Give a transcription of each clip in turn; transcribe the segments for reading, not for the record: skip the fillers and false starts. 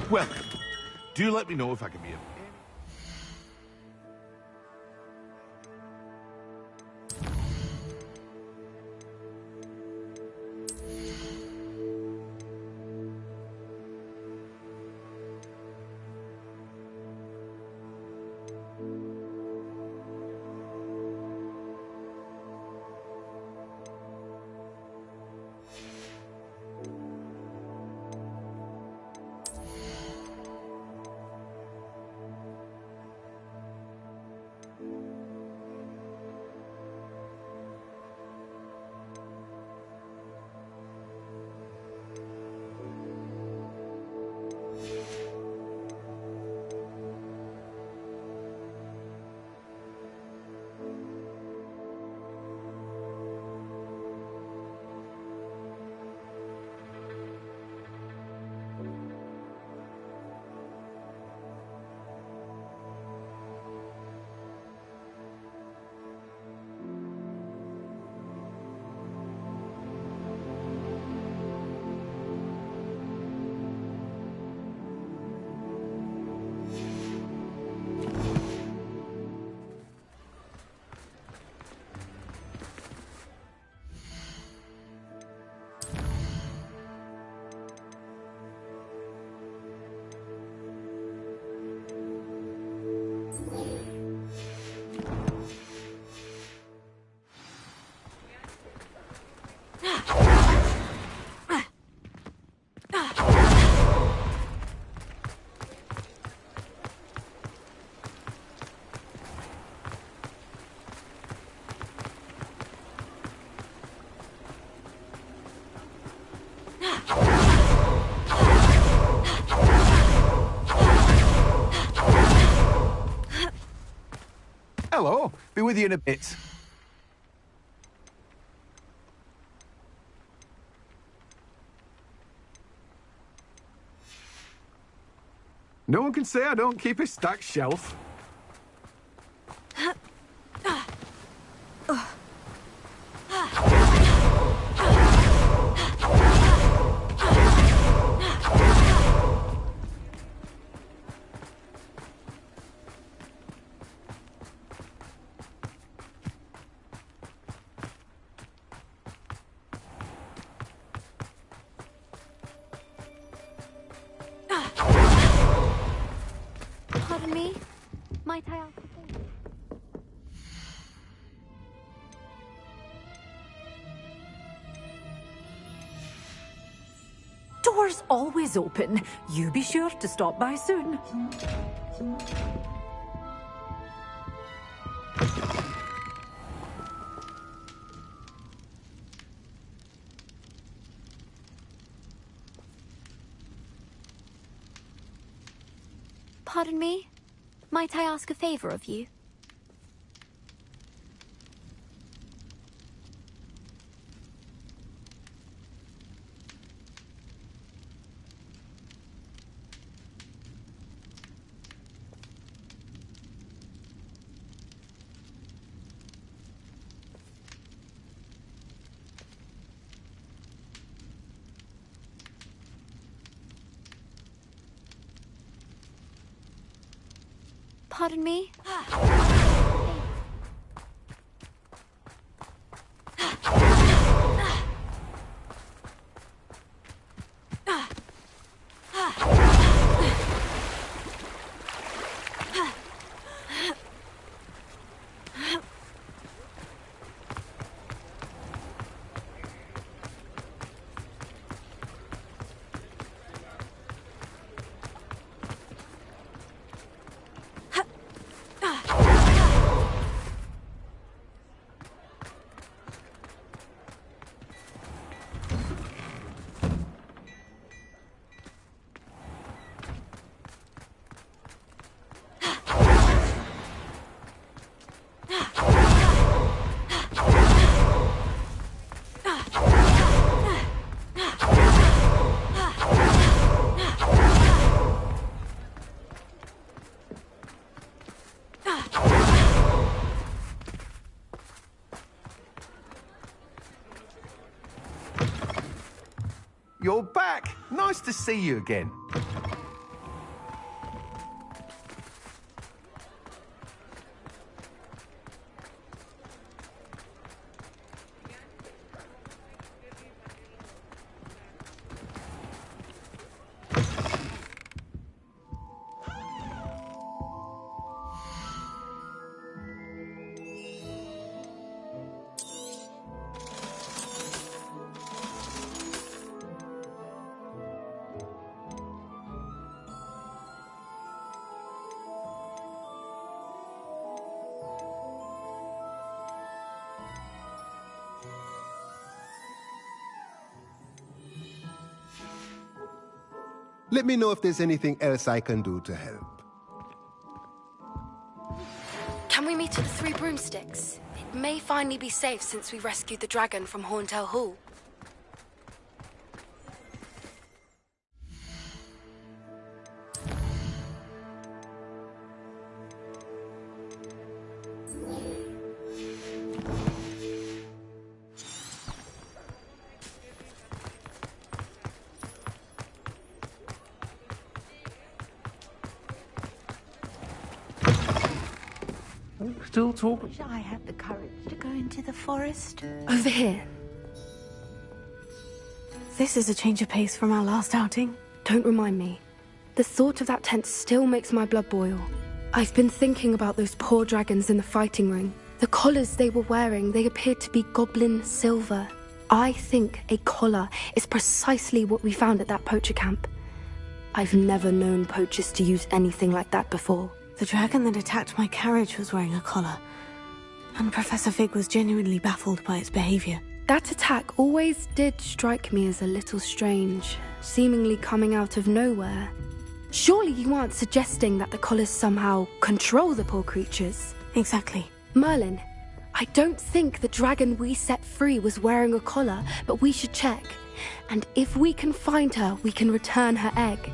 Welcome. Do let me know if I can be of Hello. Be with you in a bit. No one can say I don't keep a stacked shelf. Pardon me? Might I ask a favor? Doors always open. You be sure to stop by soon. Pardon me? Might I ask a favor of you? Pardon me? You're back. Nice to see you again. Let me know if there's anything else I can do to help. Can we meet at the Three Broomsticks? It may finally be safe since we rescued the dragon from Horntail Hall. Still talking? Wish I had the courage to go into the forest. Over here. This is a change of pace from our last outing. Don't remind me. The thought of that tent still makes my blood boil. I've been thinking about those poor dragons in the fighting ring. The collars they were wearing, they appeared to be goblin silver. I think a collar is precisely what we found at that poacher camp. I've never known poachers to use anything like that before. The dragon that attacked my carriage was wearing a collar, and Professor Fig was genuinely baffled by its behavior. That attack always did strike me as a little strange, seemingly coming out of nowhere. Surely you aren't suggesting that the collars somehow control the poor creatures? Exactly. Merlin, I don't think the dragon we set free was wearing a collar, but we should check. And if we can find her, we can return her egg.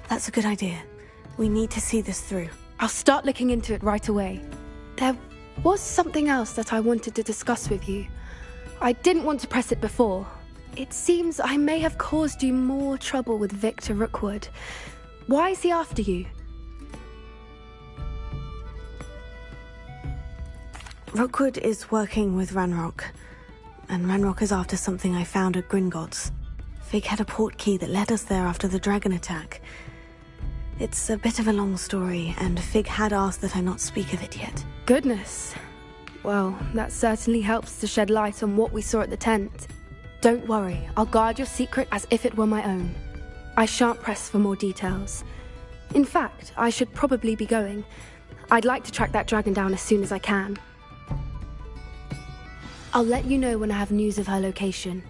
That's a good idea. We need to see this through. I'll start looking into it right away. There was something else that I wanted to discuss with you. I didn't want to press it before. It seems I may have caused you more trouble with Victor Rookwood. Why is he after you? Rookwood is working with Ranrock, and Ranrock is after something I found at Gringotts. Fig had a port key that led us there after the dragon attack. It's a bit of a long story, and Fig had asked that I not speak of it yet. Goodness. Well, that certainly helps to shed light on what we saw at the tent. Don't worry, I'll guard your secret as if it were my own. I shan't press for more details. In fact, I should probably be going. I'd like to track that dragon down as soon as I can. I'll let you know when I have news of her location.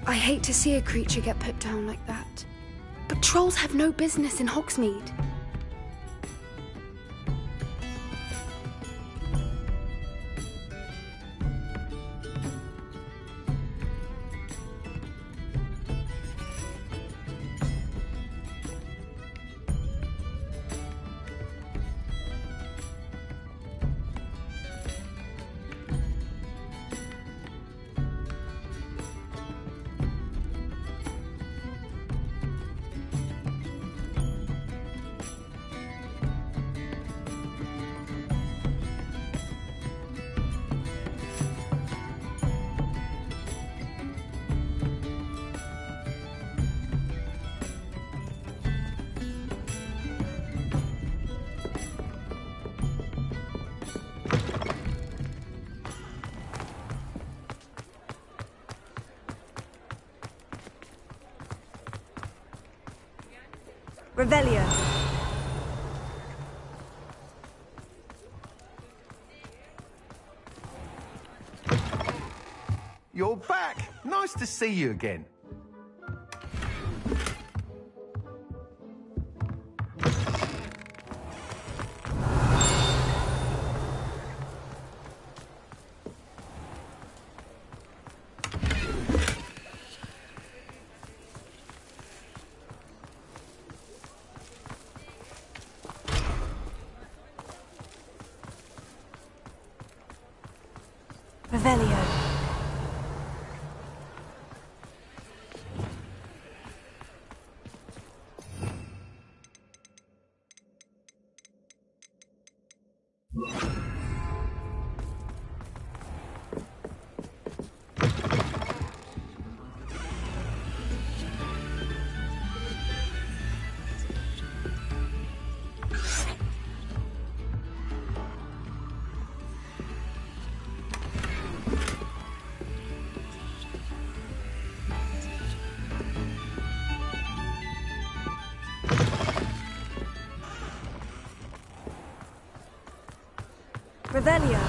I hate to see a creature get put down like that. But trolls have no business in Hogsmeade. Revelio. You're back. Nice to see you again. Revelio. Revelio.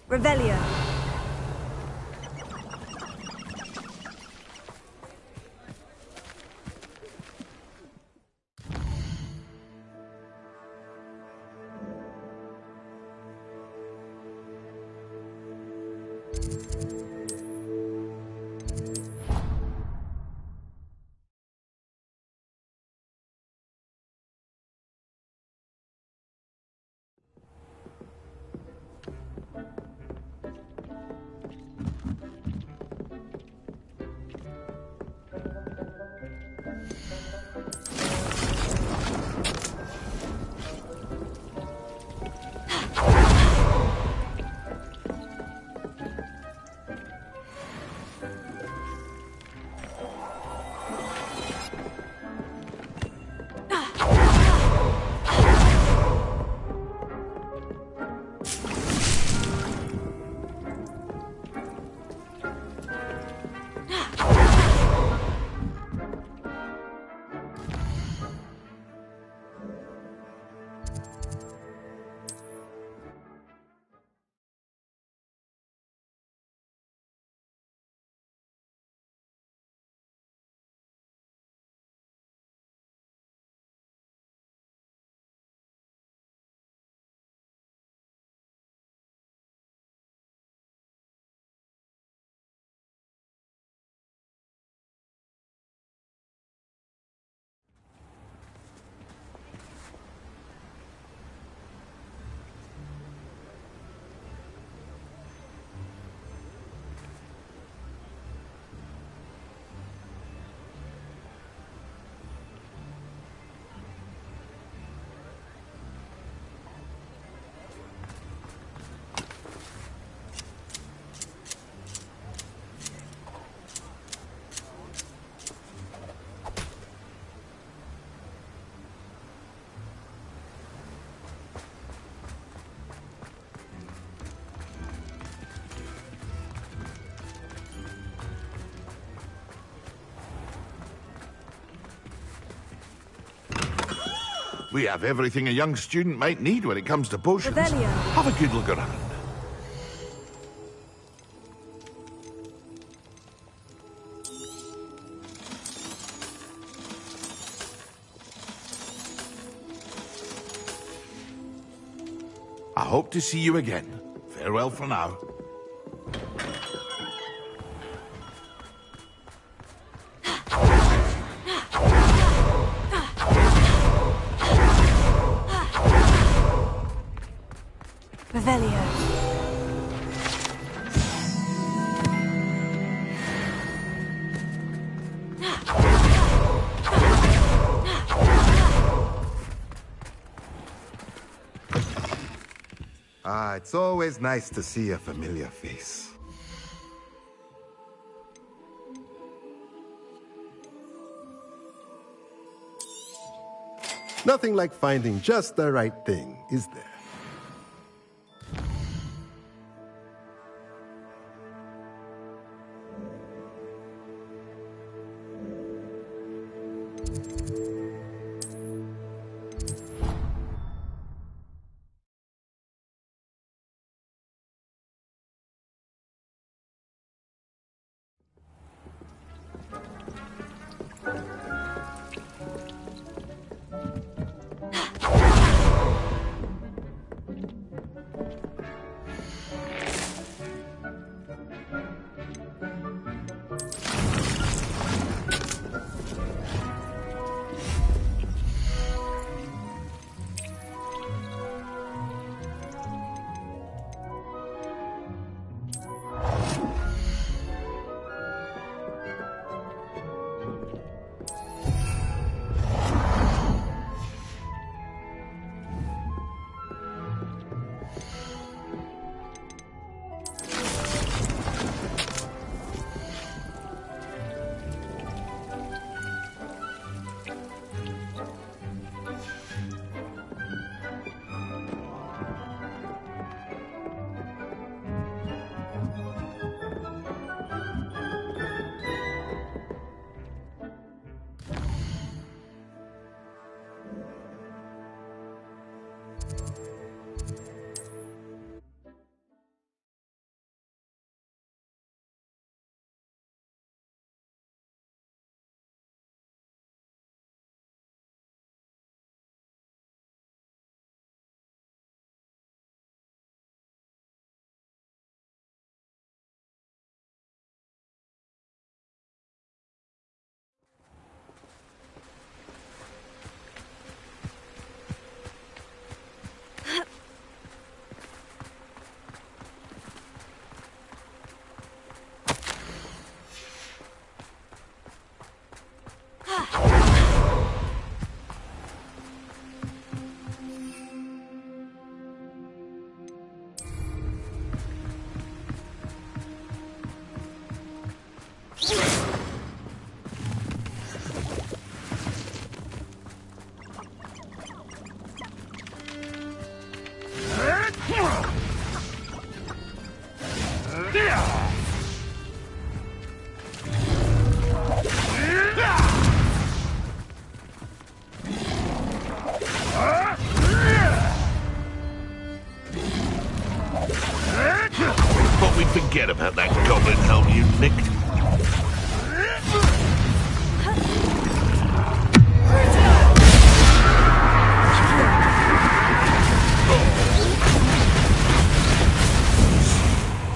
Revelio. We have everything a young student might need when it comes to potions. Revelio. Have a good look around. I hope to see you again. Farewell for now. Revelio. Ah, it's always nice to see a familiar face. Nothing like finding just the right thing, is there? Thought we'd forget about that goblin helm you nicked.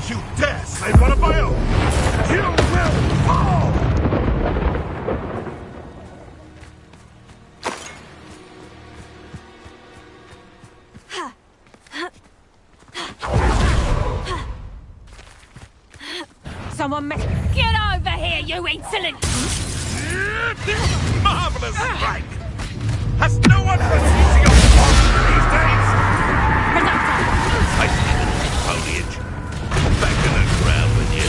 You dare slay one of my own! You will fall! Someone get over here, you insolent! Marvelous strike! Has no one ever seen your form these days? I see the foliage. Back in the ground with you.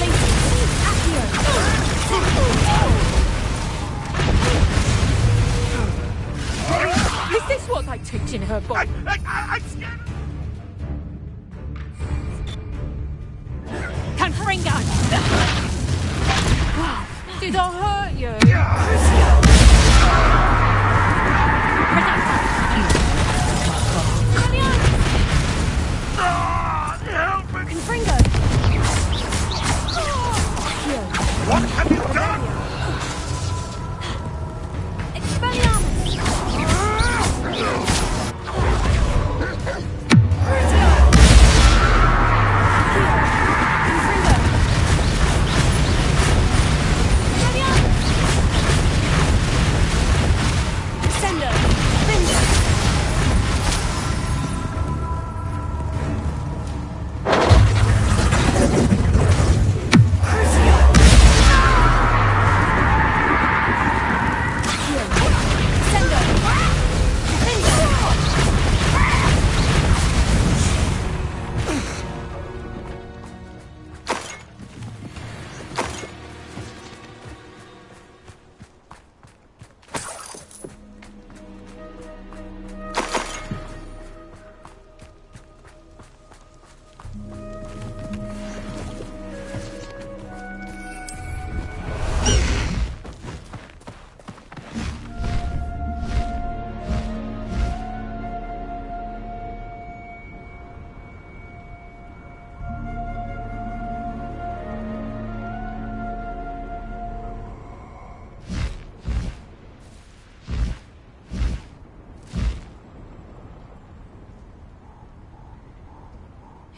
Is this what I ticked in her body? I'm scared. Confringo! Did I hurt you? Help me! Confringo! What have you done?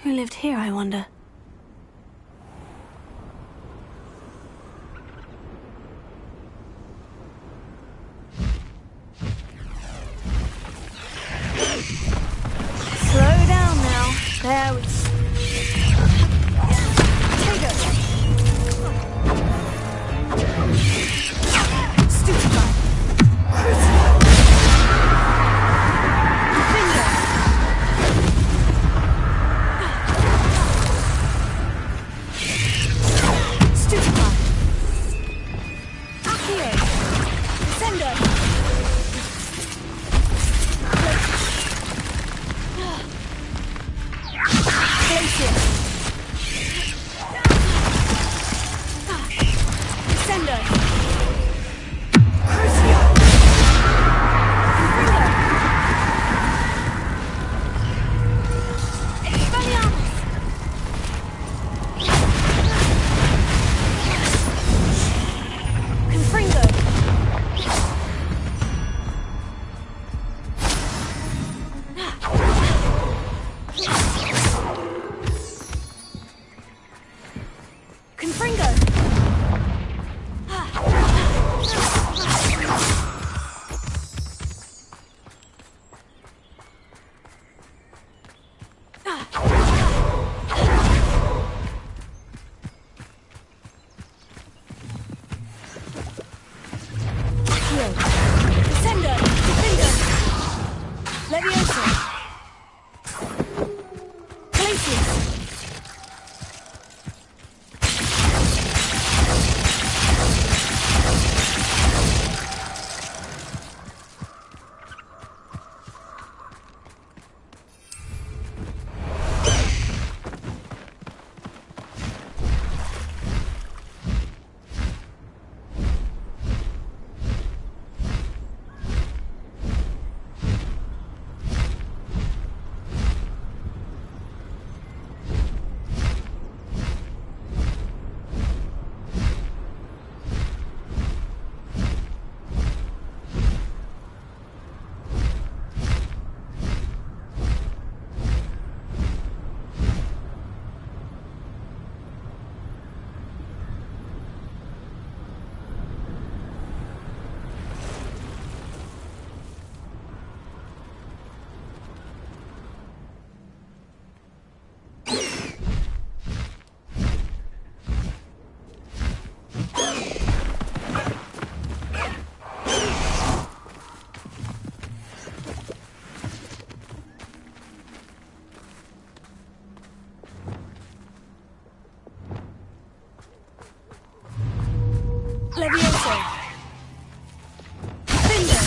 Who lived here, I wonder? Slow down now. There we go. Take it. Stupefy. Finger. Stupefy. Accio. Sender. Glacier. Sender. Crucio. Confringo. Expelliarmus. Confringo. Confringo. Accio. Descender. Defender. Leviosa. Glacius. Leviosa. Defender.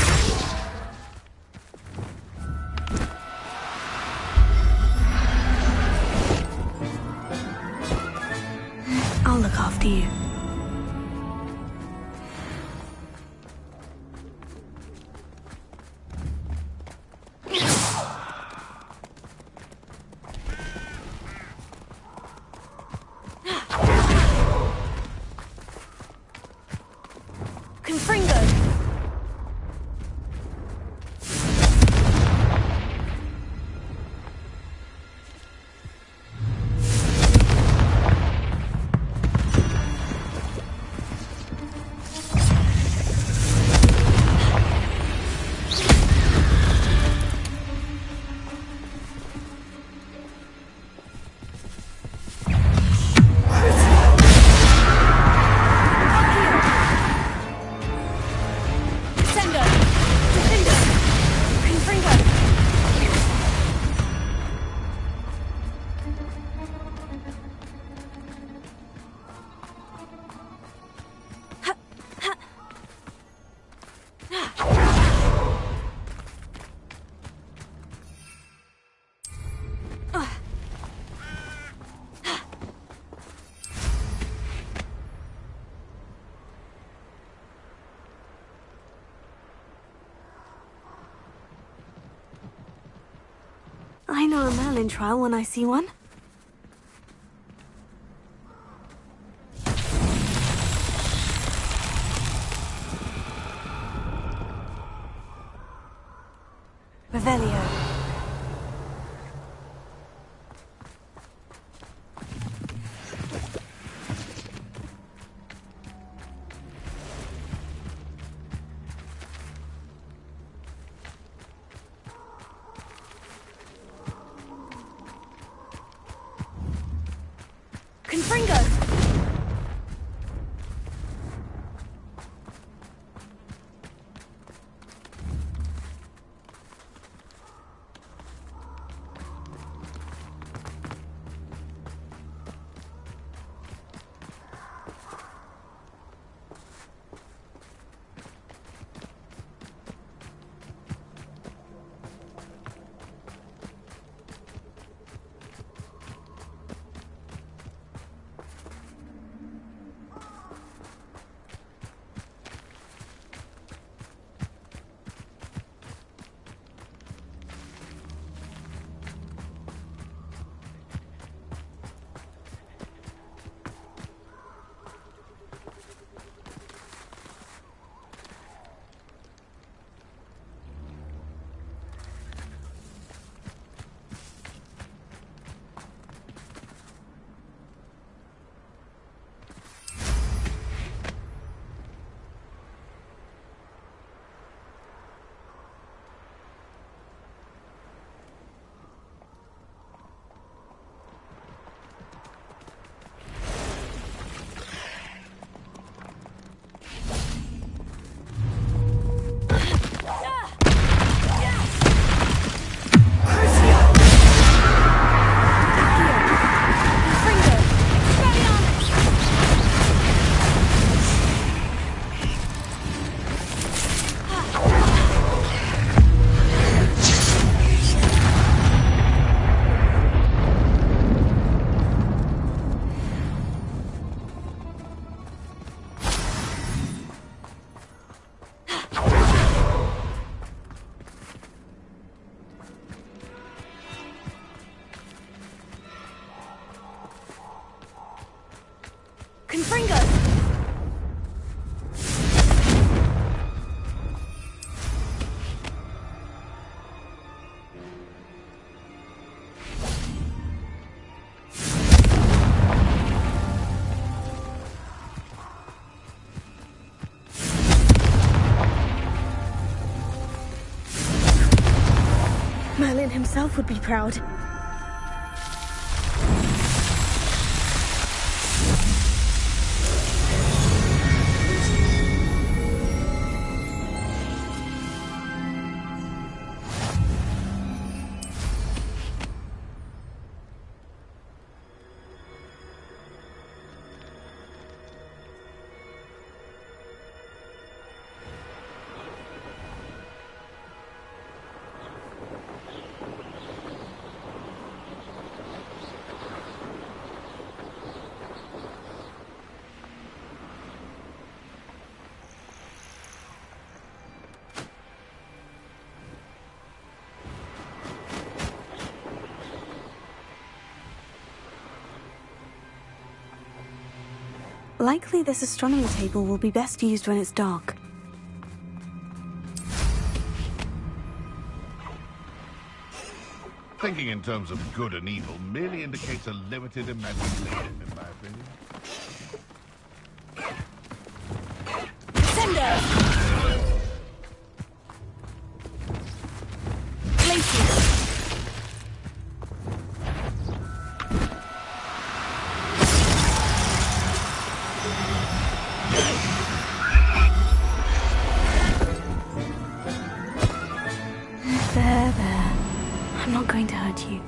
I'll look after you. Confringo. I know a Merlin trial when I see one. Revelio. Merlin himself would be proud. Likely this astronomy table will be best used when it's dark. Thinking in terms of good and evil merely indicates a limited imagination, in my opinion. There. I'm not going to hurt you.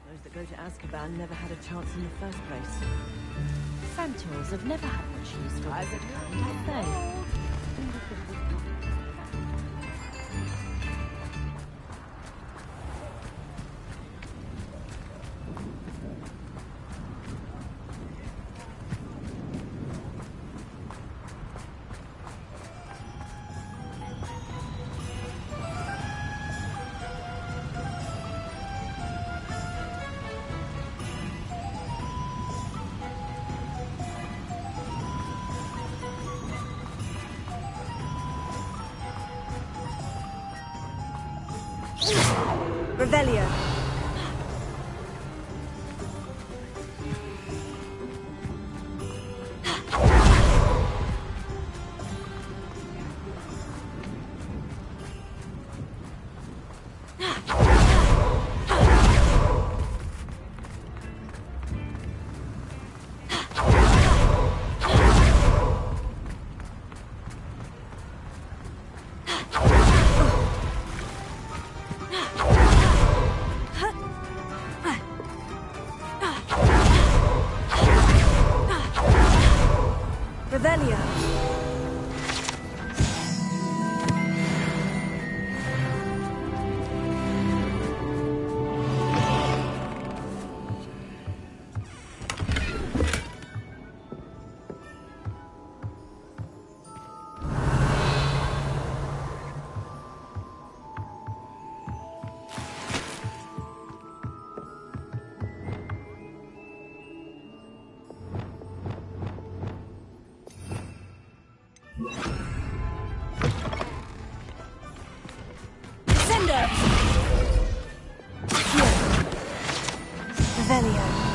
Those that go to Azkaban never had a chance in the first place. Centaurs have never had much use for wizard kind, have they? Revelio. Revelio. Revelio.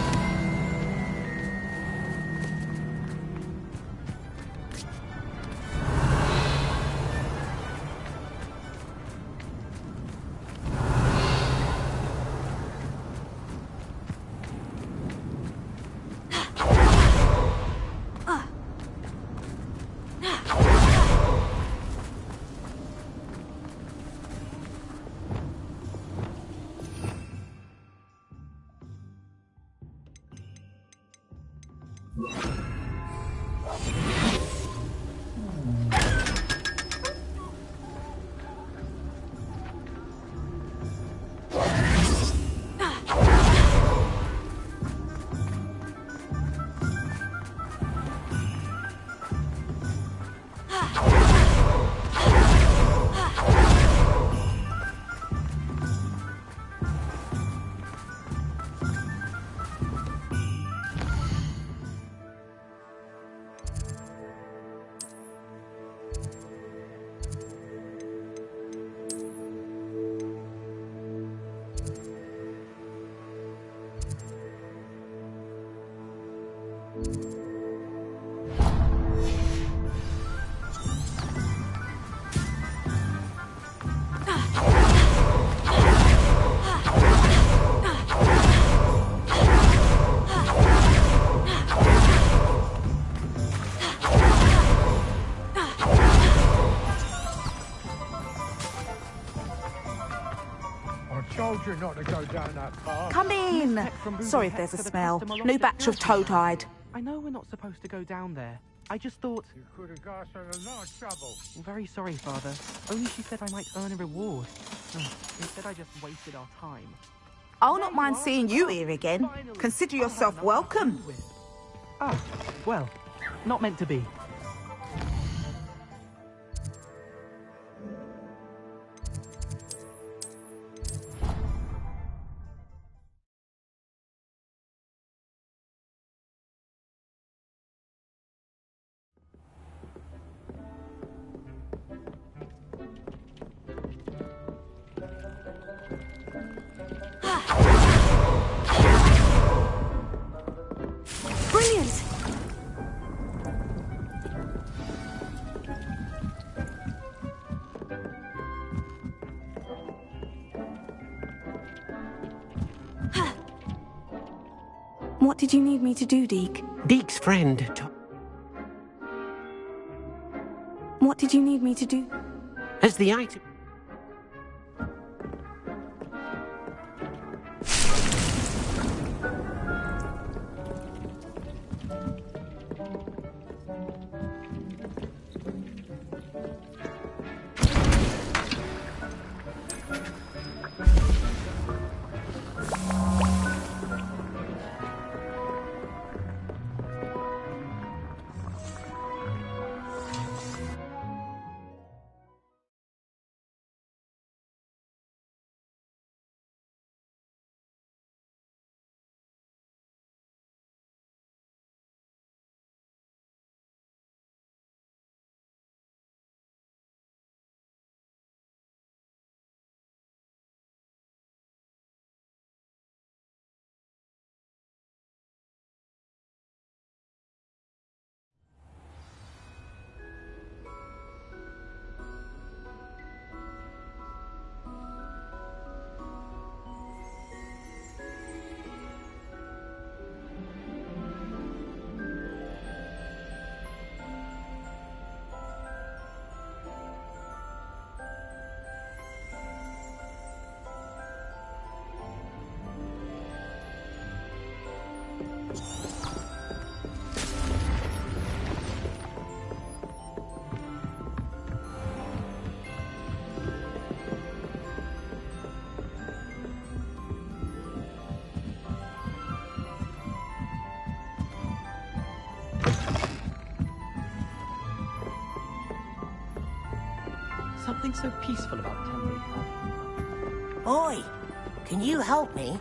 Told you not to go down that path. Come in! Sorry if there's a smell. New batch of toad-hide. I know we're not supposed to go down there. I just thought... You could have got us in a lot of trouble. I'm very sorry, Father. Only she said I might earn a reward. Instead, I just wasted our time. I'll not mind seeing you here again. Consider yourself welcome. Ah, well, not meant to be. Brilliant! What did you need me to do, Deke? Deke's friend. What did you need me to do? As the item... something so peaceful about Temple. Oi! Can you help me?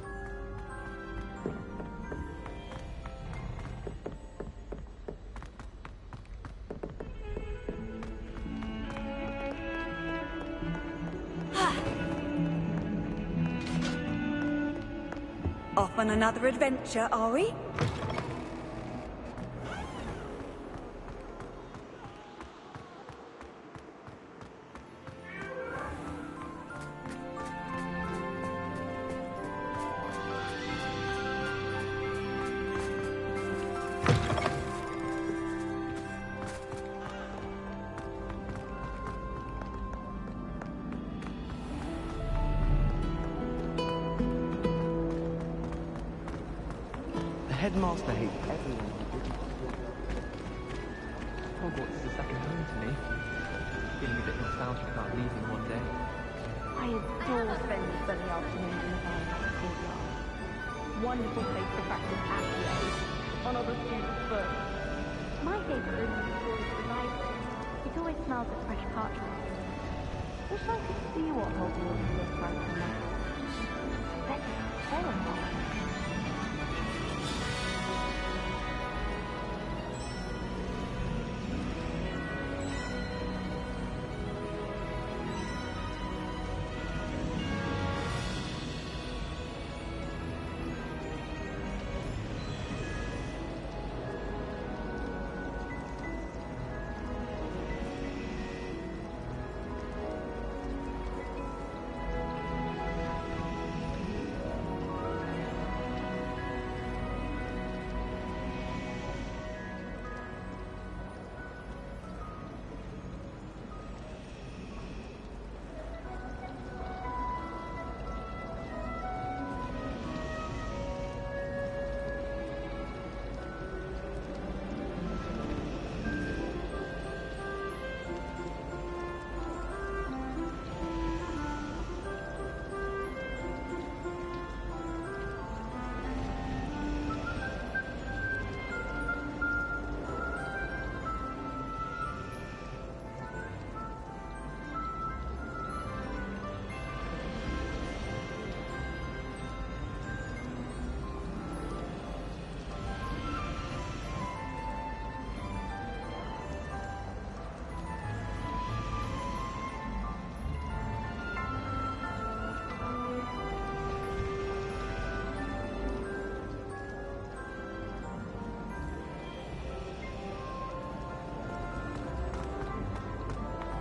Off on another adventure, are we? The headmaster hates everyone who didn't. Hogwarts is a second home to me. Feeling a bit nostalgic about leaving one day. I adore spending sunny afternoons in the valley at the courtyard. Wonderful place to practice accolades on other students' books. My favourite room is always the library. It always smells of fresh parchment. Wish I could see what Hogwarts looks like from my house. That's terrifying.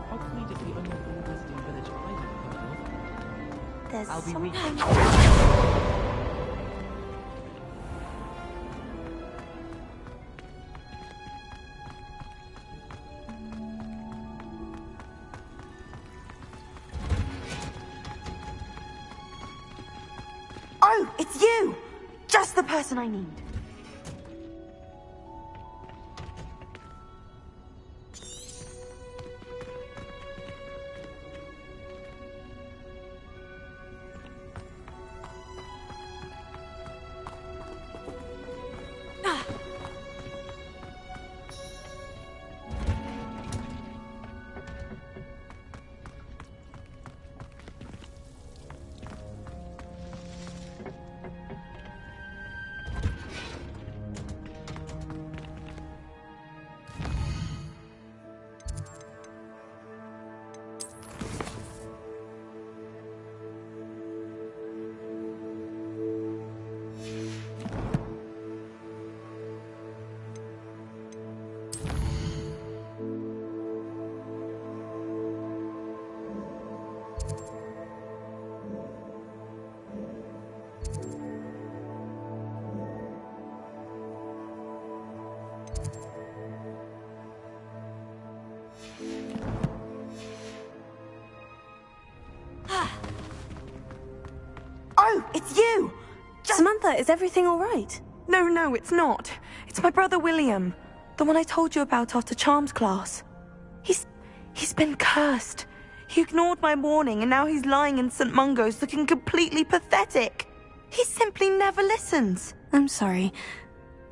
Hogsmeade is the only all-western village I've ever heard of. There's I'll be something... Oh, it's you! Just the person I need. Oh, it's you! Samantha, is everything all right? No, it's not. It's my brother William. The one I told you about after Charms class. He's been cursed. He ignored my warning and now he's lying in St. Mungo's looking completely pathetic. He simply never listens. I'm sorry.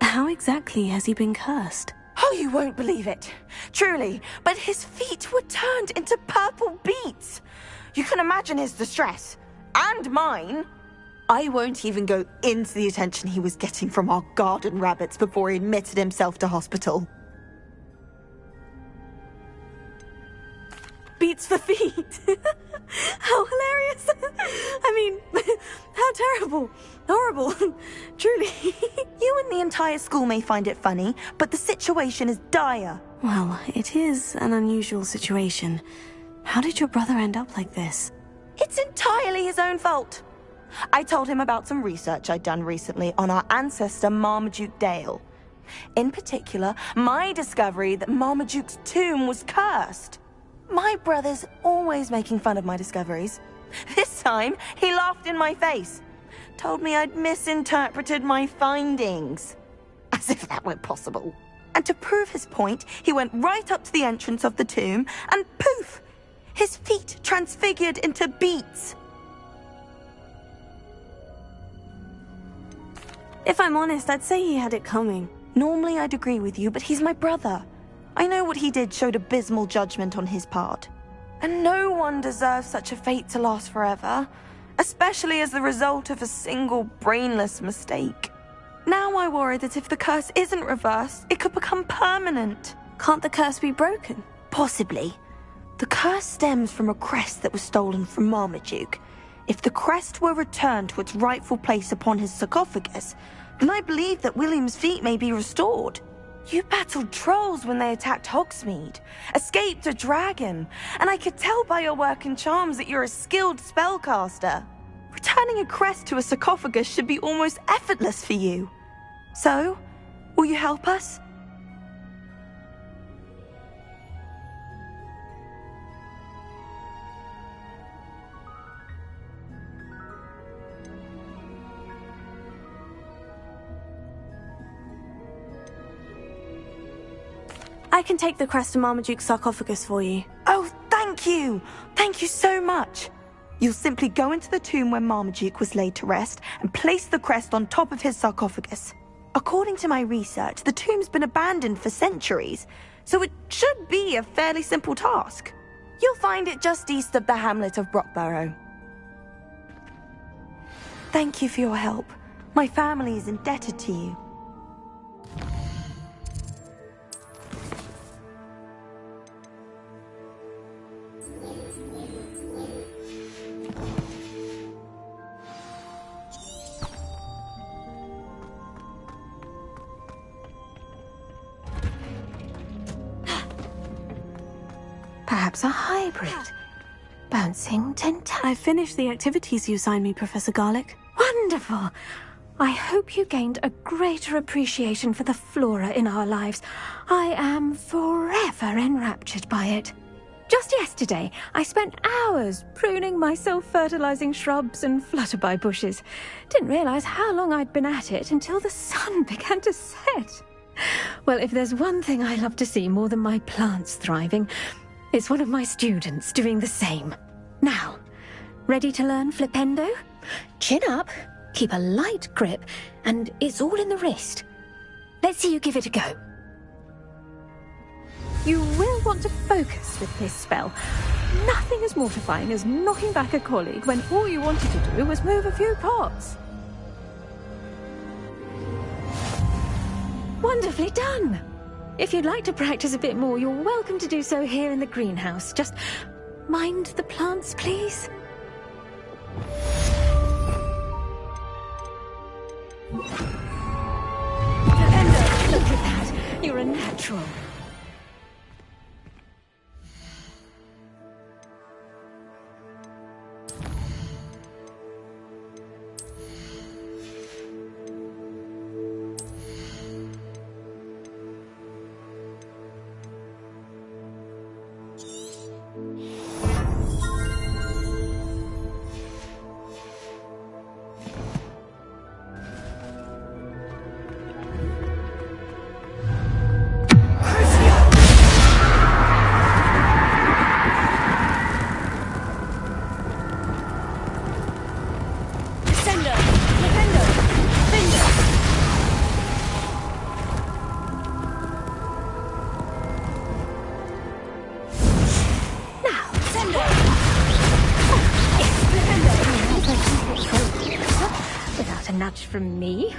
How exactly has he been cursed? Oh, you won't believe it. Truly, but his feet were turned into purple beets. You can imagine his distress. And mine. I won't even go into the attention he was getting from our garden rabbits before he admitted himself to hospital. Beats for feet. How hilarious. I mean, how terrible. Horrible. Truly. You and the entire school may find it funny, but the situation is dire. Well, it is an unusual situation. How did your brother end up like this? It's entirely his own fault. I told him about some research I'd done recently on our ancestor Marmaduke Dale. In particular, my discovery that Marmaduke's tomb was cursed. My brother's always making fun of my discoveries. This time, he laughed in my face. Told me I'd misinterpreted my findings. As if that were possible. And to prove his point, he went right up to the entrance of the tomb and poof! His feet transfigured into beets. If I'm honest, I'd say he had it coming. Normally I'd agree with you, but he's my brother. I know what he did showed abysmal judgment on his part. And no one deserves such a fate to last forever, especially as the result of a single brainless mistake. Now I worry that if the curse isn't reversed, it could become permanent. Can't the curse be broken? Possibly. The curse stems from a crest that was stolen from Marmaduke. If the crest were returned to its rightful place upon his sarcophagus, then I believe that William's feet may be restored. You battled trolls when they attacked Hogsmeade, escaped a dragon, and I could tell by your work and charms that you're a skilled spellcaster. Returning a crest to a sarcophagus should be almost effortless for you. So, will you help us? I can take the crest to Marmaduke's sarcophagus for you. Oh, thank you! Thank you so much! You'll simply go into the tomb where Marmaduke was laid to rest and place the crest on top of his sarcophagus. According to my research, the tomb's been abandoned for centuries, so it should be a fairly simple task. You'll find it just east of the hamlet of Brockborough. Thank you for your help. My family is indebted to you. Perhaps a hybrid. Bouncing tentacle. I've finished the activities you assigned me, Professor Garlick. Wonderful! I hope you gained a greater appreciation for the flora in our lives. I am forever enraptured by it. Just yesterday, I spent hours pruning my self-fertilizing shrubs and flutterby bushes. Didn't realize how long I'd been at it until the sun began to set. Well, if there's one thing I love to see more than my plants thriving, it's one of my students doing the same. Now, ready to learn Flipendo? Chin up, keep a light grip, and it's all in the wrist. Let's see you give it a go. You will want to focus with this spell. Nothing as mortifying as knocking back a colleague when all you wanted to do was move a few pots. Wonderfully done! If you'd like to practice a bit more, you're welcome to do so here in the greenhouse. Just mind the plants, please. Flipendo, look at that! You're a natural. snatch from me.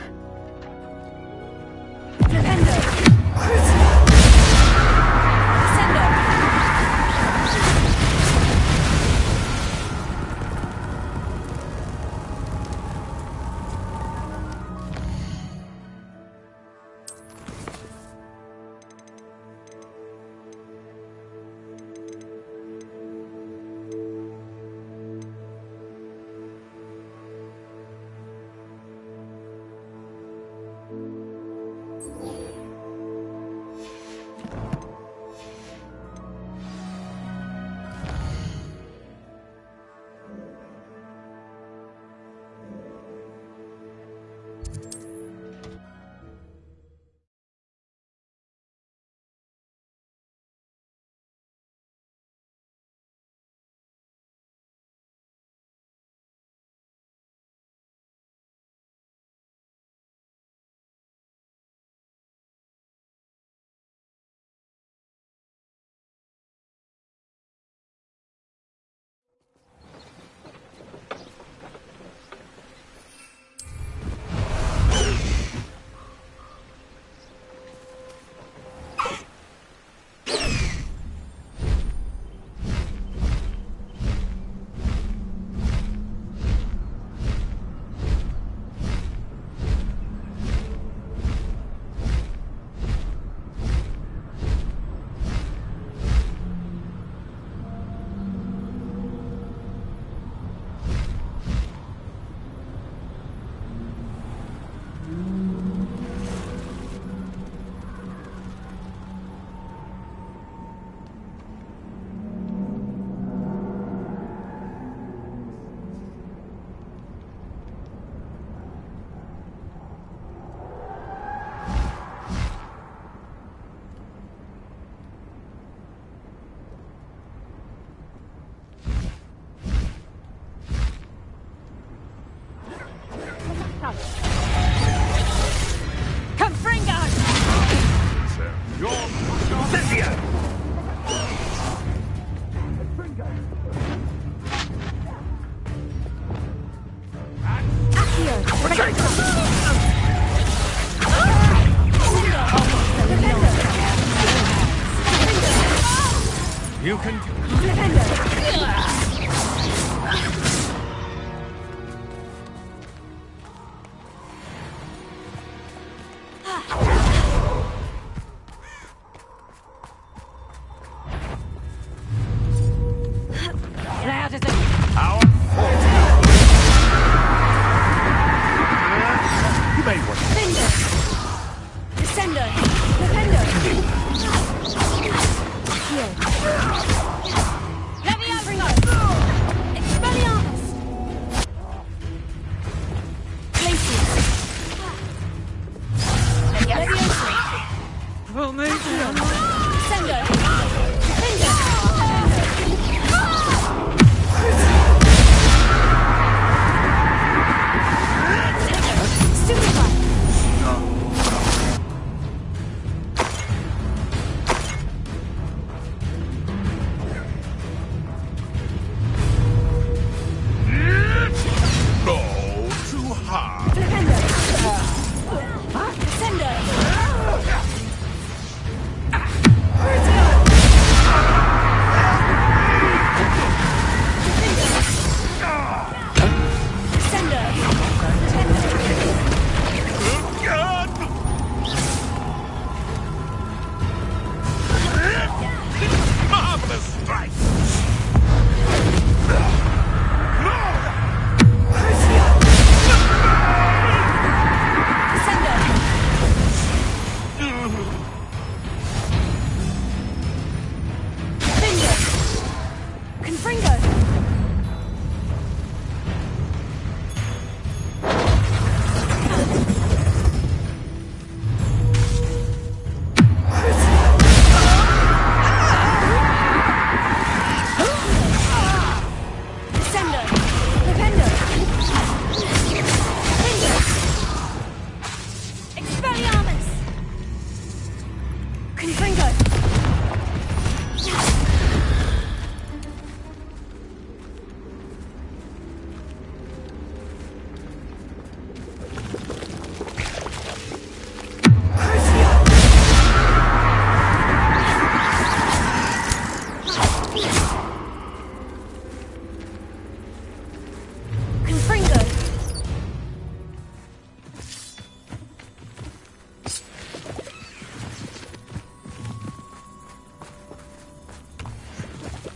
You can...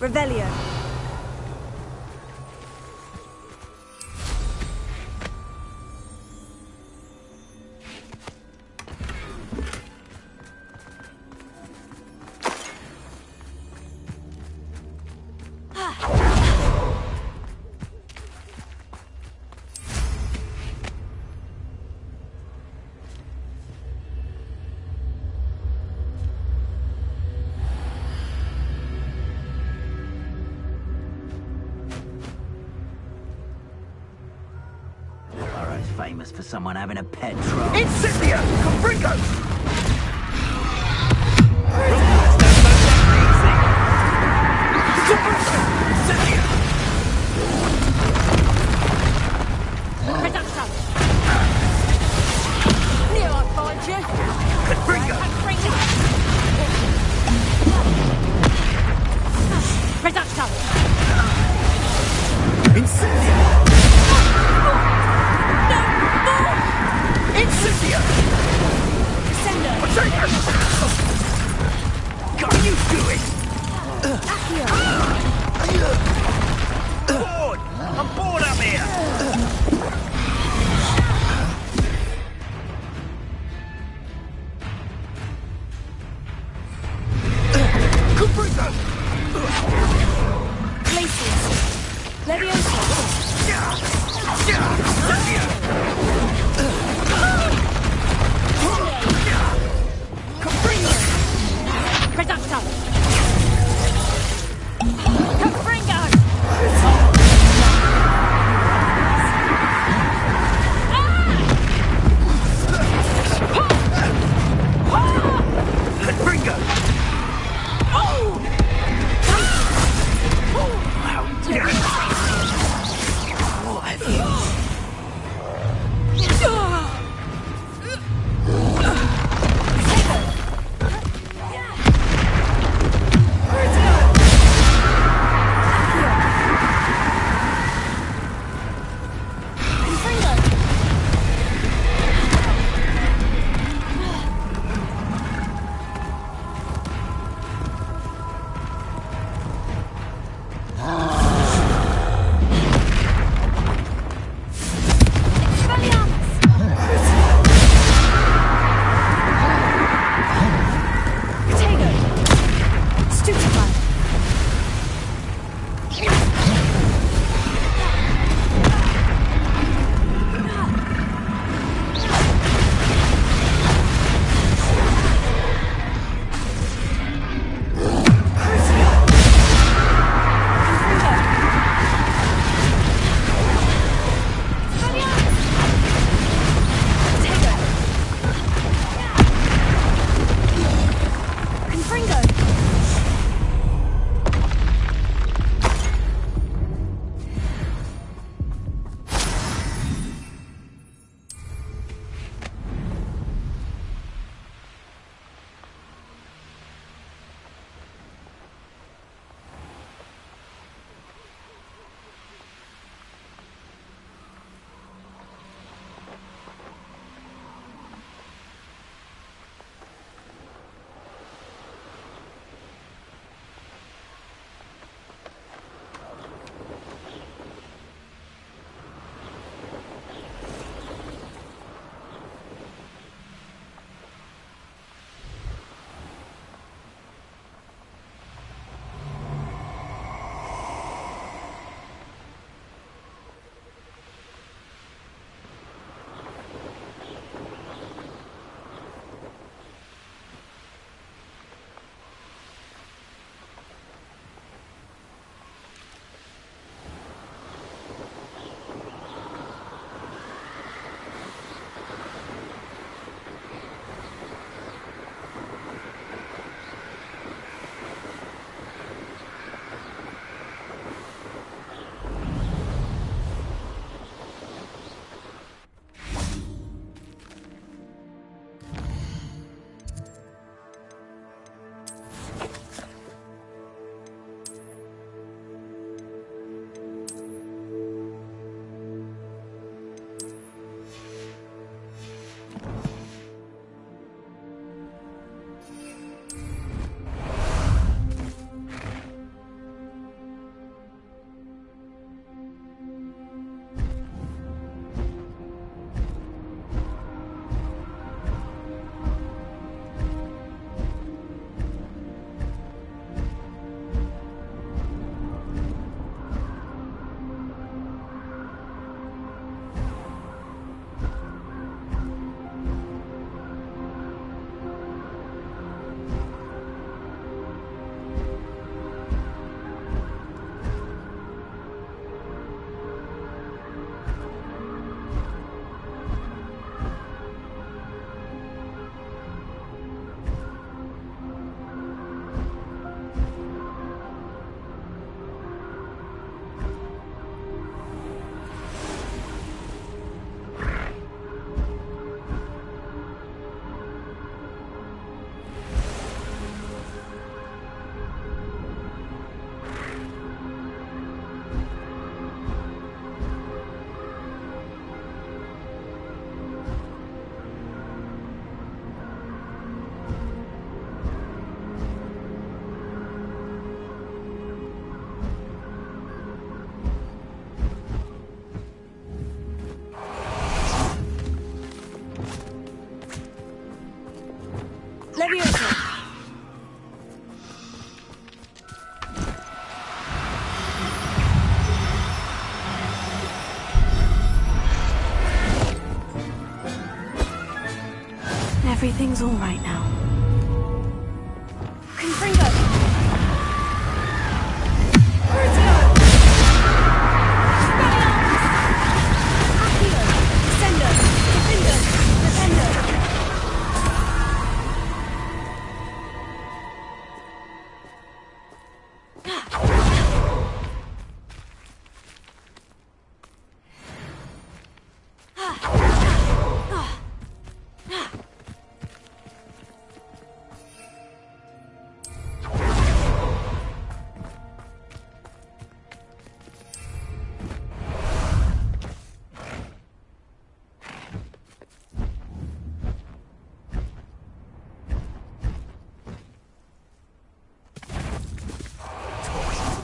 Revelio. Burrow's famous for someone having a pet troll. Incendia! Confringo! Reduction! Knew I'd find you! Confringo! Reduction! Incendia! Incendia! Got you to it! Bored! I'm bored up here! Confringo! Glacius! Leviosa! Reduction! Confringo! Confringo! How dare you! What have you? everything's all right now. Confringo!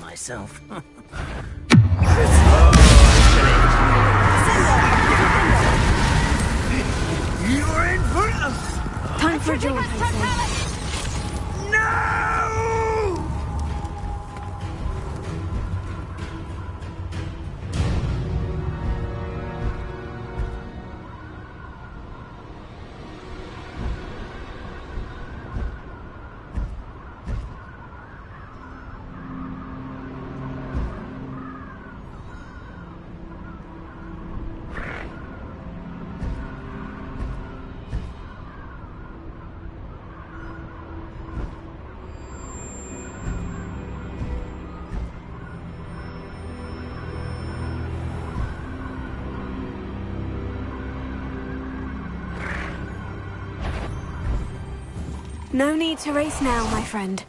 Myself. You're in for Time for a jaunt, I say. No! No need to race now, my friend.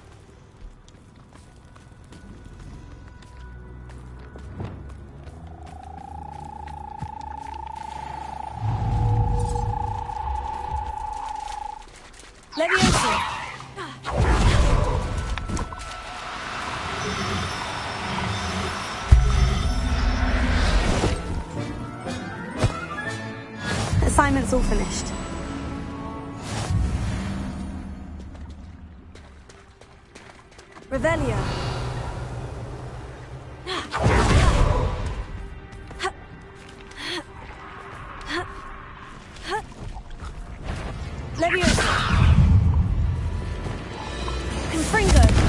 Assignment's all finished. Revelio. Leviosa. Confringo.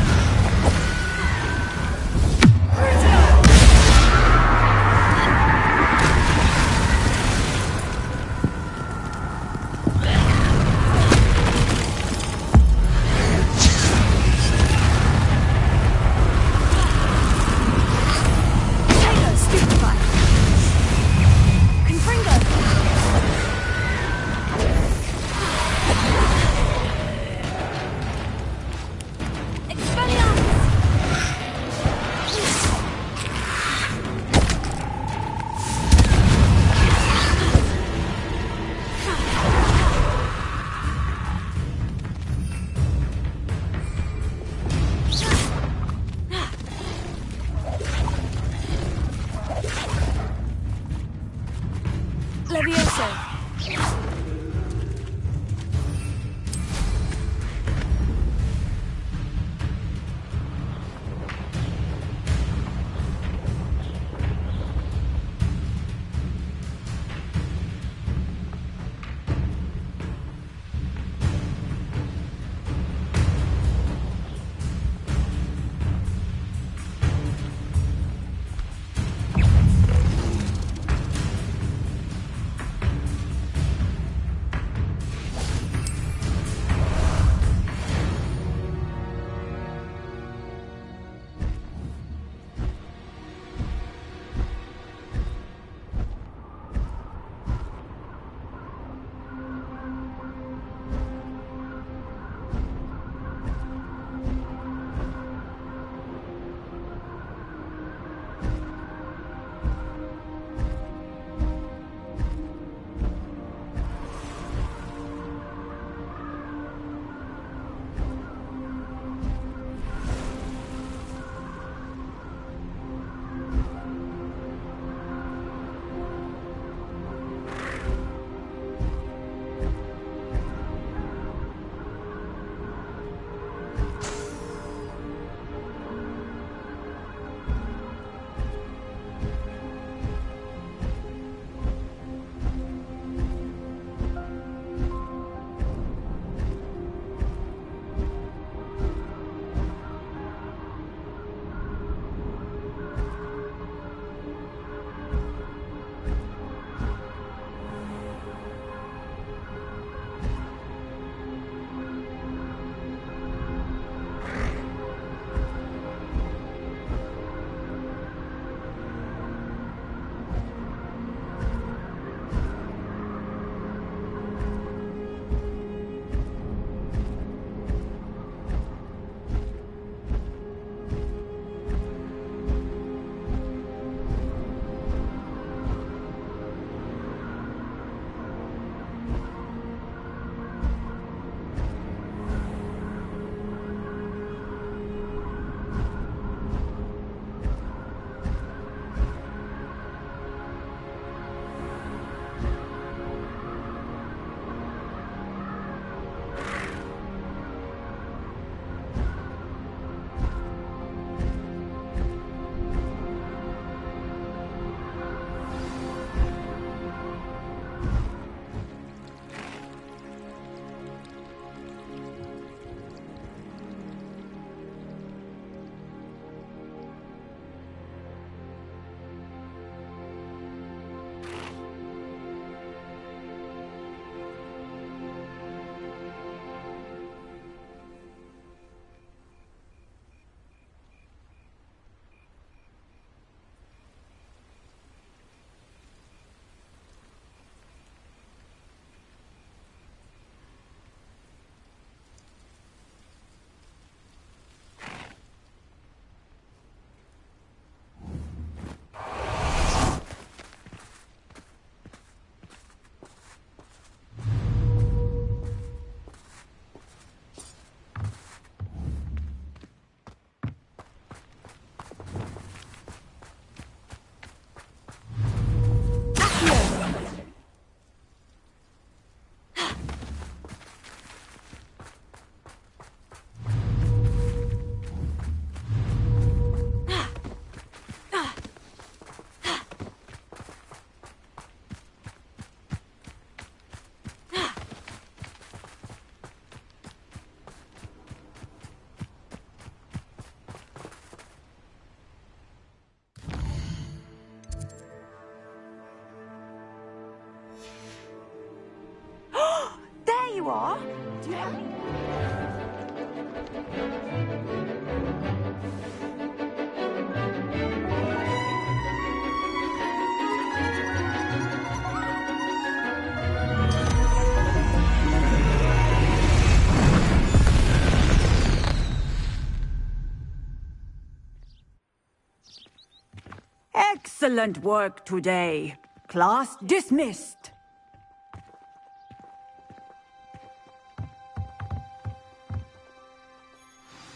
Excellent work today. Class dismissed.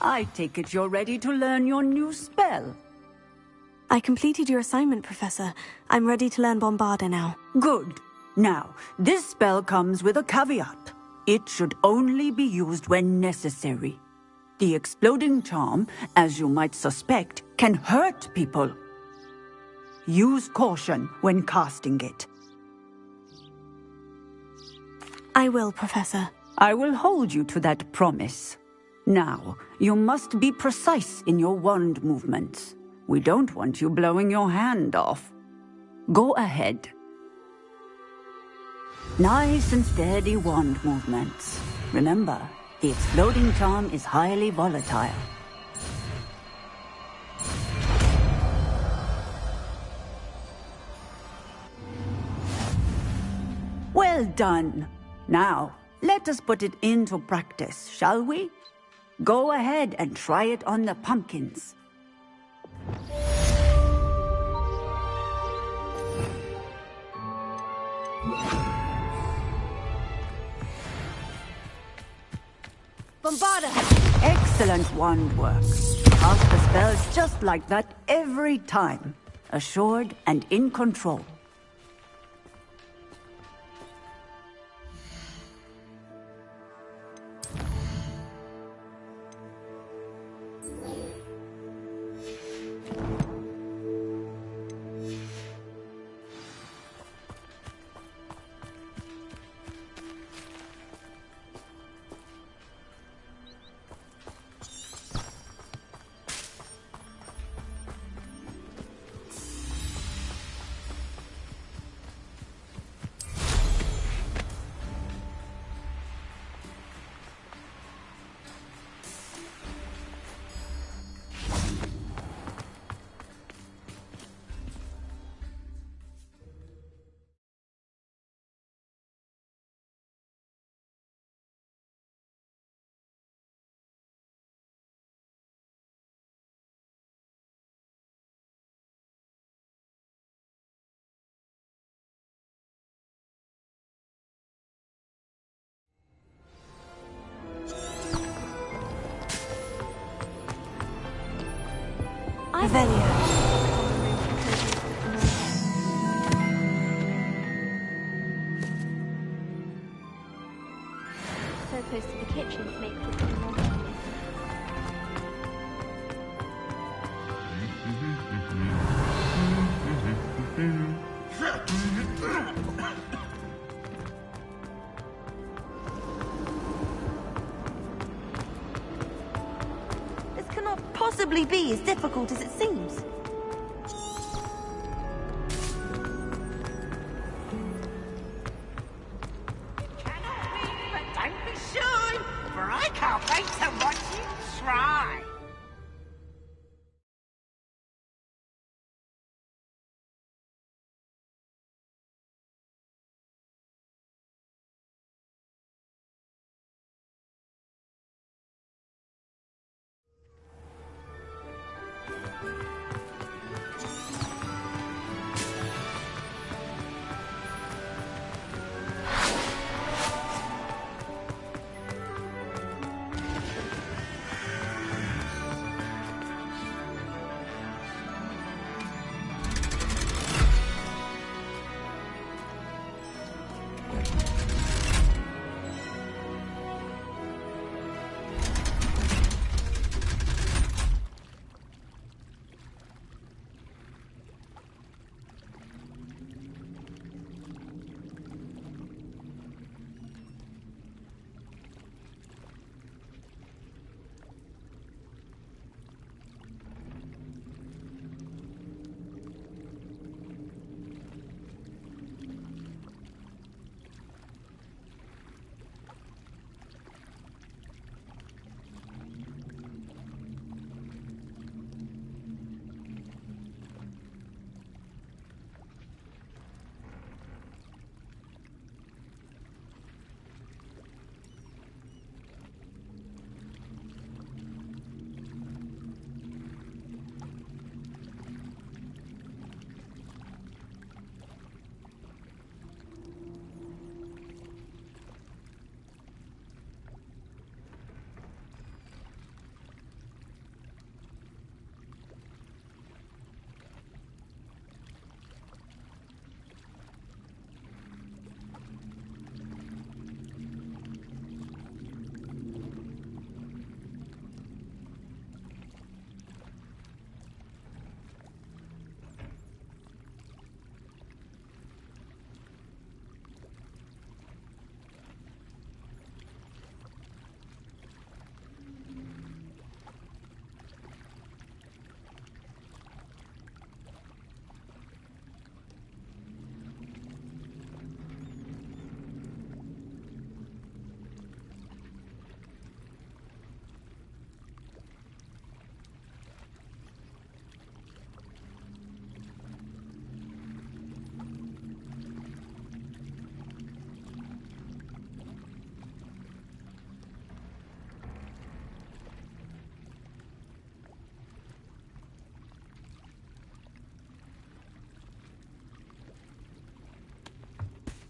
I take it you're ready to learn your new spell. I completed your assignment, Professor. I'm ready to learn Bombarda now. Good. Now, this spell comes with a caveat. It should only be used when necessary. The exploding charm, as you might suspect, can hurt people. Use caution when casting it. I will, Professor. I will hold you to that promise. Now, you must be precise in your wand movements. We don't want you blowing your hand off. Go ahead. Nice and steady wand movements. Remember, the exploding charm is highly volatile. Well done. Now, let us put it into practice, shall we? Go ahead and try it on the pumpkins. Bombarda! Excellent wand work. Cast the spells just like that every time. Assured and in control. Revelio. So close to the kitchen to make cooking more convenient. This cannot possibly be as difficult as it seems. But don't be shy, for I can't wait to watch you try.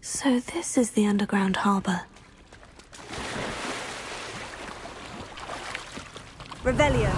So this is the underground harbour. Revelio.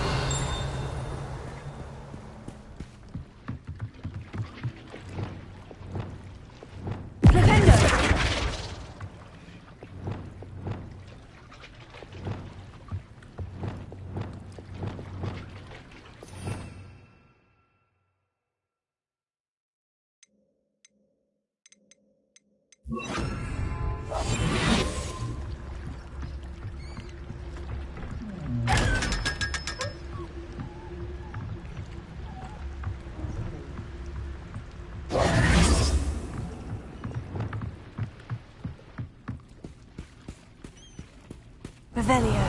Revelio.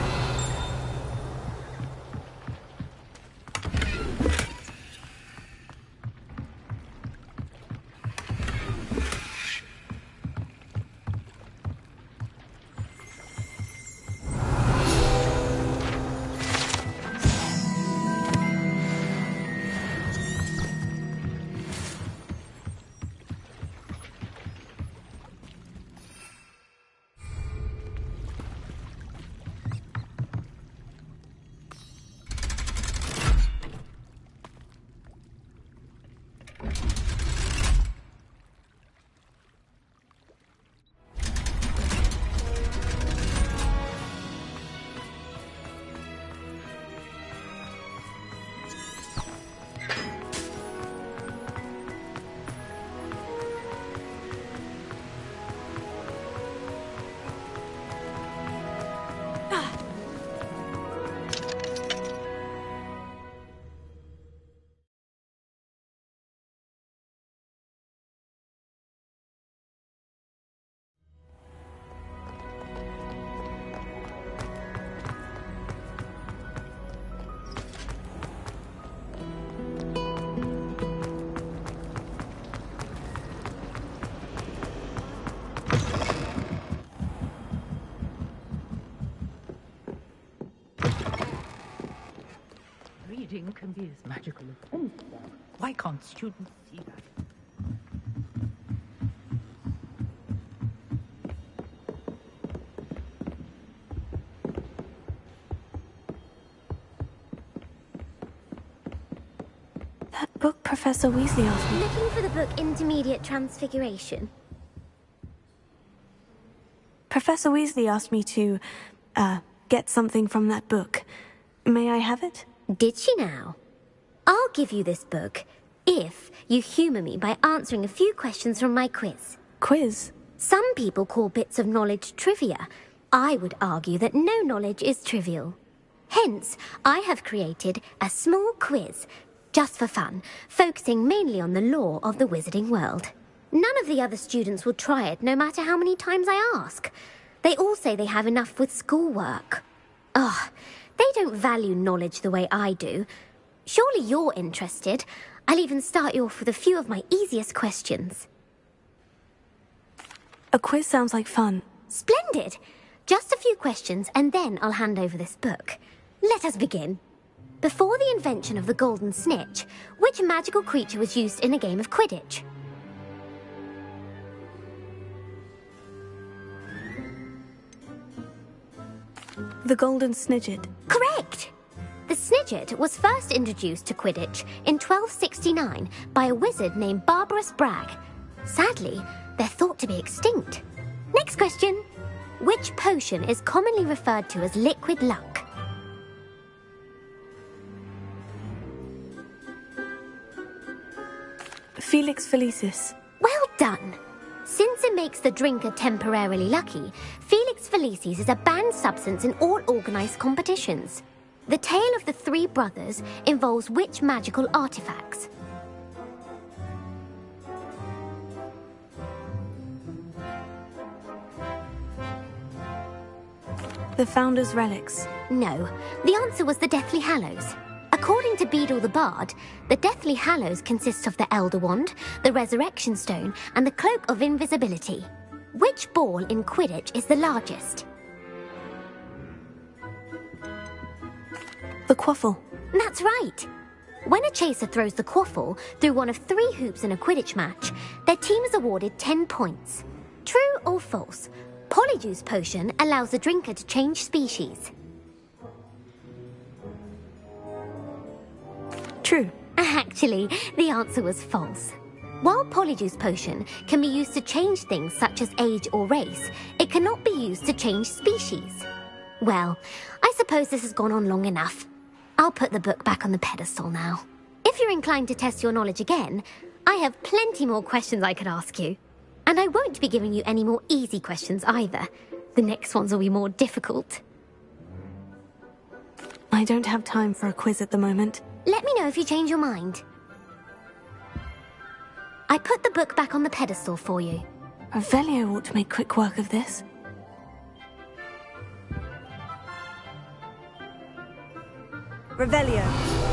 Reading can be as magical as anything. Why can't students see that? That book Professor Weasley asked me. Looking for the book Intermediate Transfiguration? Professor Weasley asked me to, get something from that book. May I have it? Did she now? I'll give you this book if you humour me by answering a few questions from my quiz. Quiz? Some people call bits of knowledge trivia. I would argue that no knowledge is trivial. Hence, I have created a small quiz, just for fun, focusing mainly on the lore of the wizarding world. None of the other students will try it, no matter how many times I ask. They all say they have enough with schoolwork. Ugh, they don't value knowledge the way I do. Surely you're interested. I'll even start you off with a few of my easiest questions. A quiz sounds like fun. Splendid! Just a few questions, and then I'll hand over this book. Let us begin. Before the invention of the golden snitch, which magical creature was used in a game of Quidditch? The golden snidget. Correct! The snidget was first introduced to Quidditch in 1269 by a wizard named Barbarous Bragg. Sadly, they're thought to be extinct. Next question. Which potion is commonly referred to as liquid luck? Felix Felicis. Well done! Since it makes the drinker temporarily lucky, Felix Felicis is a banned substance in all organised competitions. The tale of the three brothers involves which magical artifacts? The Founder's Relics. No, the answer was the Deathly Hallows. According to Beedle the Bard, the Deathly Hallows consists of the Elder Wand, the Resurrection Stone, and the Cloak of Invisibility. Which ball in Quidditch is the largest? The Quaffle. That's right. When a chaser throws the Quaffle through one of 3 hoops in a Quidditch match, their team is awarded 10 points. True or false? Polyjuice potion allows the drinker to change species. True. Actually, the answer was false. While Polyjuice potion can be used to change things such as age or race, it cannot be used to change species. Well, I suppose this has gone on long enough. I'll put the book back on the pedestal now. If you're inclined to test your knowledge again, I have plenty more questions I could ask you. And I won't be giving you any more easy questions either. The next ones will be more difficult. I don't have time for a quiz at the moment. Let me know if you change your mind. I put the book back on the pedestal for you. Revelio ought to make quick work of this. Revelio.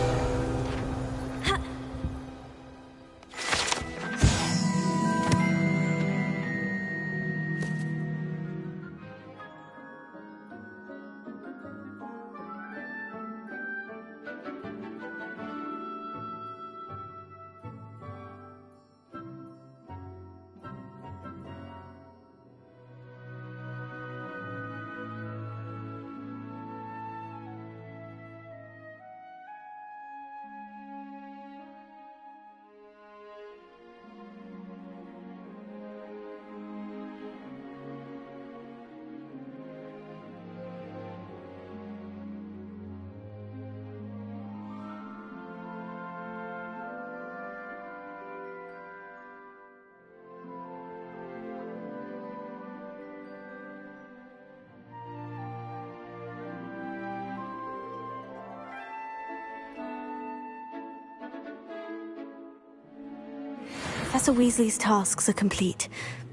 Professor Weasley's tasks are complete.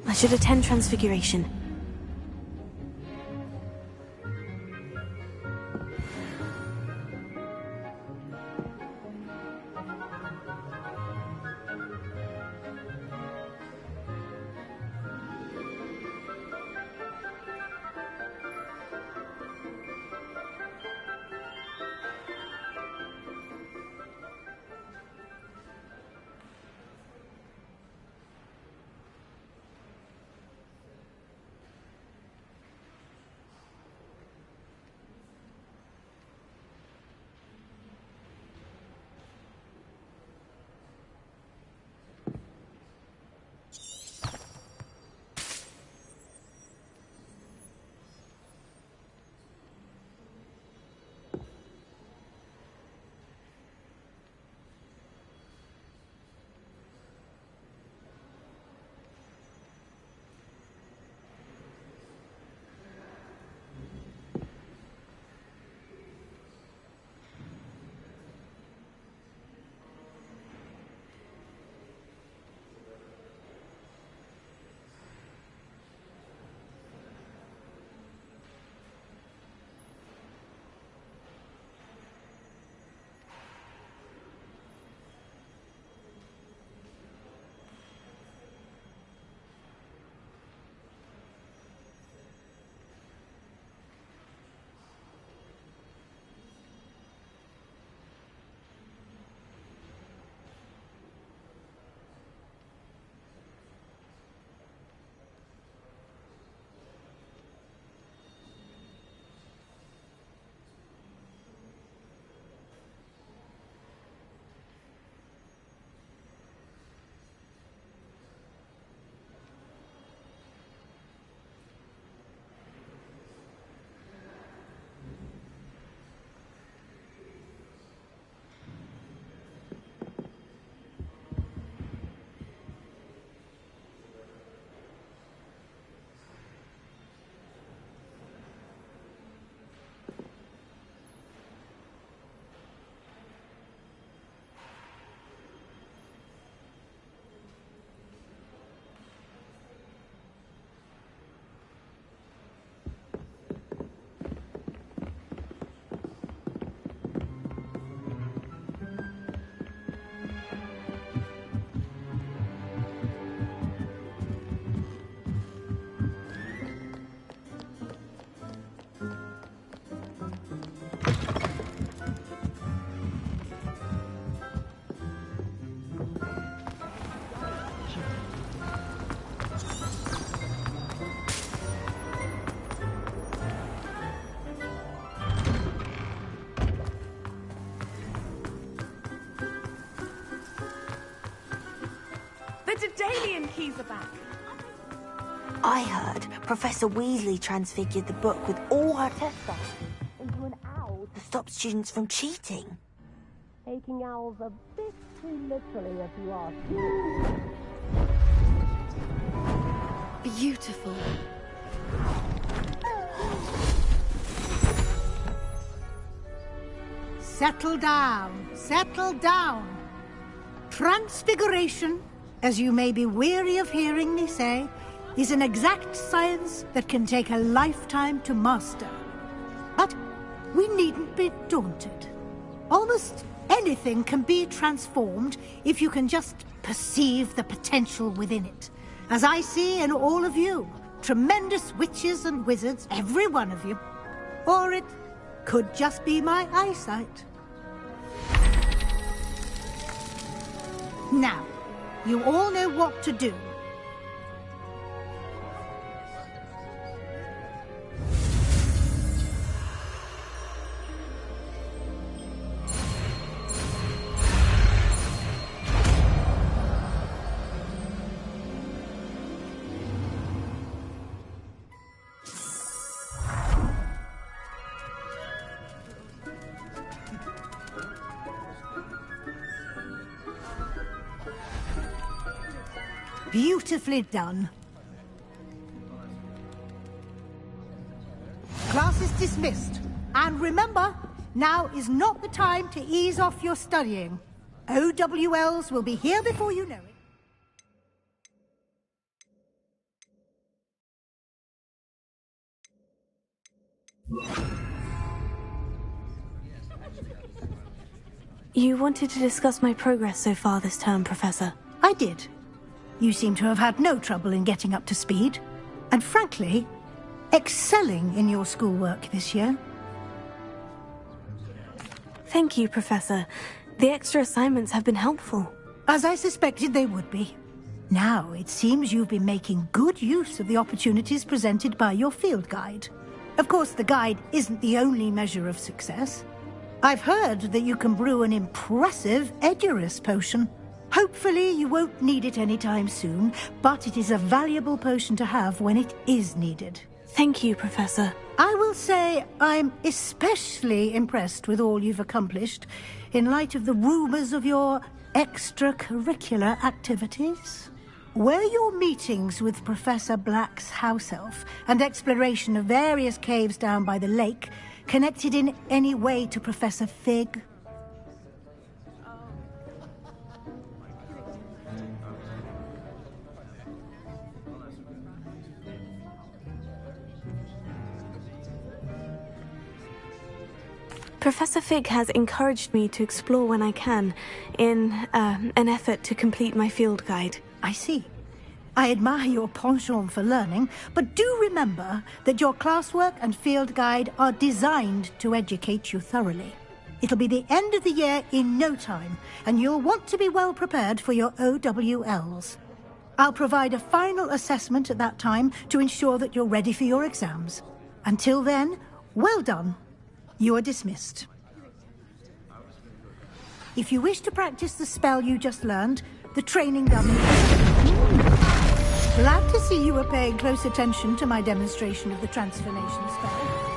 I should attend Transfiguration. Daedalian keys are back. I heard Professor Weasley transfigured the book with all her test stuff into an owl to stop students from cheating. Taking owls a bit too literally, if you ask me. Beautiful. Settle down, settle down. Transfiguration, as you may be weary of hearing me say, is an exact science that can take a lifetime to master. But we needn't be daunted. Almost anything can be transformed if you can just perceive the potential within it. As I see in all of you, tremendous witches and wizards, every one of you. Or it could just be my eyesight. Now, you all know what to do. Beautifully done. Class is dismissed. And remember, now is not the time to ease off your studying. OWLs will be here before you know it. You wanted to discuss my progress so far this term, Professor. I did. You seem to have had no trouble in getting up to speed. And frankly, excelling in your schoolwork this year. Thank you, Professor. The extra assignments have been helpful. As I suspected they would be. Now, it seems you've been making good use of the opportunities presented by your field guide. Of course, the guide isn't the only measure of success. I've heard that you can brew an impressive Edurus potion. Hopefully, you won't need it anytime soon, but it is a valuable potion to have when it is needed. Thank you, Professor. I will say I'm especially impressed with all you've accomplished in light of the rumors of your extracurricular activities. Were your meetings with Professor Black's house elf and exploration of various caves down by the lake connected in any way to Professor Fig? Professor Fig has encouraged me to explore when I can, in an effort to complete my field guide. I see. I admire your penchant for learning, but do remember that your classwork and field guide are designed to educate you thoroughly. It'll be the end of the year in no time, and you'll want to be well prepared for your OWLs. I'll provide a final assessment at that time to ensure that you're ready for your exams. Until then, well done. You are dismissed. If you wish to practice the spell you just learned, the training dummy... Glad to see you were paying close attention to my demonstration of the transformation spell.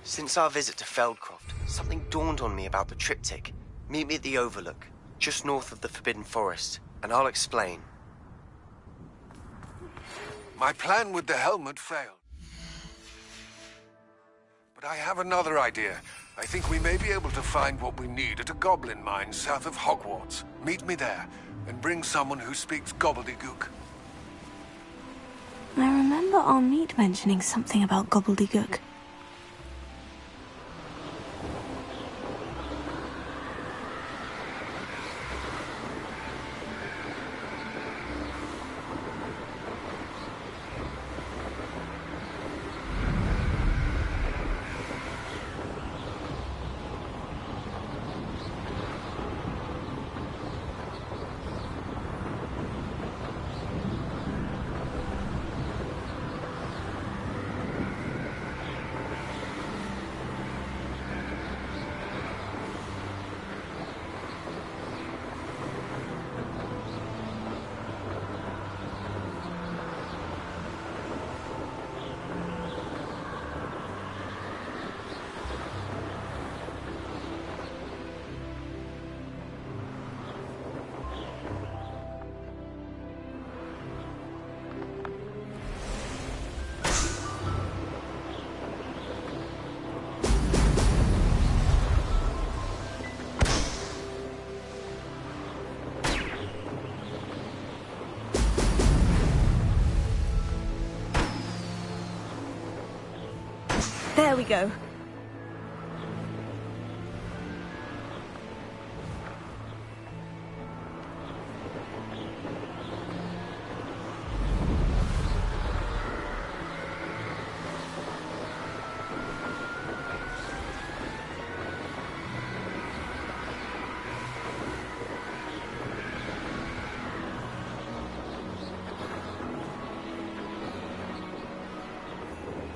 Since our visit to Feldcroft, something dawned on me about the triptych. Meet me at the Overlook, just north of the Forbidden Forest, and I'll explain. My plan with the helmet failed. But I have another idea. I think we may be able to find what we need at a goblin mine south of Hogwarts. Meet me there, and bring someone who speaks gobbledygook. I remember our meet mentioning something about gobbledygook. There we go.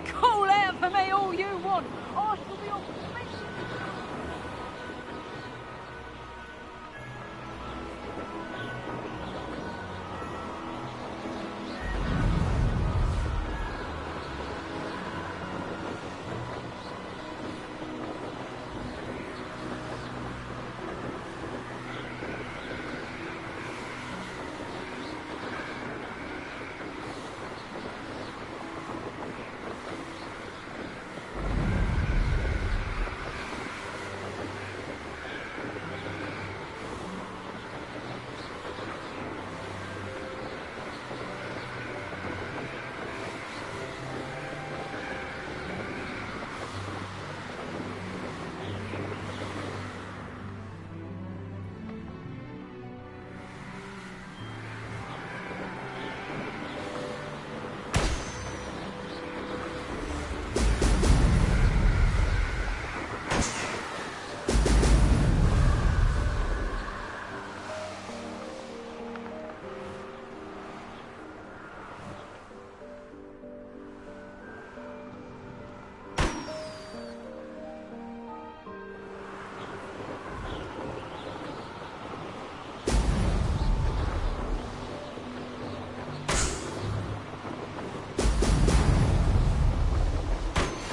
Call out for me all you want. I shall be on mission.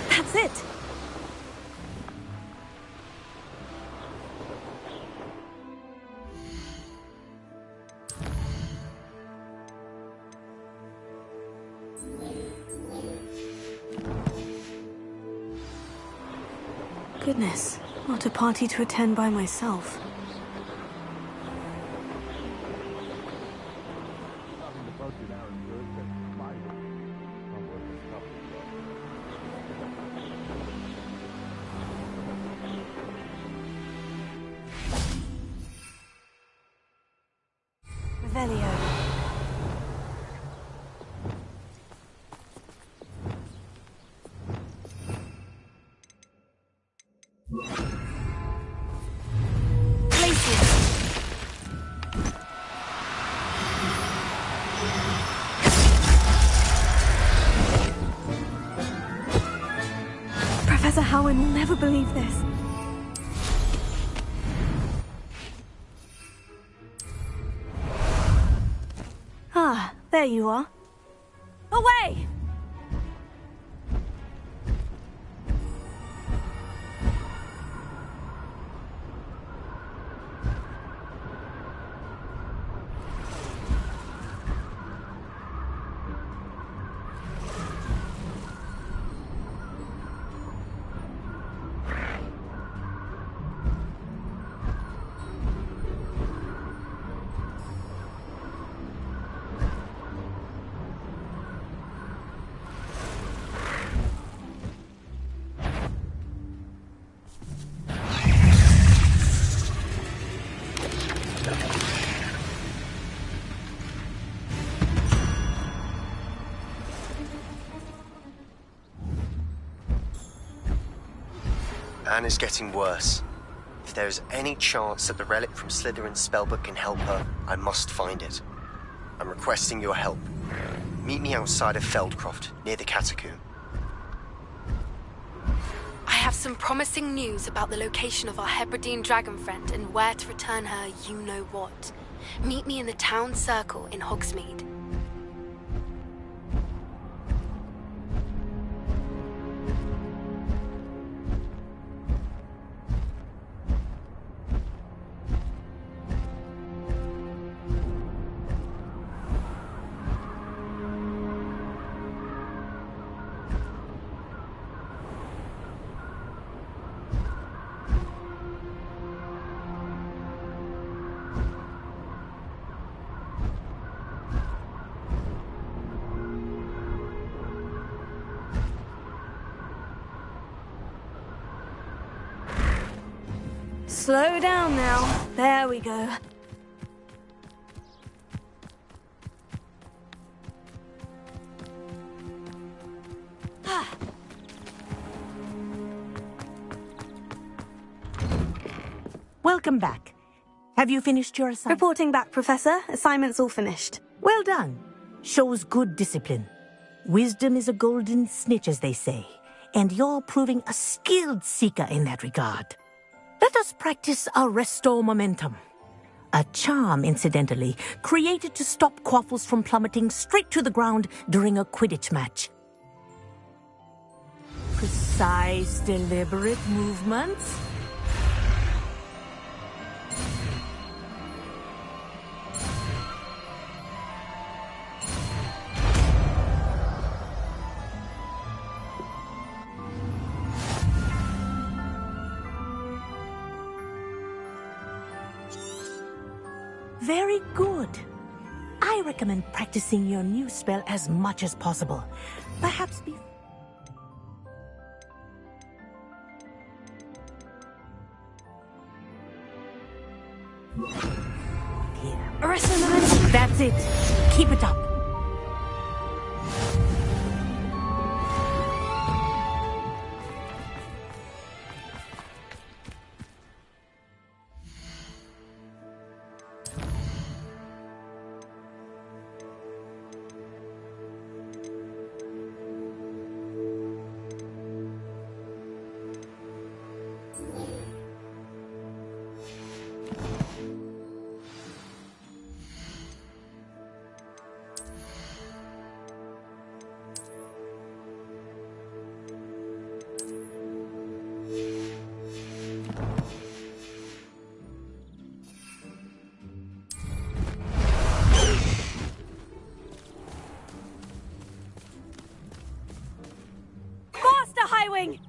That's it. Goodness, what a party to attend by myself. Revelio. Professor Howard will never believe this. Ah, there you are. Away! and is getting worse. If there is any chance that the relic from Slytherin's spellbook can help her, I must find it. I'm requesting your help. Meet me outside of Feldcroft, near the catacomb. I have some promising news about the location of our Hebridean dragon friend and where to return her you-know-what. Meet me in the town circle in Hogsmeade. Slow down now. There we go. Welcome back. Have you finished your assignment? Reporting back, Professor. Assignment's all finished. Well done. Shows good discipline. Wisdom is a golden snitch, as they say, and you're proving a skilled seeker in that regard. Let us practice our Restore Momentum. A charm, incidentally, created to stop Quaffles from plummeting straight to the ground during a Quidditch match. Precise, deliberate movements. Very good. I recommend practicing your new spell as much as possible. Perhaps be... Here. That's it. Keep it up. Highwing!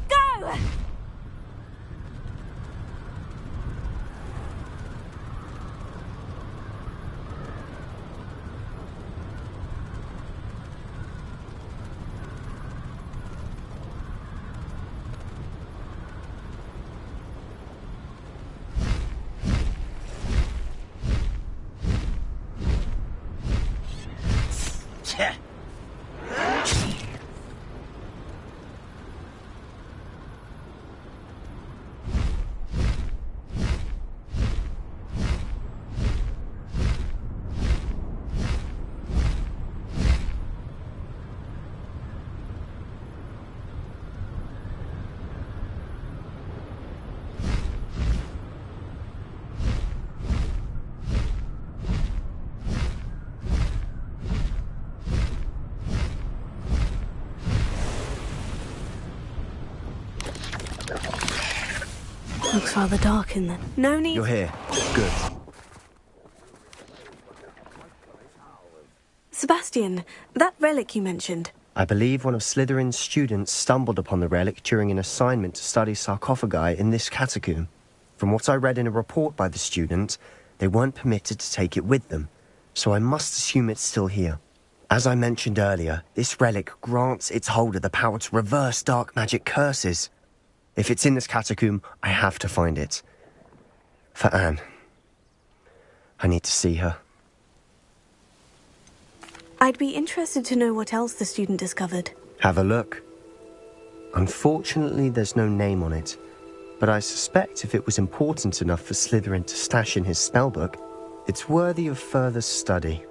Go! Looks rather dark in there. No need. You're here. Good. Sebastian, that relic you mentioned. I believe one of Slytherin's students stumbled upon the relic during an assignment to study sarcophagi in this catacomb. From what I read in a report by the student, they weren't permitted to take it with them, so I must assume it's still here. As I mentioned earlier, this relic grants its holder the power to reverse dark magic curses. If it's in this catacomb, I have to find it. For Anne. I need to see her. I'd be interested to know what else the student discovered. Have a look. Unfortunately, there's no name on it, but I suspect if it was important enough for Slytherin to stash in his spellbook, it's worthy of further study.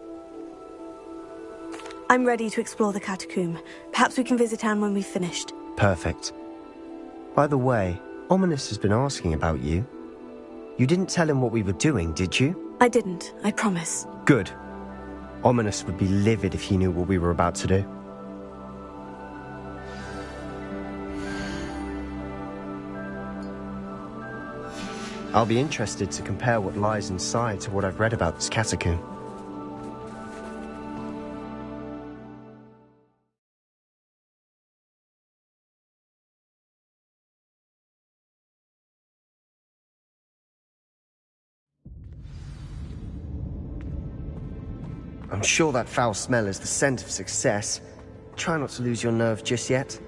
I'm ready to explore the catacomb. Perhaps we can visit Anne when we've finished. Perfect. By the way, Ominous has been asking about you. You didn't tell him what we were doing, did you? I didn't, I promise. Good. Ominous would be livid if he knew what we were about to do. I'll be interested to compare what lies inside to what I've read about this catacomb. I'm sure that foul smell is the scent of success. Try not to lose your nerve just yet.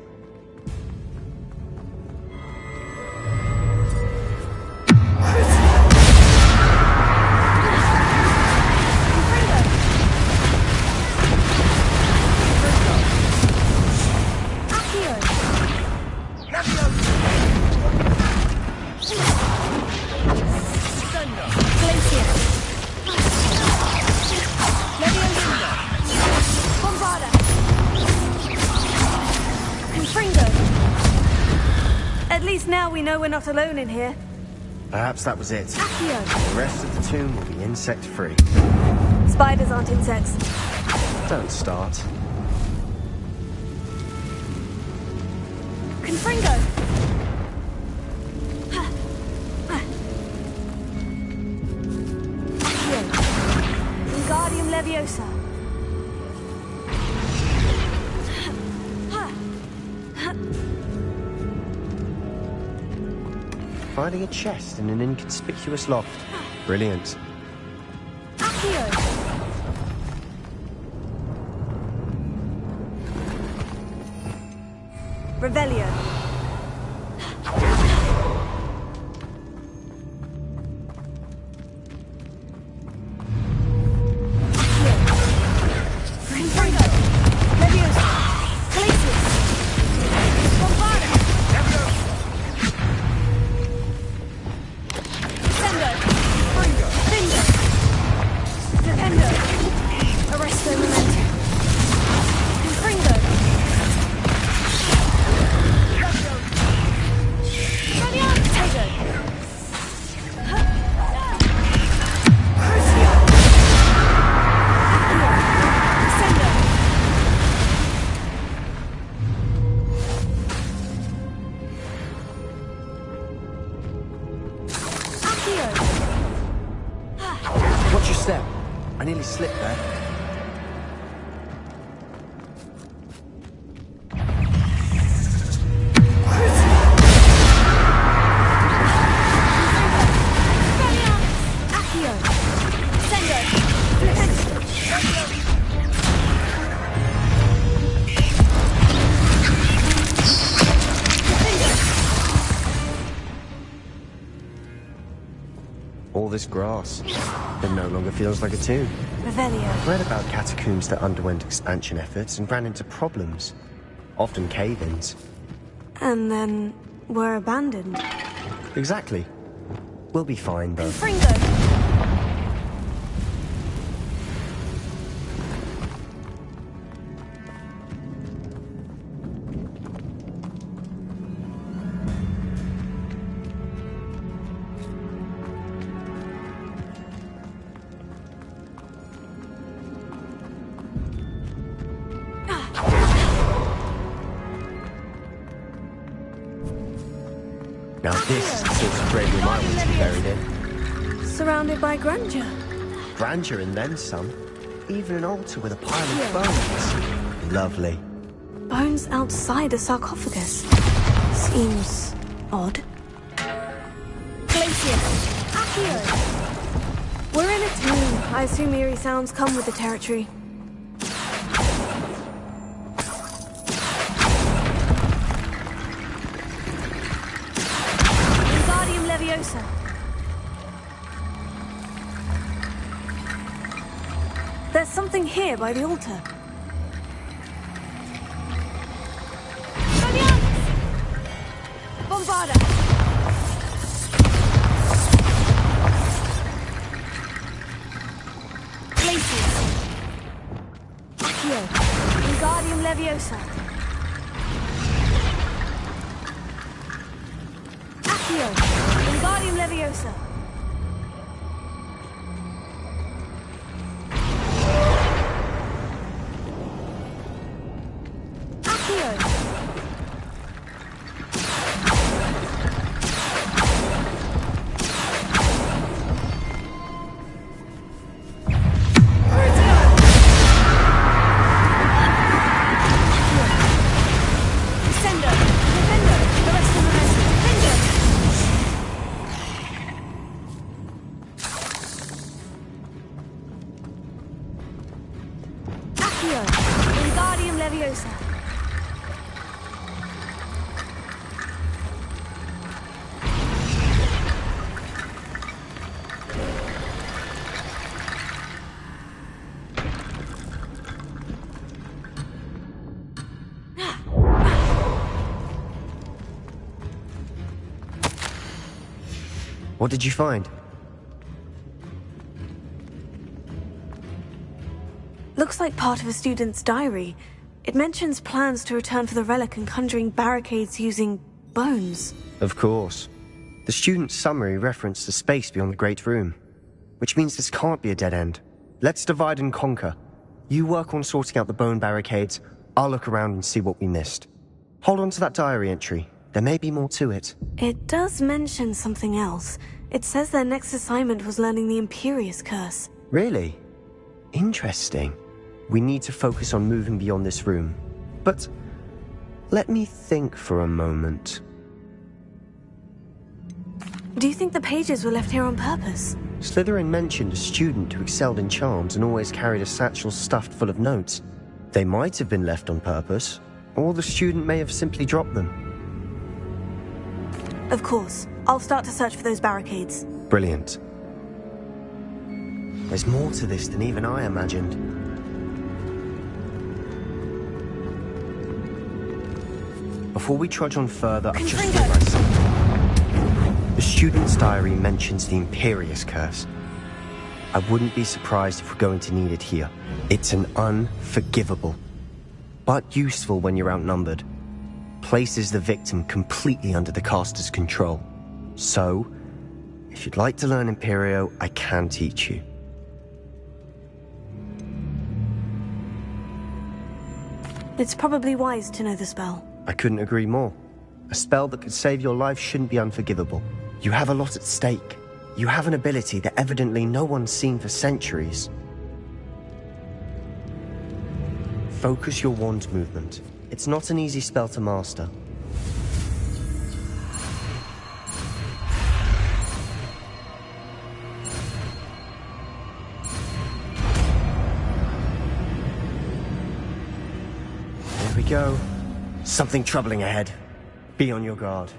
We know we're not alone in here. Perhaps that was it. Accio. The rest of the tomb will be insect-free. Spiders aren't insects. Don't start. Confringo! Accio. Wingardium Leviosa. Finding a chest in an inconspicuous loft. Brilliant. Accio! Revelio. Watch your step. I nearly slipped there. All this grass. It no longer feels like a tomb. Revelio. I've read about catacombs that underwent expansion efforts and ran into problems. Often cave-ins. And then were abandoned. Exactly. We'll be fine, though. Fringo! Now this is the sort of great room I want to be buried in. Surrounded by grandeur. Grandeur and then some. Even an altar with a pile of bones. Lovely. Bones outside a sarcophagus. Seems odd. Glacius! Accio! We're in a team. I assume eerie sounds come with the territory. Wingardium Leviosa. There's something here by the altar. Bombarda! Glacius! Accio! Wingardium Leviosa! Accio! Wingardium Leviosa! Wingardium Leviosa. What did you find? Looks like part of a student's diary. It mentions plans to return for the relic and conjuring barricades using bones. Of course. The student's summary referenced the space beyond the Great Room, which means this can't be a dead end. Let's divide and conquer. You work on sorting out the bone barricades, I'll look around and see what we missed. Hold on to that diary entry. There may be more to it. It does mention something else. It says their next assignment was learning the Imperious Curse. Really? Interesting. We need to focus on moving beyond this room. But let me think for a moment. Do you think the pages were left here on purpose? Slytherin mentioned a student who excelled in charms and always carried a satchel stuffed full of notes. They might have been left on purpose, or the student may have simply dropped them. Of course. I'll start to search for those barricades. Brilliant. There's more to this than even I imagined. Before we trudge on further, I just realized something. The student's diary mentions the Imperious Curse. I wouldn't be surprised if we're going to need it here. It's an unforgivable, but useful when you're outnumbered. Places the victim completely under the caster's control. So, if you'd like to learn Imperio, I can teach you. It's probably wise to know the spell. I couldn't agree more. A spell that could save your life shouldn't be unforgivable. You have a lot at stake. You have an ability that evidently no one's seen for centuries. Focus your wand movement. It's not an easy spell to master. There we go. Something troubling ahead. Be on your guard.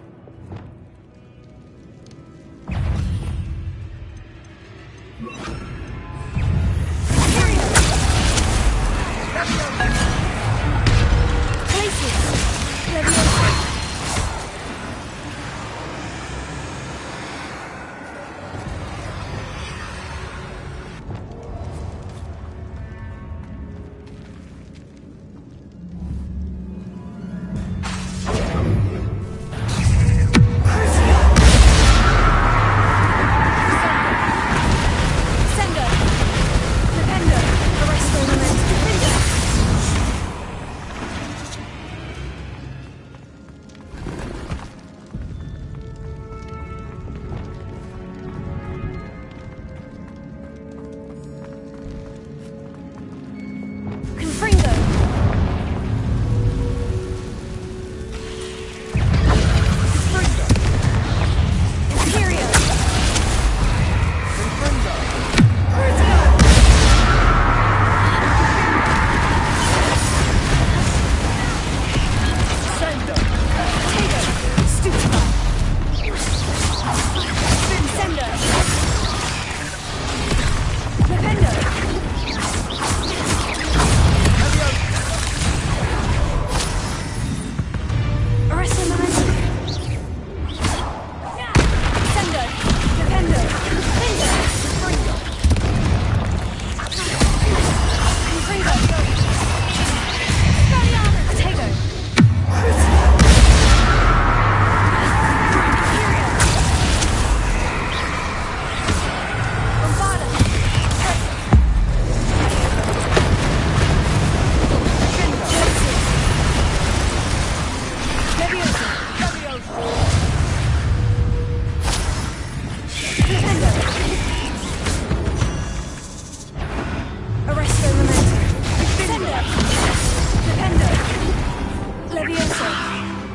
Levioso.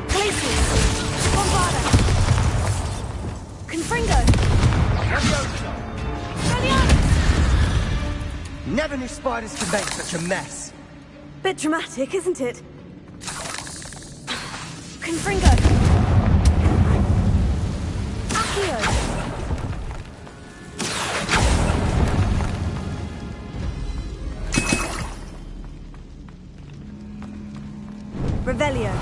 Glacius. Bombarda. Confringo. Never knew spiders could make such a mess. Bit dramatic, isn't it? Confringo. Accio. Revelio.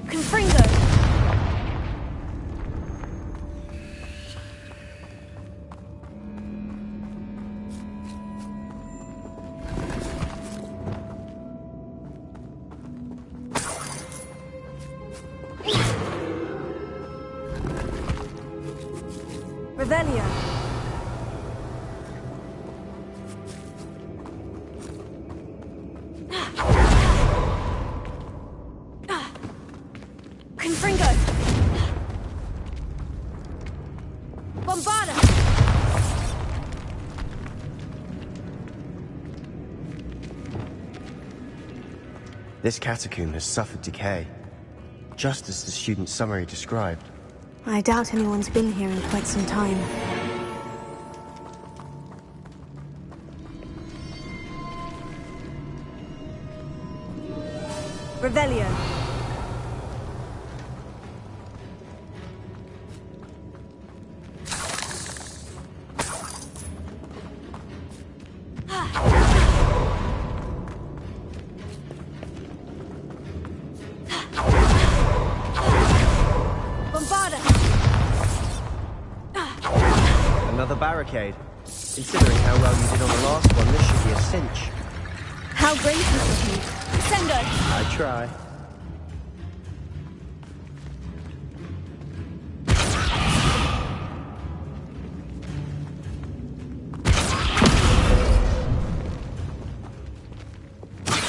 Confringo. Revelio. Confringo. Bombarda. This catacomb has suffered decay, just as the student summary described. I doubt anyone's been here in quite some time. Revelio. Another barricade. Considering how well you did on the last one, this should be a cinch. How brave was it? Sendo. I try.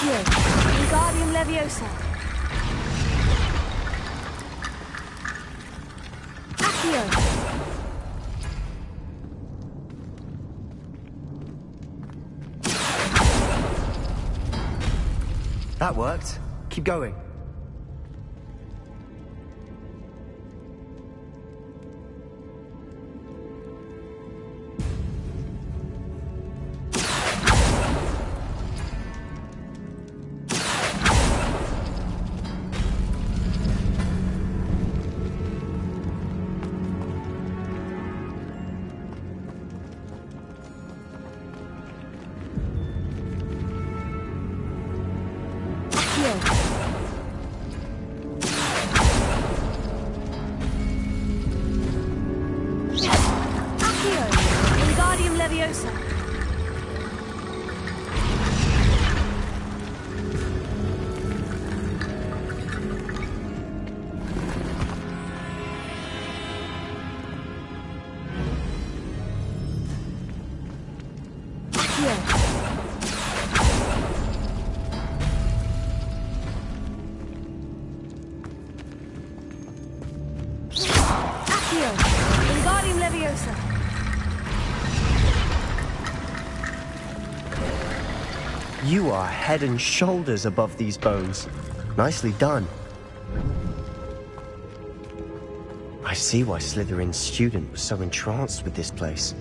Here. Wingardium Leviosa. Accio. That worked. Keep going. Wingardium Leviosa. Accio. Wingardium Leviosa. You are head and shoulders above these bones. Nicely done. I see why Slytherin's student was so entranced with this place.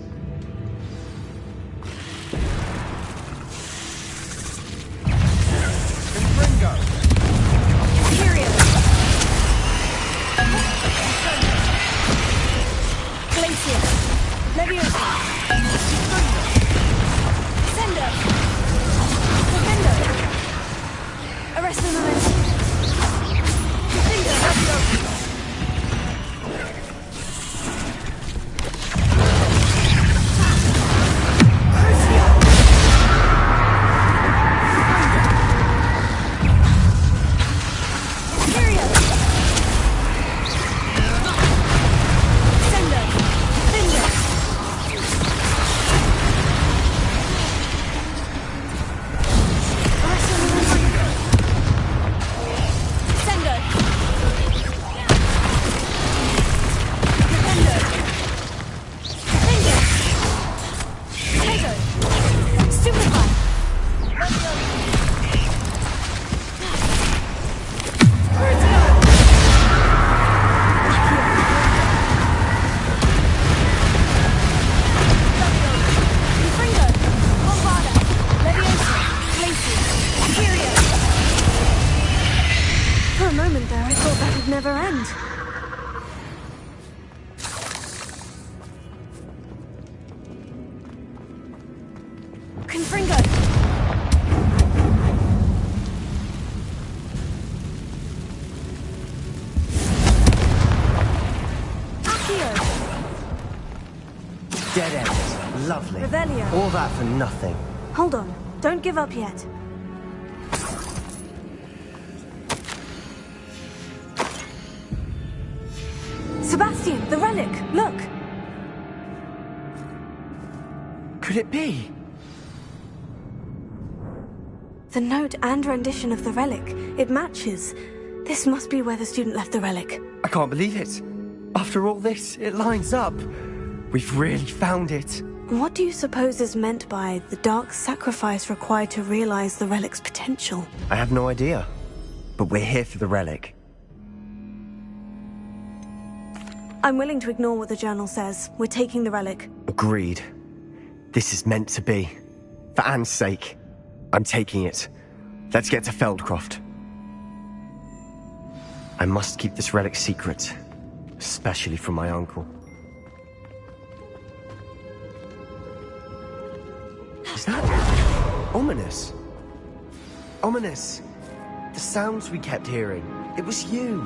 a moment there, I thought that would never end. Confringo! Dead end. Lovely. Revelio. All that for nothing. Hold on. Don't give up yet. Sebastian, the relic! Look! Could it be? The note and rendition of the relic. It matches. This must be where the student left the relic. I can't believe it. After all this, it lines up. We've really found it. What do you suppose is meant by the dark sacrifice required to realize the relic's potential? I have no idea. But we're here for the relic. I'm willing to ignore what the journal says. We're taking the relic. Agreed. This is meant to be. For Anne's sake. I'm taking it. Let's get to Feldcroft. I must keep this relic secret. Especially from my uncle. Is that ominous? Ominous. The sounds we kept hearing. It was you.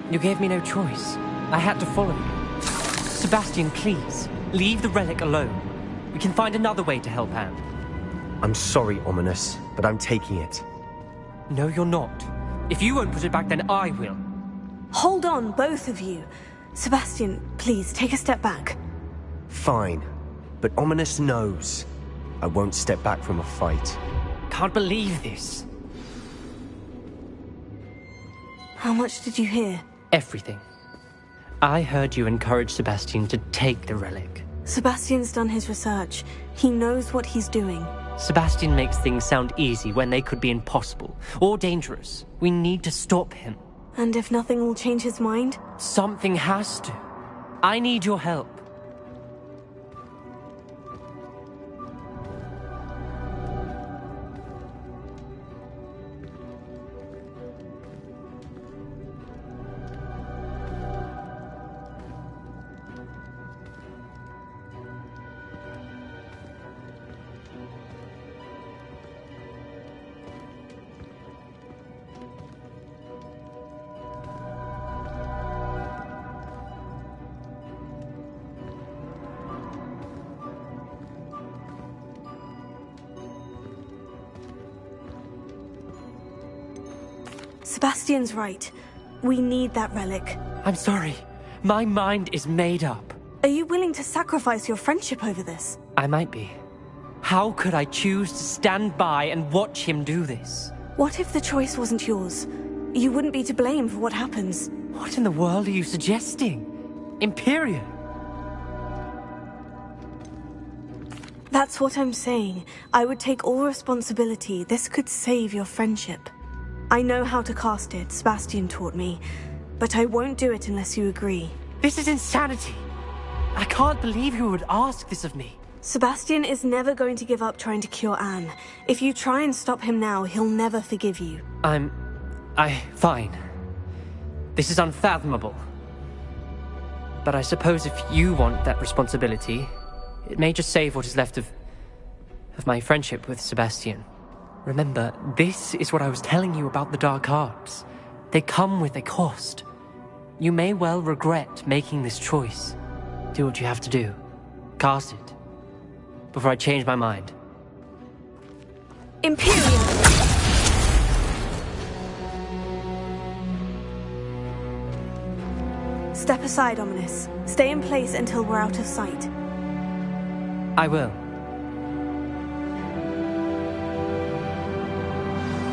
You gave me no choice. I had to follow you. Sebastian, please, leave the relic alone. We can find another way to help Anne. I'm sorry, Ominous, but I'm taking it. No, you're not. If you won't put it back, then I will. Hold on, both of you. Sebastian, please, take a step back. Fine. But Ominous knows. I won't step back from a fight. Can't believe this. How much did you hear? Everything. I heard you encourage Sebastian to take the relic. Sebastian's done his research. He knows what he's doing. Sebastian makes things sound easy when they could be impossible or dangerous. We need to stop him. And if nothing will change his mind? Something has to. I need your help. Sebastian's right. We need that relic. I'm sorry. My mind is made up. Are you willing to sacrifice your friendship over this? I might be. How could I choose to stand by and watch him do this? What if the choice wasn't yours? You wouldn't be to blame for what happens. What in the world are you suggesting? Imperial? That's what I'm saying. I would take all responsibility. This could save your friendship. I know how to cast it, Sebastian taught me, but I won't do it unless you agree. This is insanity. I can't believe you would ask this of me. Sebastian is never going to give up trying to cure Anne. If you try and stop him now, he'll never forgive you. Fine. This is unfathomable. But I suppose if you want that responsibility, it may just save what is left of my friendship with Sebastian. Remember, this is what I was telling you about the dark arts. They come with a cost. You may well regret making this choice. Do what you have to do. Cast it. Before I change my mind. Imperial! Step aside, Ominous. Stay in place until we're out of sight. I will.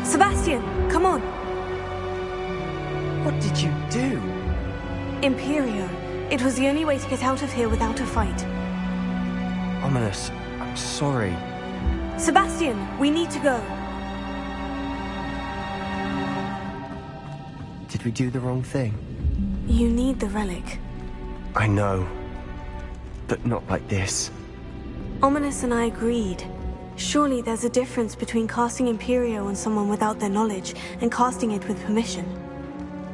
Sebastian, come on! What did you do? Imperio. It was the only way to get out of here without a fight. Ominous, I'm sorry. Sebastian, we need to go. Did we do the wrong thing? You need the relic. I know. But not like this. Ominous and I agreed. Surely there's a difference between casting Imperio on someone without their knowledge and casting it with permission.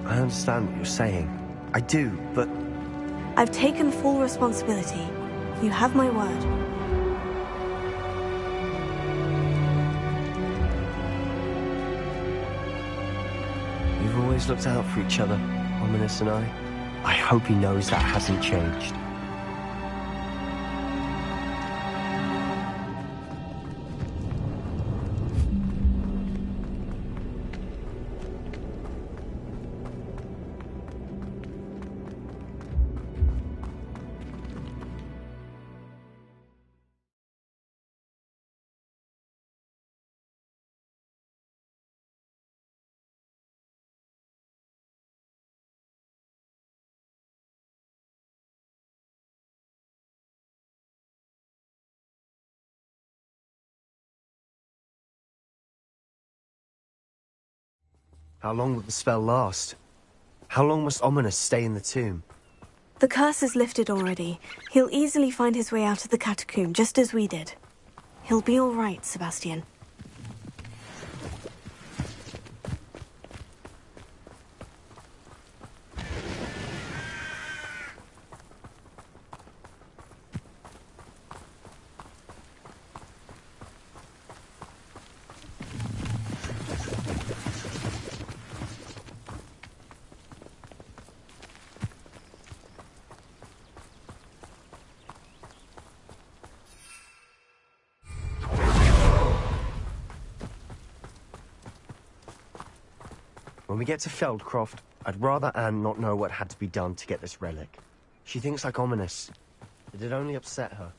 I understand what you're saying. I do, but... I've taken full responsibility. You have my word. We've always looked out for each other, Ominous and I. I hope he knows that hasn't changed. How long will the spell last? How long must Ominous stay in the tomb? The curse is lifted already. He'll easily find his way out of the catacomb, just as we did. He'll be all right, Sebastian. When we get to Feldcroft, I'd rather Anne not know what had to be done to get this relic. She thinks like Ominous. It'd only upset her.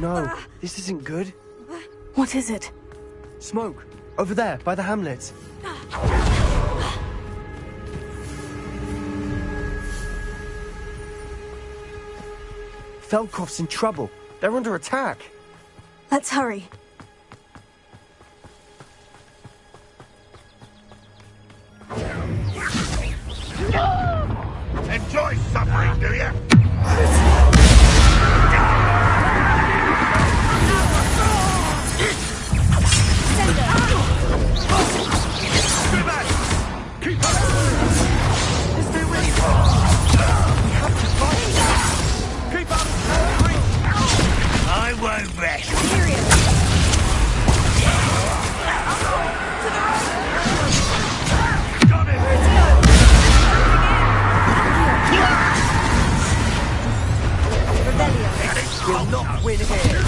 No, this isn't good. What is it? Smoke. Over there, by the hamlet. Feldcroft's in trouble. They're under attack. Let's hurry. Enjoy suffering, do you? I won't rest. Got him! We'll not win here.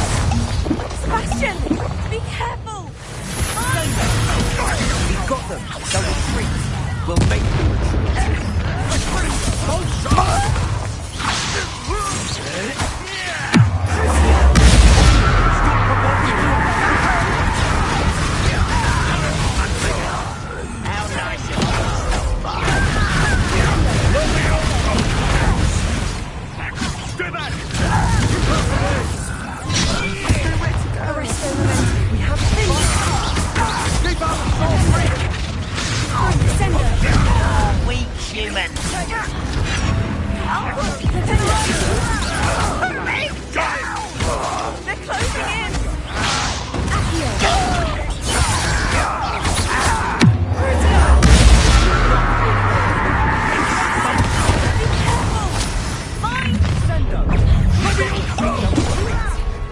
Sebastian! Be careful! We've got them. They'll retreat. We'll make them retreat.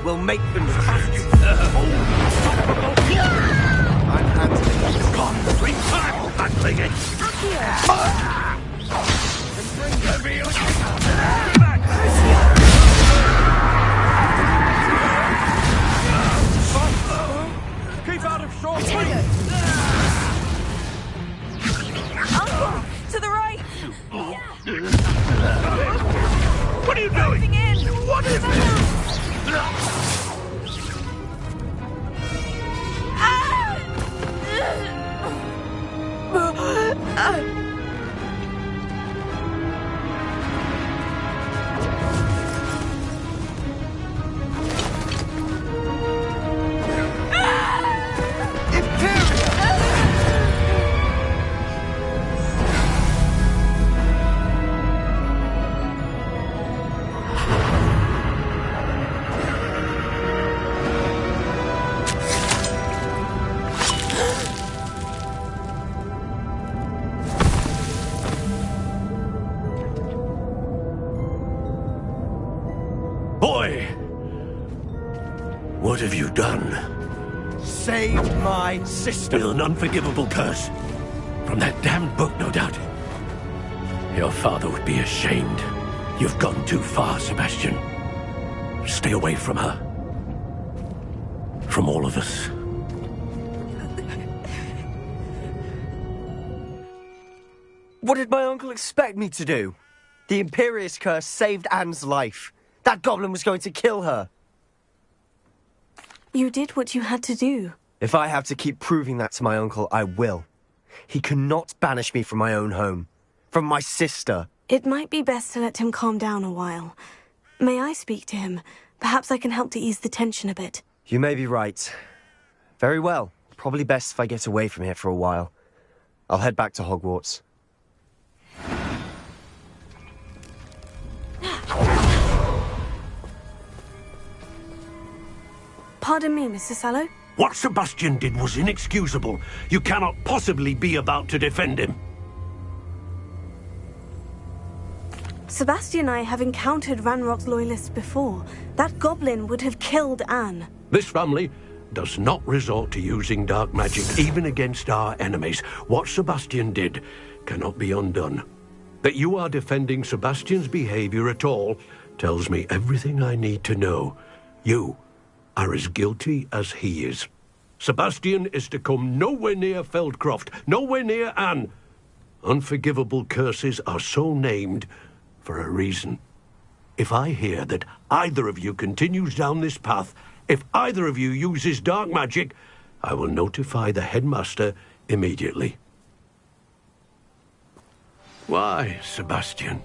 We'll make them retreat. I'm handling it. Gone. I'm handling it. Keep out of short. Uncle, to the right! What are you doing? What is this? Boy! What have you done? Saved my sister. With an unforgivable curse. From that damned book, no doubt. Your father would be ashamed. You've gone too far, Sebastian. Stay away from her. From all of us. What did my uncle expect me to do? The Imperious curse saved Anne's life. That goblin was going to kill her. You did what you had to do. If I have to keep proving that to my uncle, I will. He cannot banish me from my own home. From my sister. It might be best to let him calm down a while. May I speak to him? Perhaps I can help to ease the tension a bit. You may be right. Very well. Probably best if I get away from here for a while. I'll head back to Hogwarts. Pardon me, Mr. Sallow. What Sebastian did was inexcusable. You cannot possibly be about to defend him. Sebastian and I have encountered Ranrock's loyalists before. That goblin would have killed Anne. This family does not resort to using dark magic, even against our enemies. What Sebastian did cannot be undone. That you are defending Sebastian's behavior at all tells me everything I need to know. You are as guilty as he is. Sebastian is to come nowhere near Feldcroft, nowhere near Anne. Unforgivable curses are so named for a reason. If I hear that either of you continues down this path, if either of you uses dark magic, I will notify the headmaster immediately. Why, Sebastian?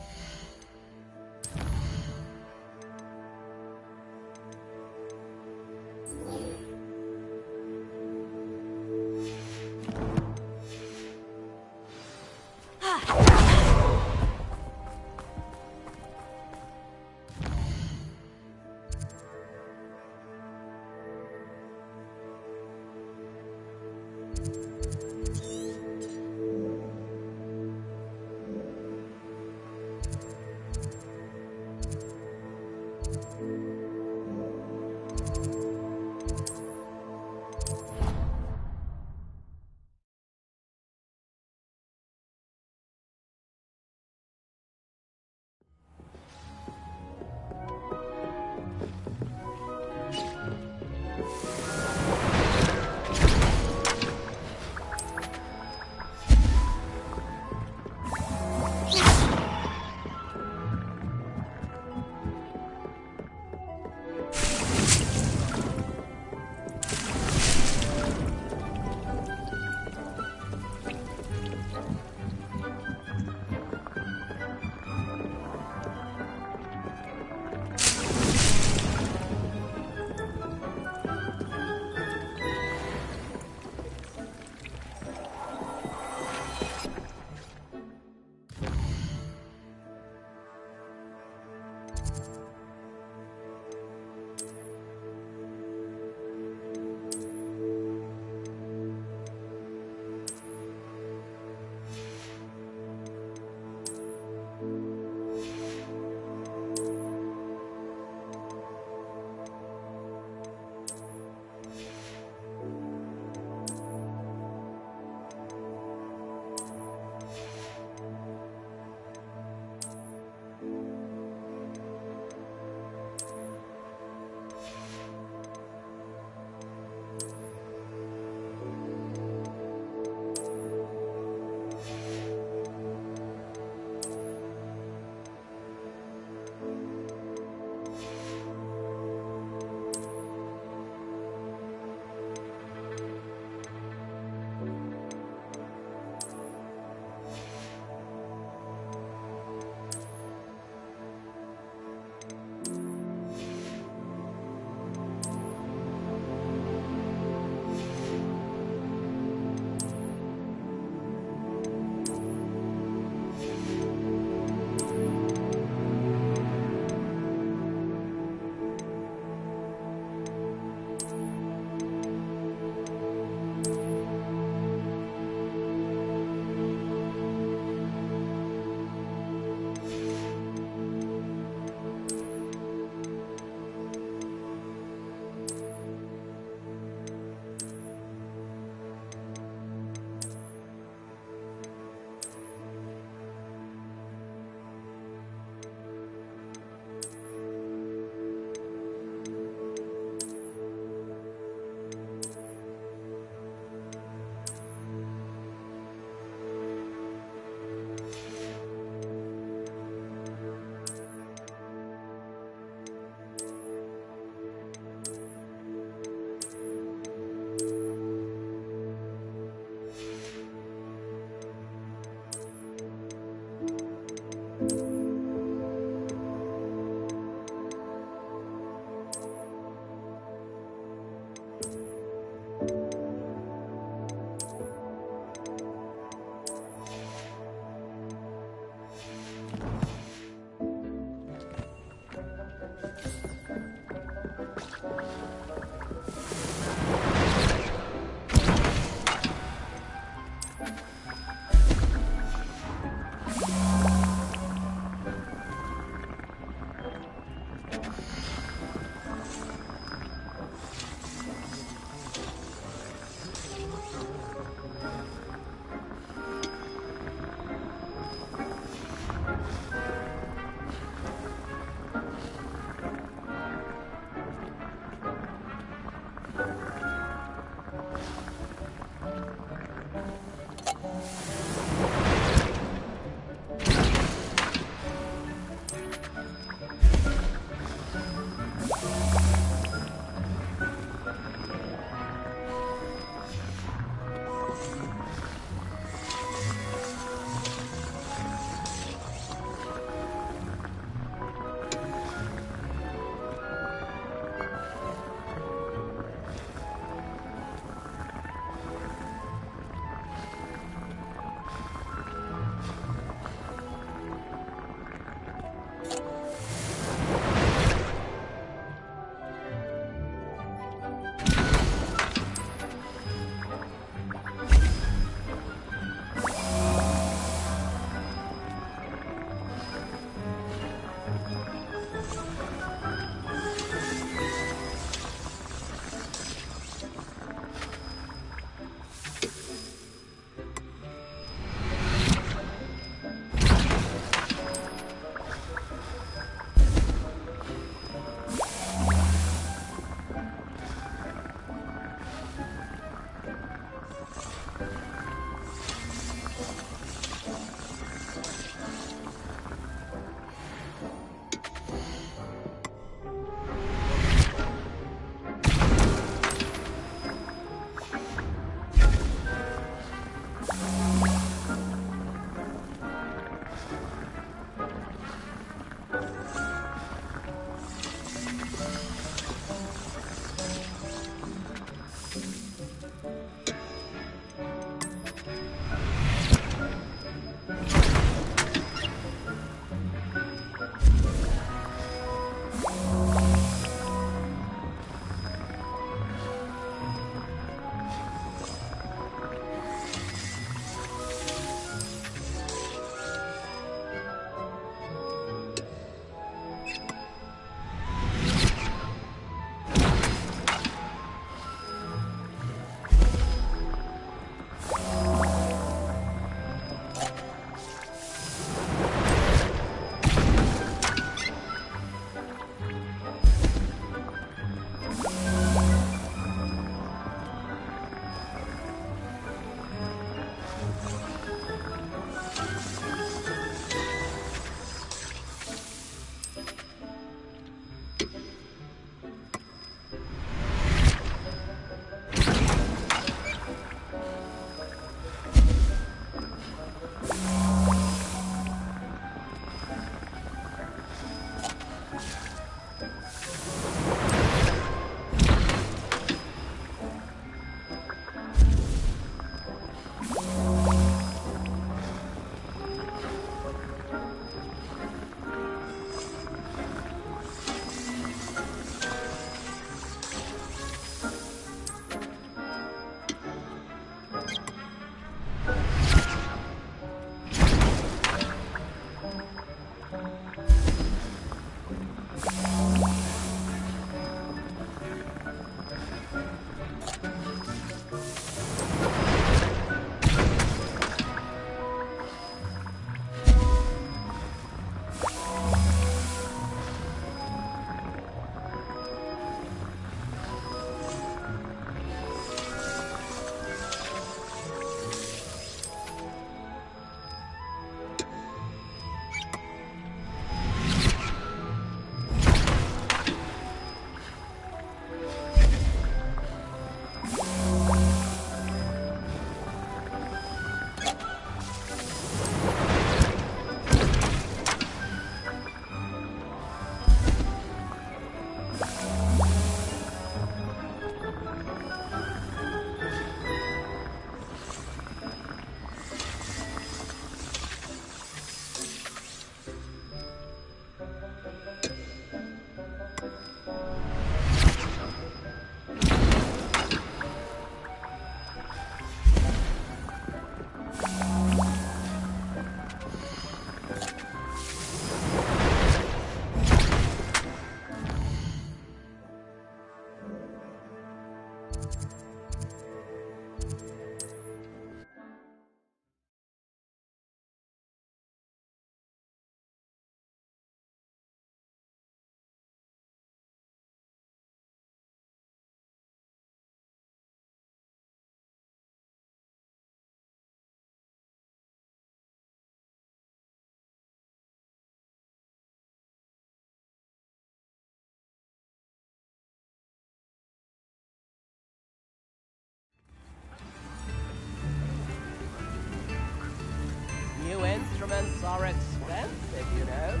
New instruments are expensive, you know.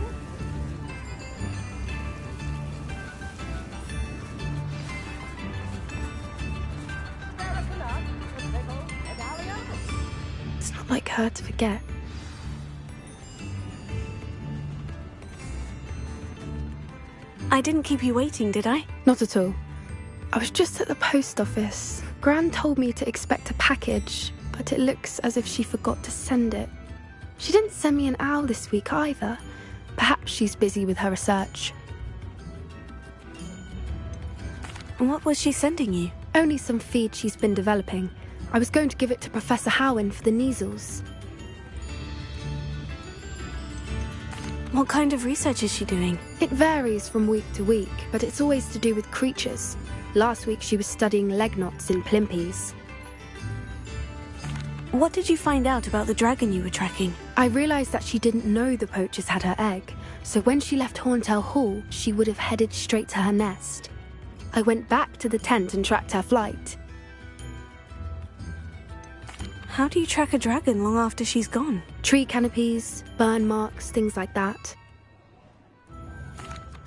It's not like her to forget. I didn't keep you waiting, did I? Not at all. I was just at the post office. Gran told me to expect a package, but it looks as if she forgot to send it. She didn't send me an owl this week either. Perhaps she's busy with her research. What was she sending you? Only some feed she's been developing. I was going to give it to Professor Howin for the measles. What kind of research is she doing? It varies from week to week, but it's always to do with creatures. Last week she was studying leg knots in plimpies. What did you find out about the dragon you were tracking? I realised that she didn't know the poachers had her egg, so when she left Horntail Hall, she would have headed straight to her nest. I went back to the tent and tracked her flight. How do you track a dragon long after she's gone? Tree canopies, burn marks, things like that.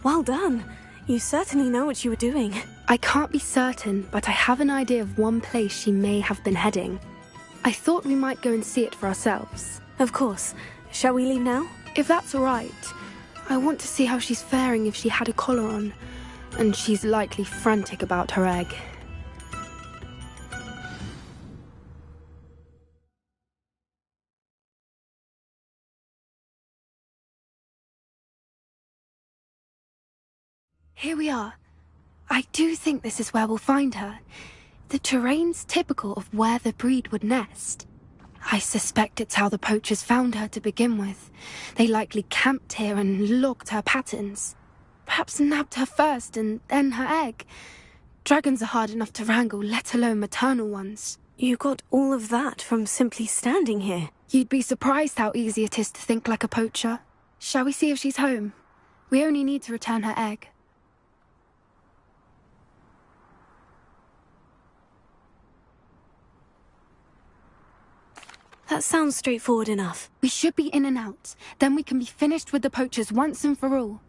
Well done. You certainly know what you were doing. I can't be certain, but I have an idea of one place she may have been heading. I thought we might go and see it for ourselves. Of course. Shall we leave now? If that's all right. I want to see how she's faring if she had a collar on. And she's likely frantic about her egg. Here we are. I do think this is where we'll find her. The terrain's typical of where the breed would nest. I suspect it's how the poachers found her to begin with. They likely camped here and logged her patterns. Perhaps nabbed her first and then her egg. Dragons are hard enough to wrangle, let alone maternal ones. You got all of that from simply standing here. You'd be surprised how easy it is to think like a poacher. Shall we see if she's home? We only need to return her egg. That sounds straightforward enough. We should be in and out. Then we can be finished with the poachers once and for all.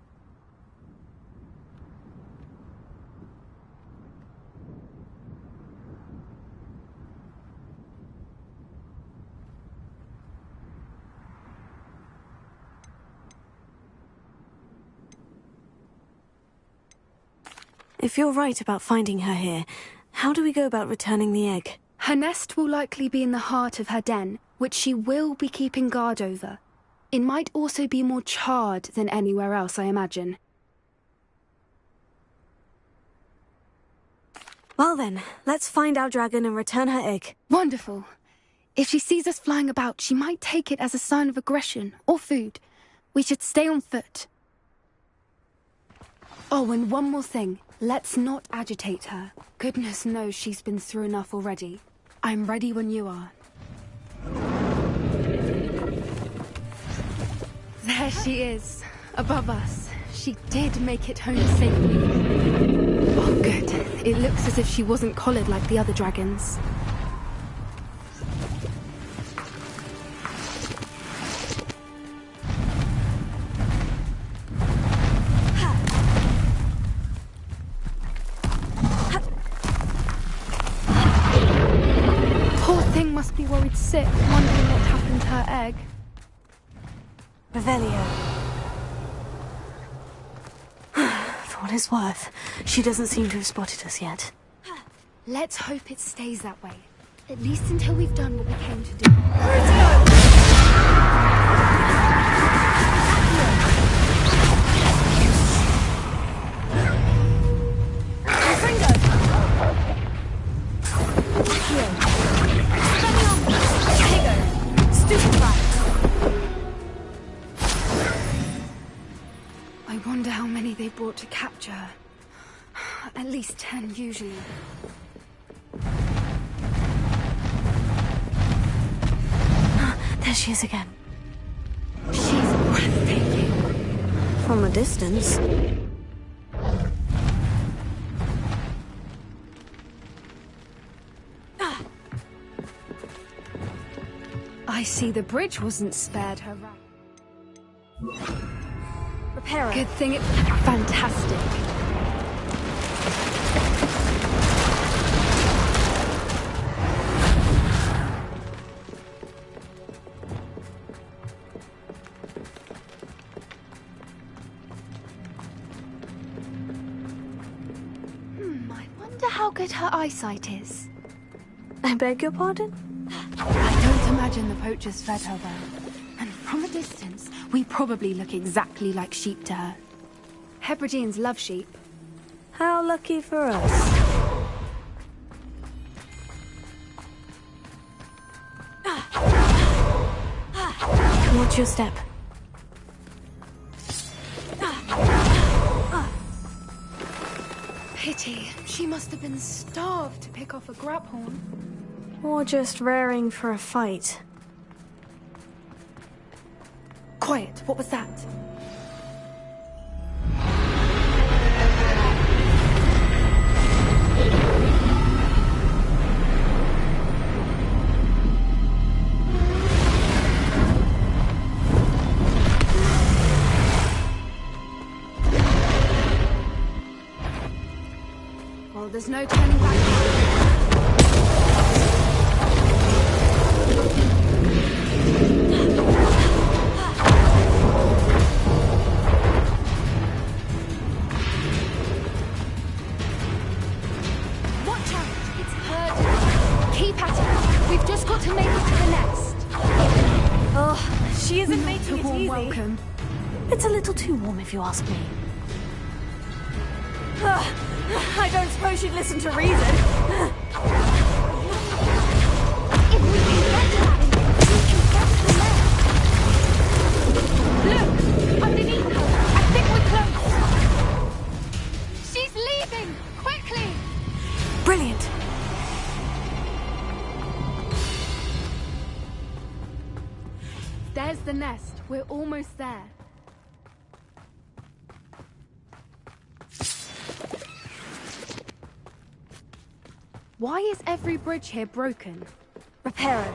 If you're right about finding her here, how do we go about returning the egg? Her nest will likely be in the heart of her den, which she will be keeping guard over. It might also be more charred than anywhere else, I imagine. Well then, let's find our dragon and return her egg. Wonderful. If she sees us flying about, she might take it as a sign of aggression or food. We should stay on foot. Oh, and one more thing. Let's not agitate her. Goodness knows she's been through enough already. I'm ready when you are. There she is, above us. She did make it home safely. Oh, good. It looks as if she wasn't collared like the other dragons. Must be worried sick, wondering what happened to her egg. Revelio. For what it's worth, she doesn't seem to have spotted us yet. Let's hope it stays that way. At least until we've done what we came to do. I wonder how many they brought to capture her. At least 10, usually. There she is again. She's breathtaking. From a distance. I see the bridge wasn't spared her. Repair her. Good thing it's fantastic. I wonder how good her eyesight is. I beg your pardon? I don't imagine the poachers fed her well. And from a distance, we probably look exactly like sheep to her. Hebrideans love sheep. How lucky for us. Watch your step. Pity. She must have been starved to pick off a grabhorn. Or just raring for a fight. Quiet. What was that? Well, there's no turning back. She isn't making it easy. Welcome. It's a little too warm if you ask me. I don't suppose she'd listen to reason. Look! Underneath her! I think we're close! She's leaving! Quickly! Brilliant. There's the nest. We're almost there. Why is every bridge here broken? Repair it.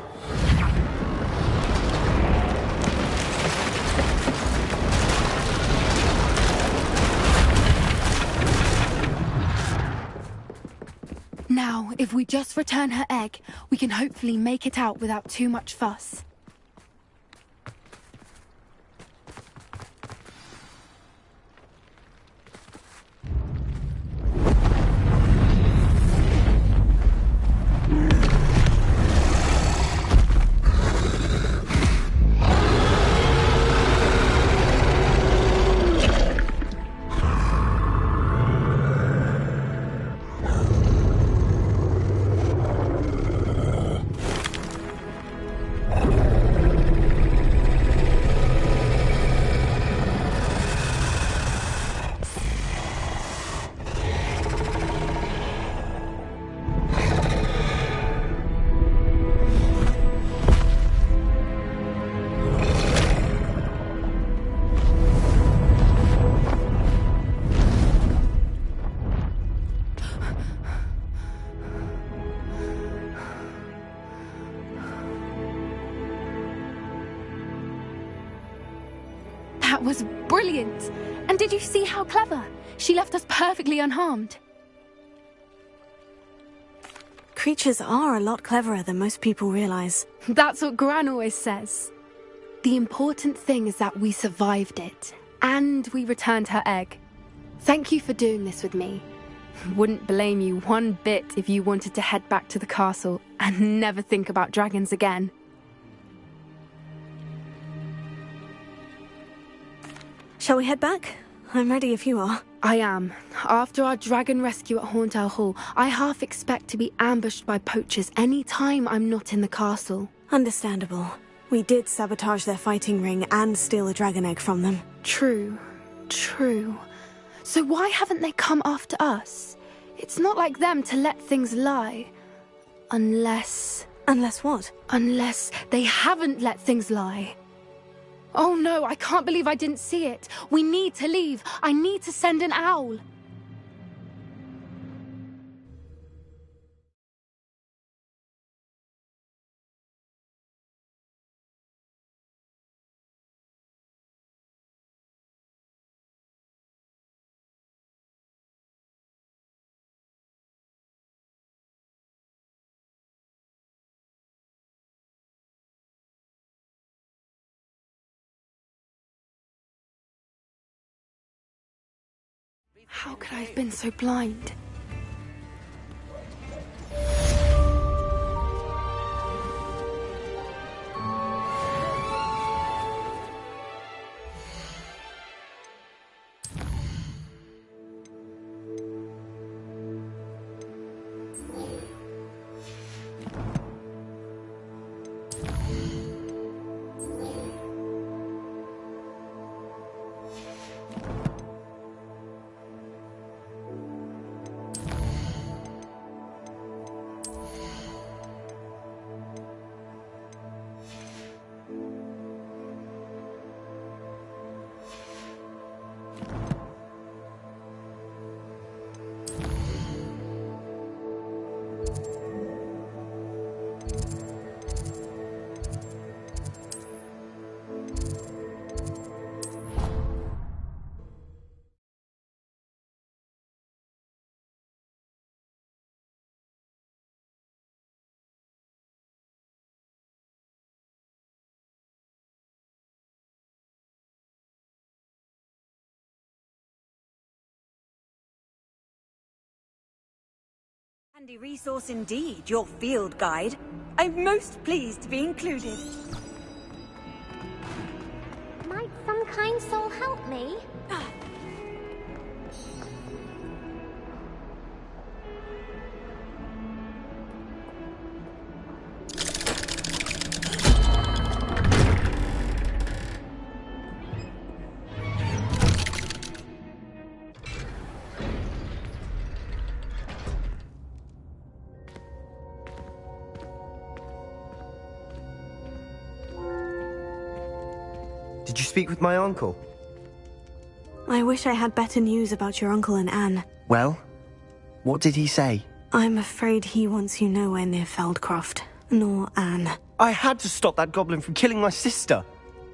Now, if we just return her egg, we can hopefully make it out without too much fuss. That was brilliant! And did you see how clever? She left us perfectly unharmed. Creatures are a lot cleverer than most people realize. That's what Gran always says. The important thing is that we survived it, and we returned her egg. Thank you for doing this with me. Wouldn't blame you one bit if you wanted to head back to the castle and never think about dragons again. Shall we head back? I'm ready if you are. I am. After our dragon rescue at Horntail Hall, I half expect to be ambushed by poachers any time I'm not in the castle. Understandable. We did sabotage their fighting ring and steal a dragon egg from them. True. True. So why haven't they come after us? It's not like them to let things lie. Unless... Unless what? Unless they haven't let things lie. Oh no, I can't believe I didn't see it. We need to leave. I need to send an owl. How could I have been so blind? Handy resource indeed, your field guide. I'm most pleased to be included. kind soul help me? Did you speak with my uncle? I wish I had better news about your uncle and Anne. Well, what did he say? I'm afraid he wants you nowhere near Feldcroft, nor Anne. I had to stop that goblin from killing my sister.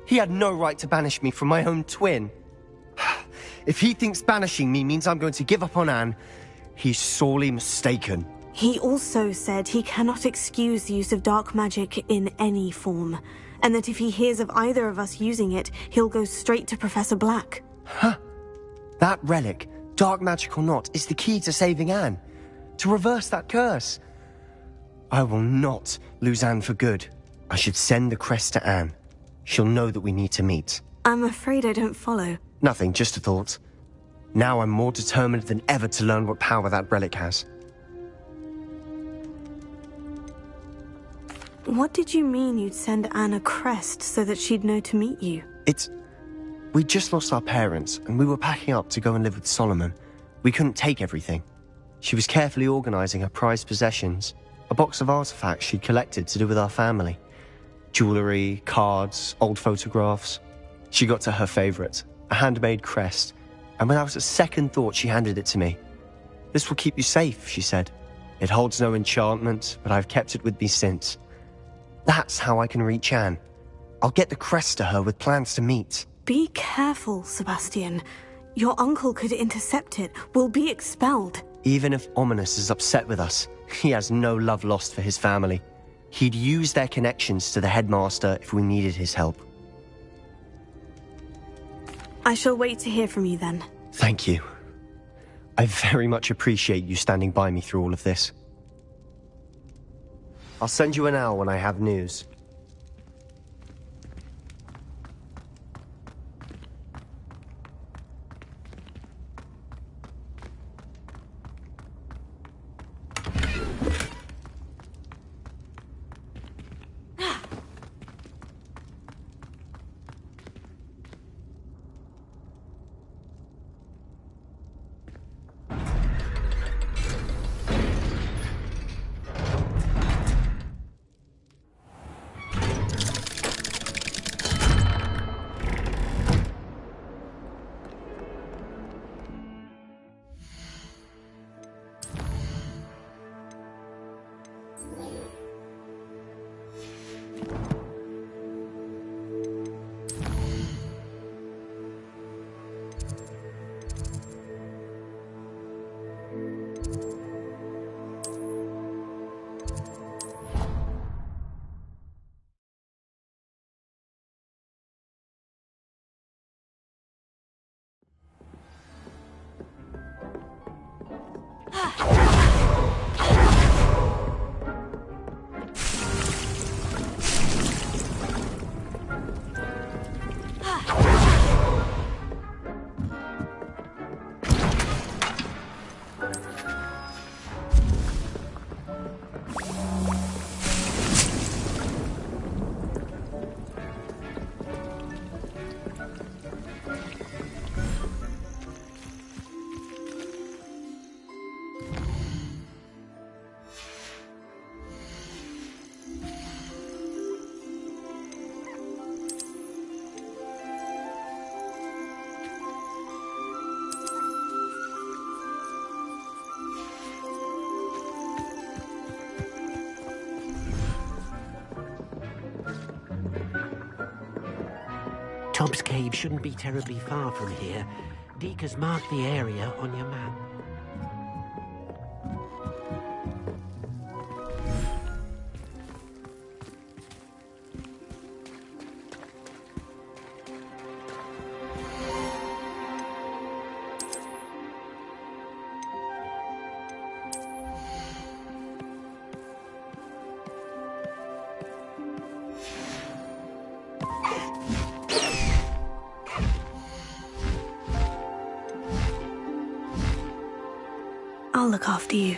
He had no right to banish me from my own twin. If he thinks banishing me means I'm going to give up on Anne, he's sorely mistaken. He also said he cannot excuse the use of dark magic in any form, and that if he hears of either of us using it, he'll go straight to Professor Black. Huh? That relic, dark magic or not, is the key to saving Anne. To reverse that curse. I will not lose Anne for good. I should send the crest to Anne. She'll know that we need to meet. I'm afraid I don't follow. Nothing, just a thought. Now I'm more determined than ever to learn what power that relic has. What did you mean you'd send Anne a crest so that she'd know to meet you? We'd just lost our parents, and we were packing up to go and live with Solomon. We couldn't take everything. She was carefully organizing her prized possessions, a box of artifacts she'd collected to do with our family. Jewelry, cards, old photographs. She got to her favorite, a handmade crest, and without a second thought she handed it to me. "This will keep you safe," she said. "It holds no enchantment, but I've kept it with me since. That's how I can reach Anne. I'll get the crest to her with plans to meet." Be careful, Sebastian. Your uncle could intercept it. We'll be expelled. Even if Ominous is upset with us, he has no love lost for his family. He'd use their connections to the headmaster if we needed his help. I shall wait to hear from you then. Thank you. I very much appreciate you standing by me through all of this. I'll send you an owl when I have news. Tobbs Cave shouldn't be terribly far from here. Deke has marked the area on your map. look after you.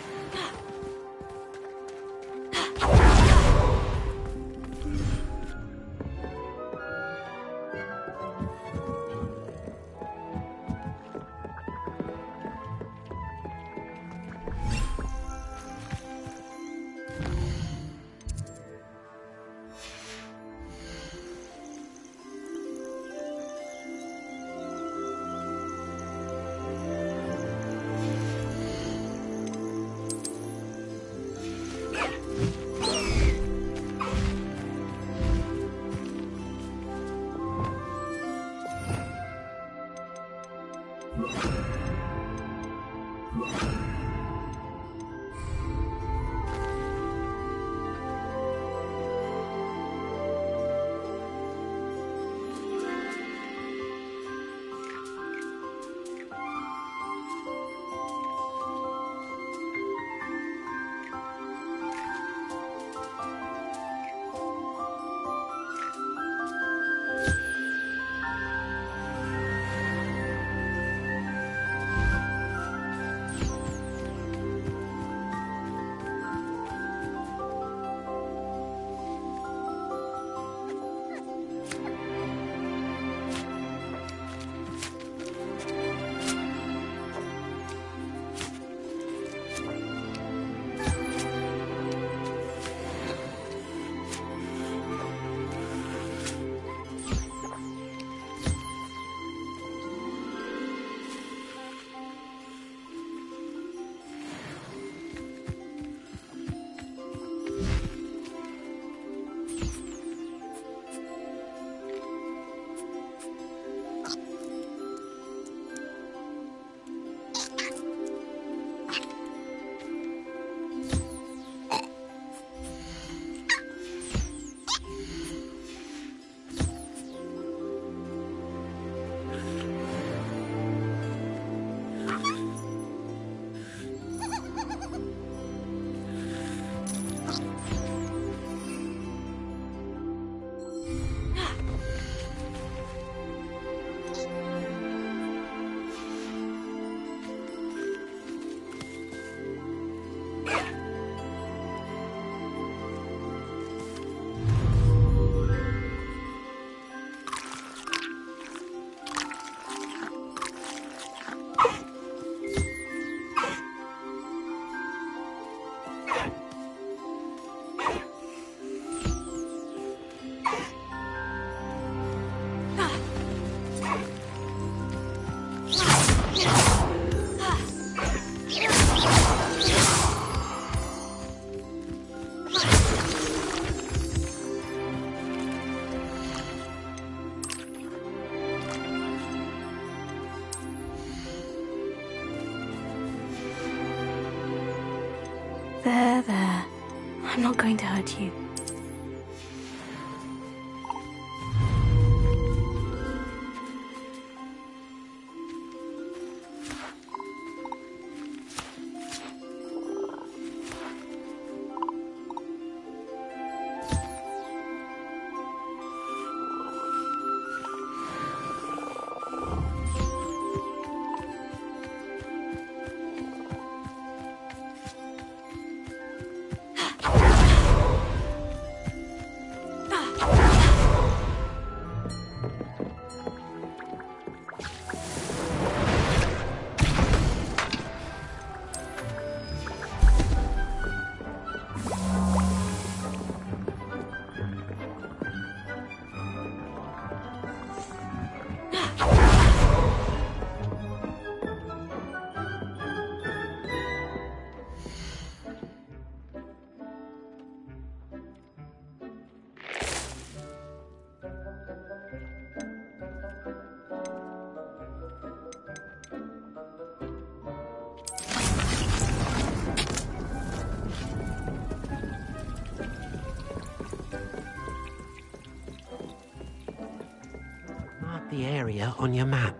There. I'm not going to hurt you. The area on your map.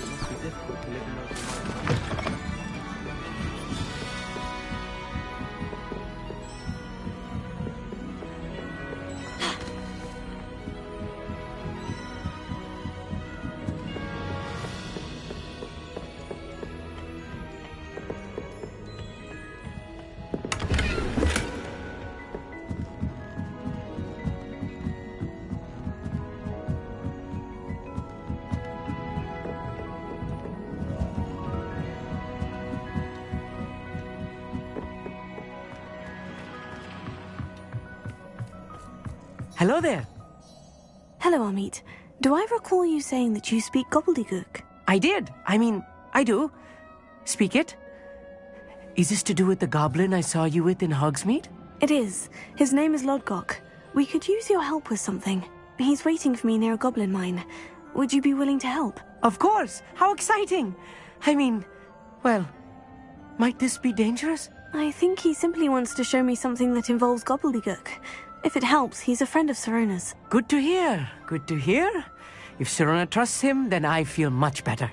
must be difficult to live in those environments. Hello there. Hello, Amit. Do I recall you saying that you speak gobbledygook? I did. I do. Speak it. Is this to do with the goblin I saw you with in Hogsmeade? It is. His name is Lodgok. We could use your help with something. He's waiting for me near a goblin mine. Would you be willing to help? Of course. How exciting. Well, might this be dangerous? I think he simply wants to show me something that involves gobbledygook. If it helps, he's a friend of Sirona's. Good to hear. Good to hear. If Sirona trusts him, then I feel much better.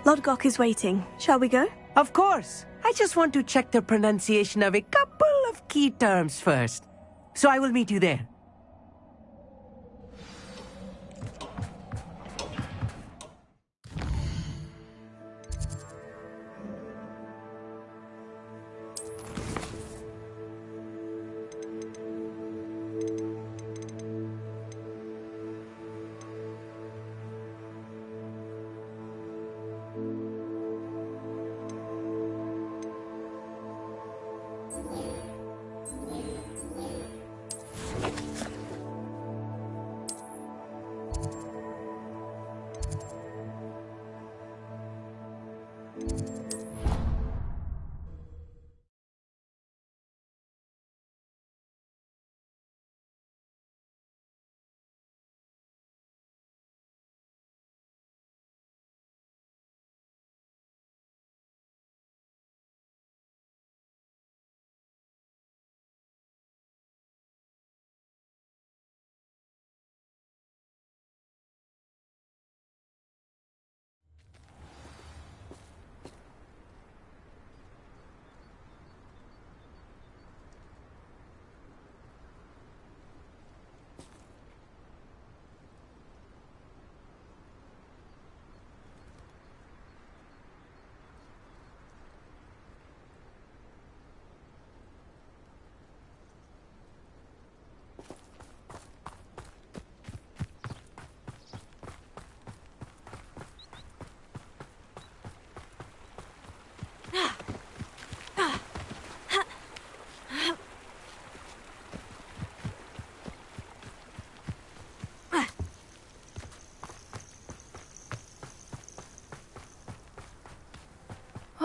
Lodgok is waiting. Shall we go? Of course. I just want to check the pronunciation of a couple of key terms first. So I will meet you there.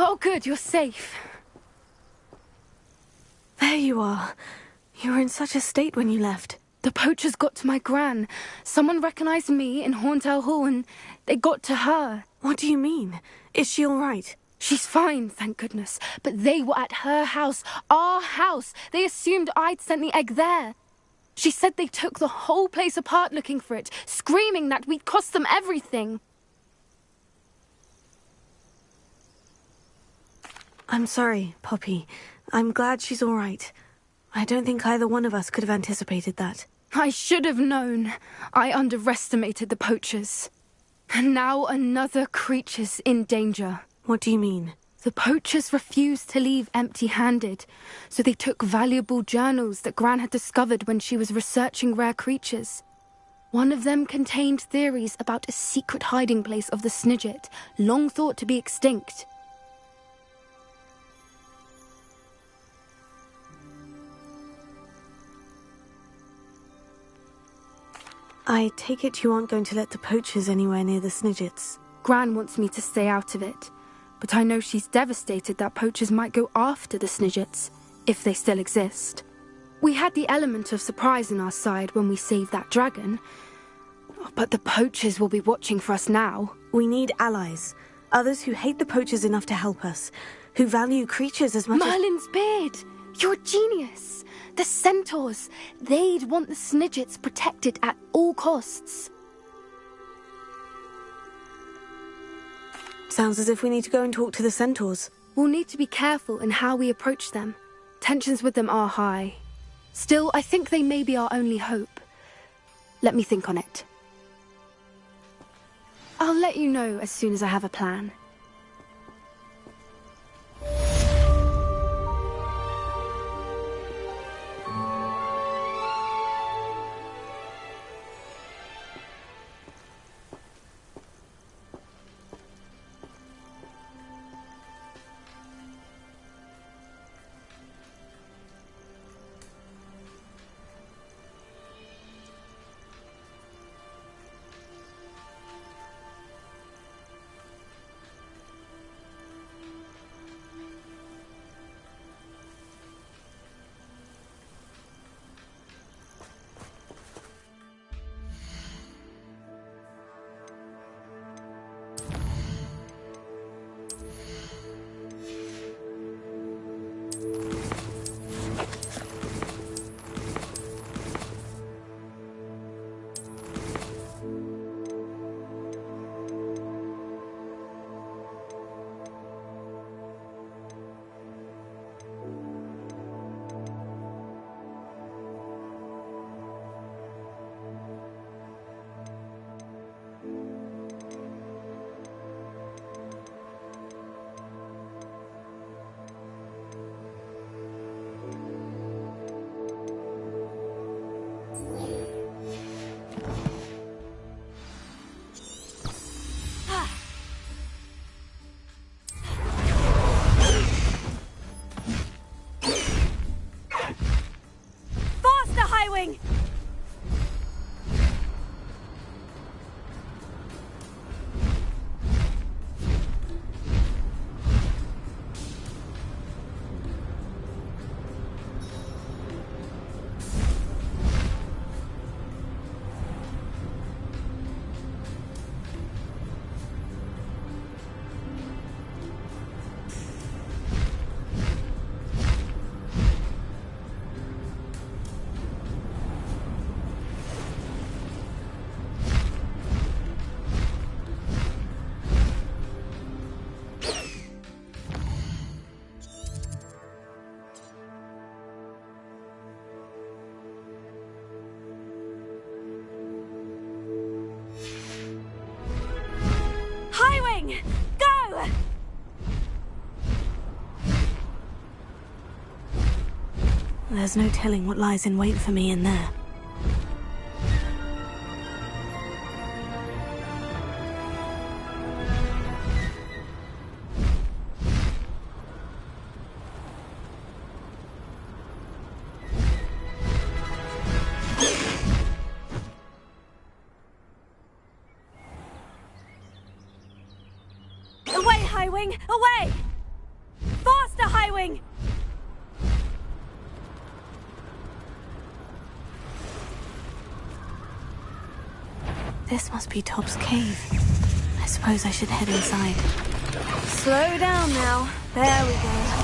Oh, good, you're safe. There you are. You were in such a state when you left. The poachers got to my gran. Someone recognized me in Horntail Hall and they got to her. What do you mean? Is she all right? She's fine, thank goodness. But they were at her house, our house. They assumed I'd sent the egg there. She said they took the whole place apart looking for it, screaming that we'd cost them everything. I'm sorry, Poppy. I'm glad she's all right. I don't think either one of us could have anticipated that. I should have known. I underestimated the poachers. And now another creature's in danger. What do you mean? The poachers refused to leave empty-handed, so they took valuable journals that Gran had discovered when she was researching rare creatures. One of them contained theories about a secret hiding place of the Snidget, long thought to be extinct. I take it you aren't going to let the poachers anywhere near the Snidgets. Gran wants me to stay out of it, but I know she's devastated that poachers might go after the Snidgets, if they still exist. We had the element of surprise on our side when we saved that dragon, but the poachers will be watching for us now. We need allies, others who hate the poachers enough to help us, who value creatures as much Merlin's beard! You're a genius! The centaurs! They'd want the Snidgets protected at all costs. Sounds as if we need to go and talk to the centaurs. We'll need to be careful in how we approach them. Tensions with them are high. Still, I think they may be our only hope. Let me think on it. I'll let you know as soon as I have a plan. There's no telling what lies in wait for me in there. Away, Highwing! Away! moving! This must be Tob's cave. I suppose I should head inside. Slow down now. There we go.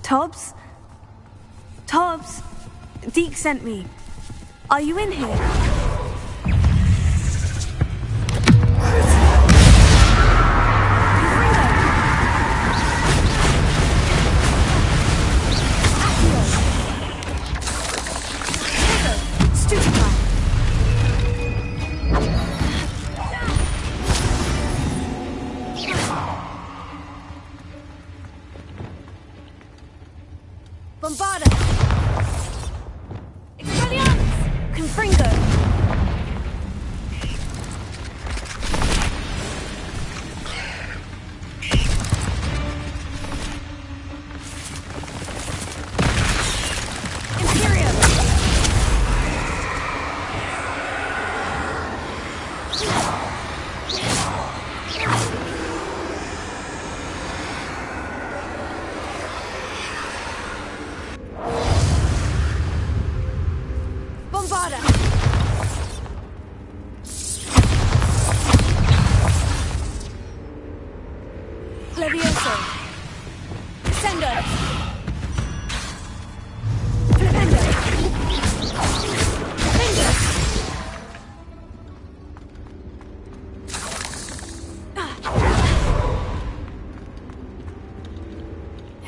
Tobbs? Tobbs? Deke sent me. Are you in here?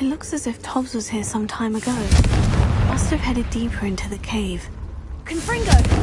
It looks as if Tobbs was here some time ago. Must have headed deeper into the cave. Confringo!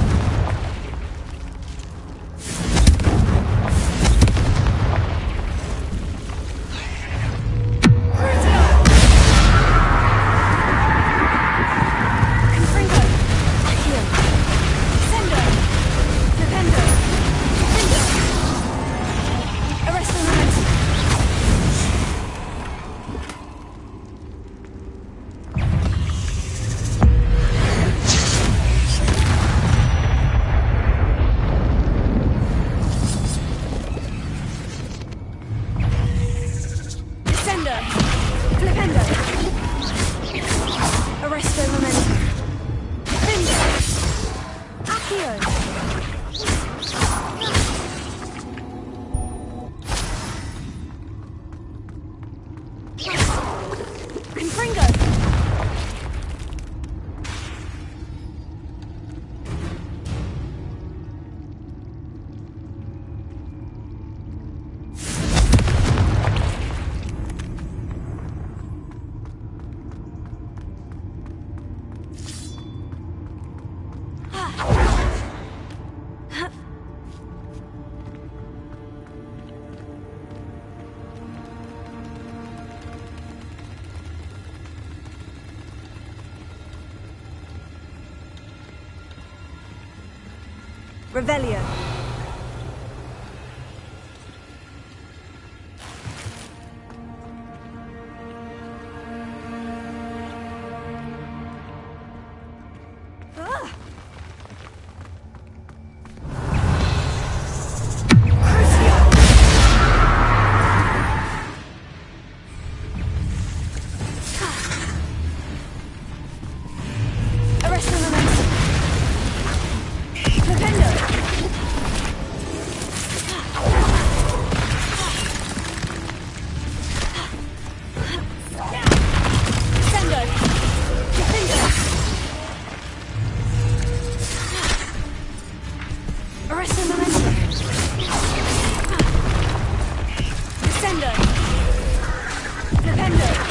Revelio. Defender! Defender!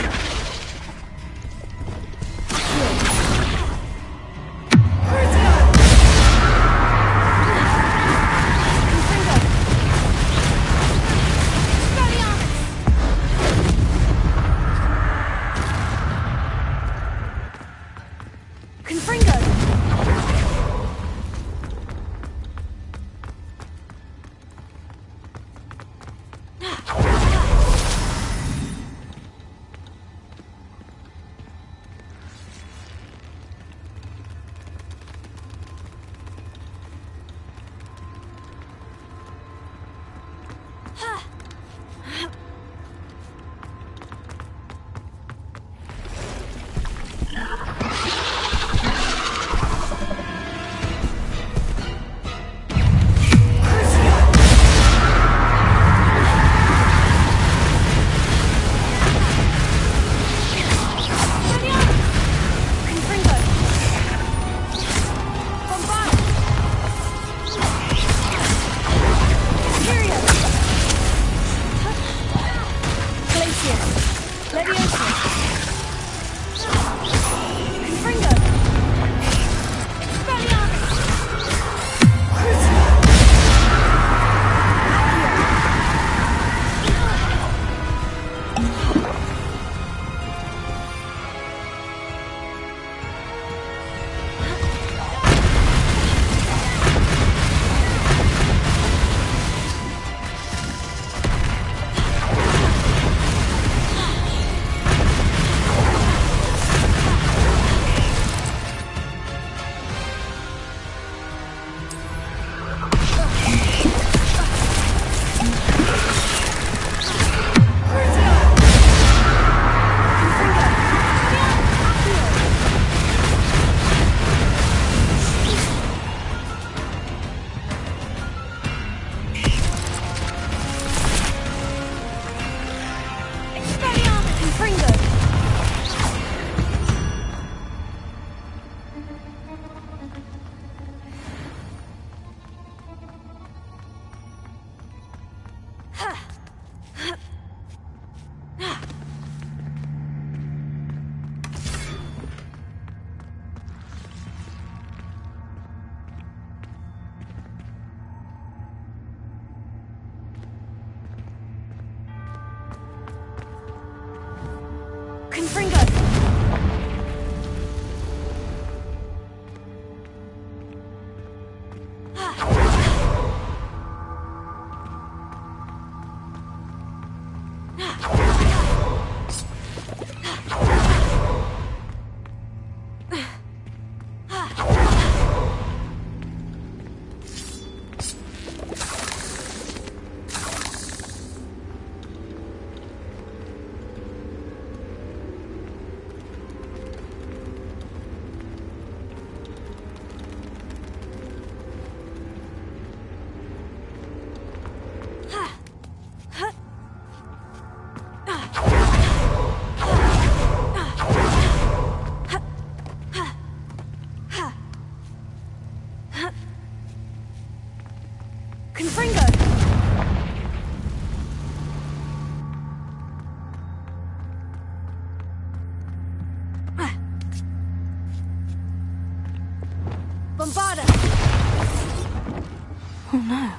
Oh no.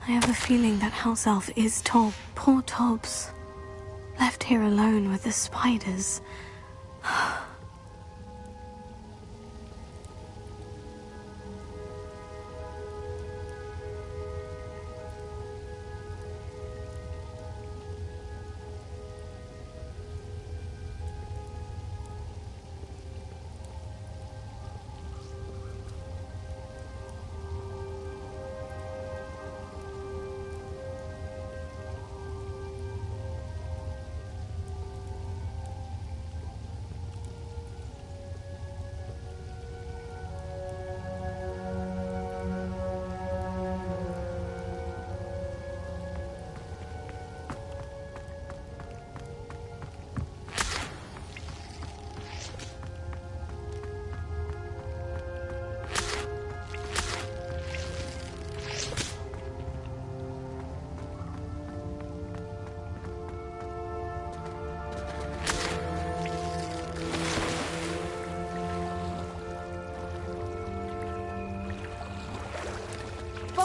I have a feeling that house elf is Tob. Poor Tobbs. Left here alone with the spiders.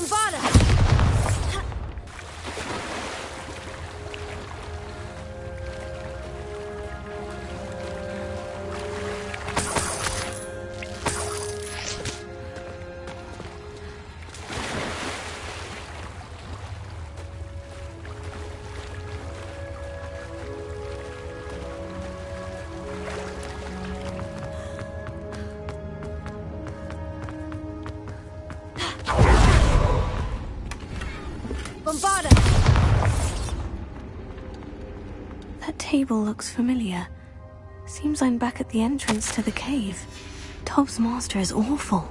Bombarda! Bombarda! That table looks familiar. Seems I'm back at the entrance to the cave. Tobbs' master is awful.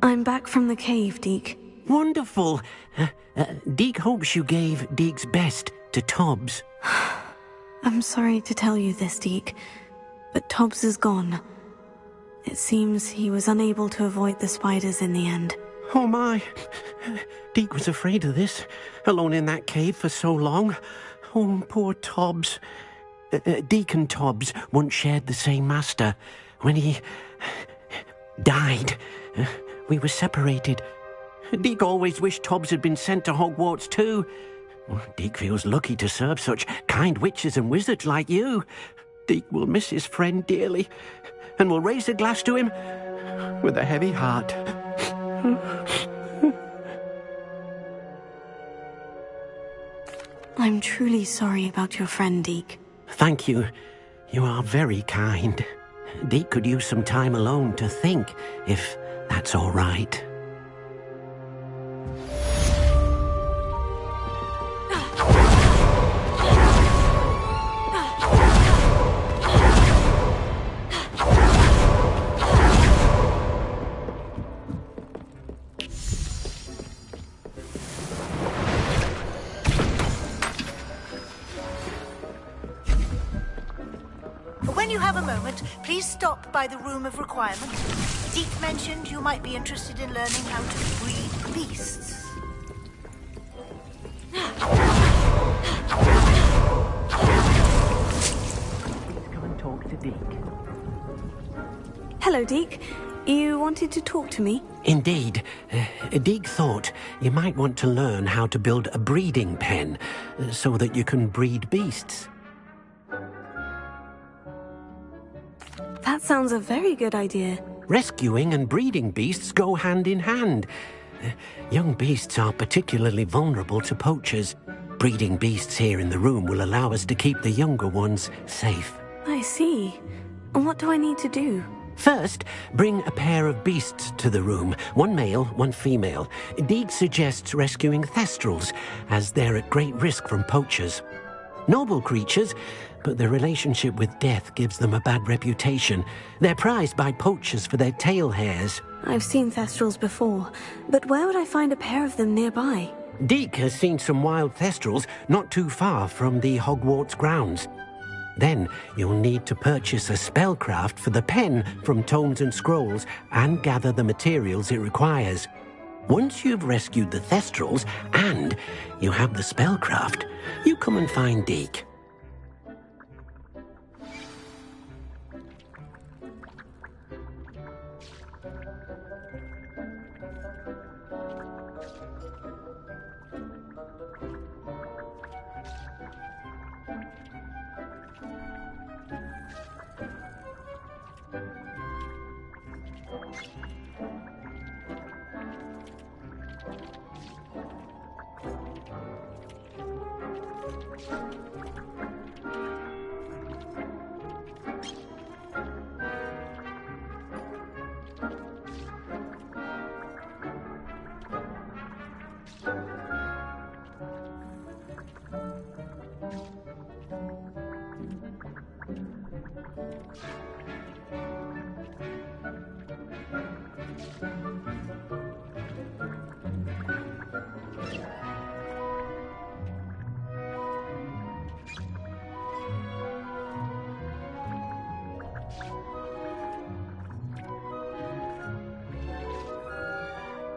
I'm back from the cave, Deke. Wonderful. Deke hopes you gave Deke's best to Tobbs. I'm sorry to tell you this, Deke, but Tobbs is gone. It seems he was unable to avoid the spiders in the end. Oh my. Deke was afraid of this, alone in that cave for so long. Oh, poor Tobbs. Deke and Tobbs once shared the same master. When he died, we were separated. Deke always wished Tobbs had been sent to Hogwarts too. Deke feels lucky to serve such kind witches and wizards like you. Deke will miss his friend dearly, and will raise a glass to him with a heavy heart. I'm truly sorry about your friend, Deke. Thank you. You are very kind. Deke could use some time alone to think, if that's all right. When you have a moment, please stop by the Room of Requirement. Deke mentioned you might be interested in learning how to breed beasts. Please come and talk to Deke. Hello, Deke. You wanted to talk to me? Indeed. Deke thought you might want to learn how to build a breeding pen so that you can breed beasts. That sounds a very good idea. Rescuing and breeding beasts go hand in hand. Young beasts are particularly vulnerable to poachers. Breeding beasts here in the room will allow us to keep the younger ones safe. I see. And what do I need to do? First, bring a pair of beasts to the room. One male, one female. Deke suggests rescuing thestrals, as they're at great risk from poachers. Noble creatures, but their relationship with death gives them a bad reputation. They're prized by poachers for their tail hairs. I've seen thestrals before, but where would I find a pair of them nearby? Deke has seen some wild thestrals not too far from the Hogwarts grounds. Then you'll need to purchase a spellcraft for the pen from Tomes and Scrolls and gather the materials it requires. Once you've rescued the thestrals and you have the spellcraft, you come and find Deke.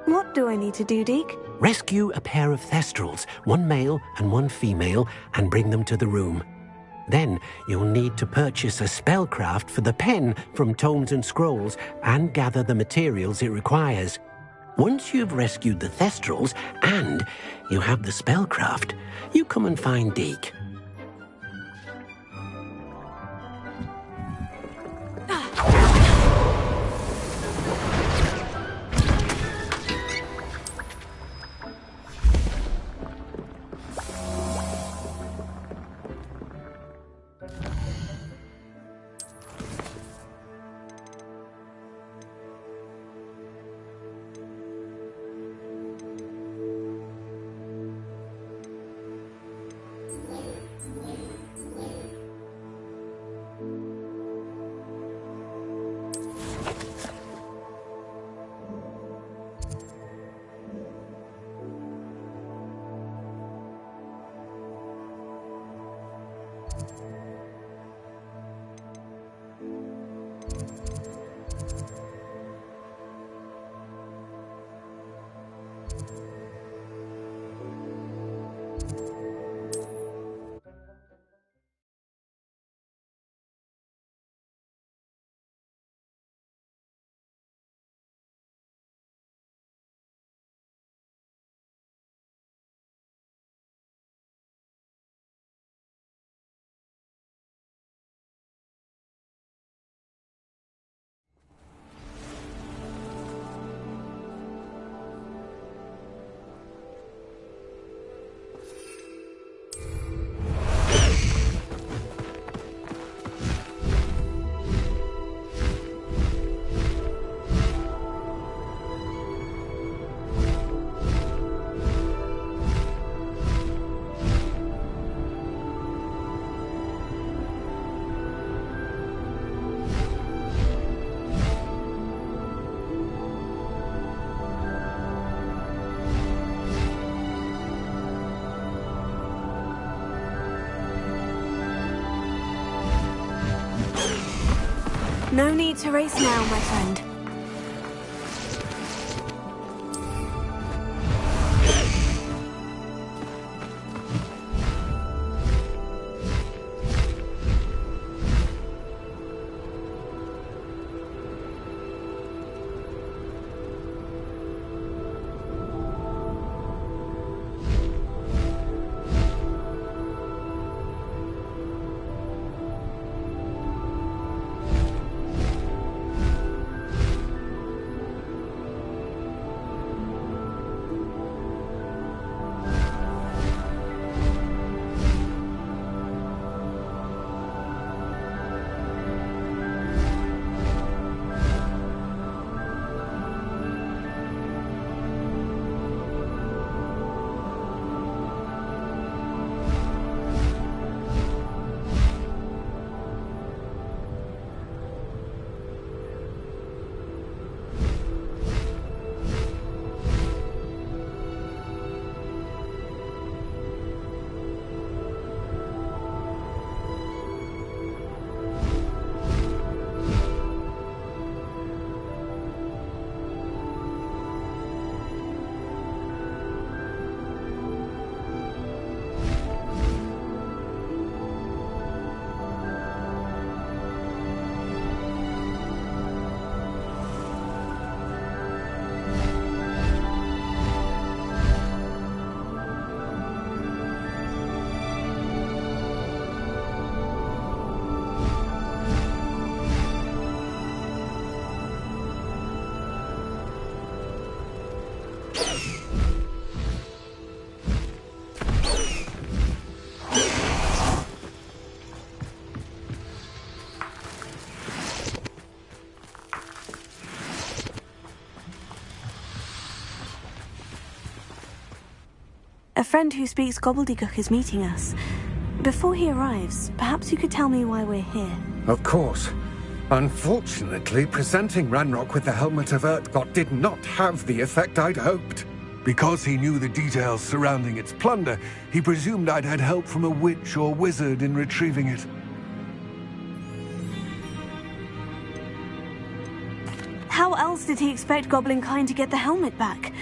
What do I need to do, Deke? Rescue a pair of thestrals, one male and one female, and bring them to the room. Then you'll need to purchase a spellcraft for the pen from Tomes and Scrolls and gather the materials it requires. Once you've rescued the thestrals and you have the spellcraft, you come and find Deke. No need to race now, my friend. friend who speaks gobbledygook is meeting us. Before he arrives, perhaps you could tell me why we're here. Of course. Unfortunately, presenting Ranrock with the Helmet of Urtkot did not have the effect I'd hoped. Because he knew the details surrounding its plunder, he presumed I'd had help from a witch or wizard in retrieving it. How else did he expect Goblinkind to get the helmet back?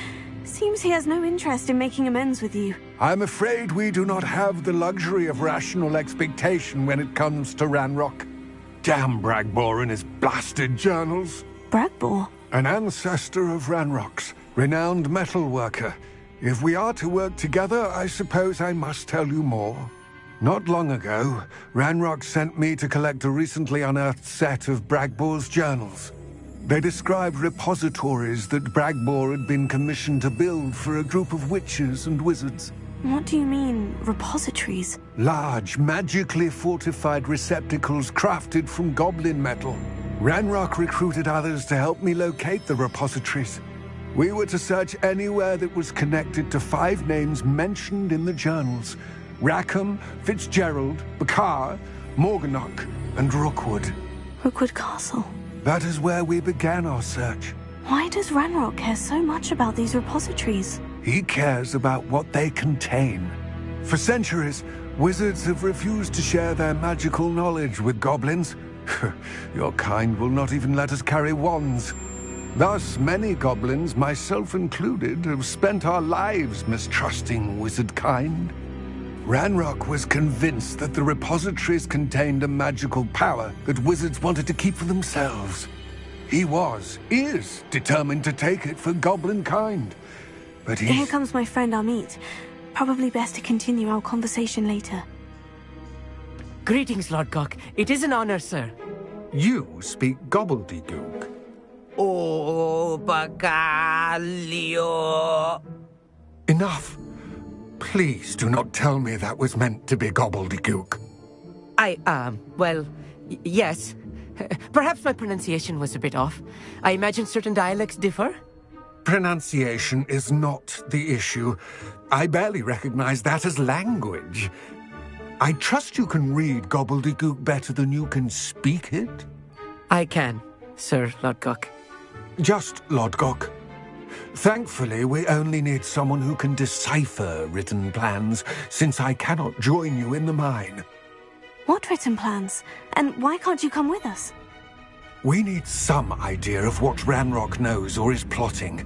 Seems he has no interest in making amends with you. I'm afraid we do not have the luxury of rational expectation when it comes to Ranrock. Damn Bragbor and his blasted journals. Bragbor? An ancestor of Ranrock's, renowned metal worker. If we are to work together, I suppose I must tell you more. Not long ago, Ranrock sent me to collect a recently unearthed set of Bragbor's journals. They described repositories that Bragbor had been commissioned to build for a group of witches and wizards. What do you mean, repositories? Large, magically fortified receptacles crafted from goblin metal. Ranrock recruited others to help me locate the repositories. We were to search anywhere that was connected to 5 names mentioned in the journals: Rackham, Fitzgerald, Bakar, Morganach, and Rookwood. Rookwood Castle. That is where we began our search. Why does Ranrock care so much about these repositories? He cares about what they contain. For centuries, wizards have refused to share their magical knowledge with goblins. Your kind will not even let us carry wands. Thus, many goblins, myself included, have spent our lives mistrusting wizard kind. Ranrock was convinced that the repositories contained a magical power that wizards wanted to keep for themselves. He is determined to take it for goblin kind. But Here comes my friend Amit. Probably best to continue our conversation later. Greetings, Lord Gok. It is an honor, sir. You speak gobbledygook. Oh, Bagalio. Enough. Please do not tell me that was meant to be gobbledygook. Yes. Perhaps my pronunciation was a bit off. I imagine certain dialects differ. Pronunciation is not the issue. I barely recognize that as language. I trust you can read gobbledygook better than you can speak it? I can, Sir Lord Gok. Just Lord Gok. Thankfully, we only need someone who can decipher written plans, since I cannot join you in the mine. What written plans? And why can't you come with us? We need some idea of what Ranrock knows or is plotting.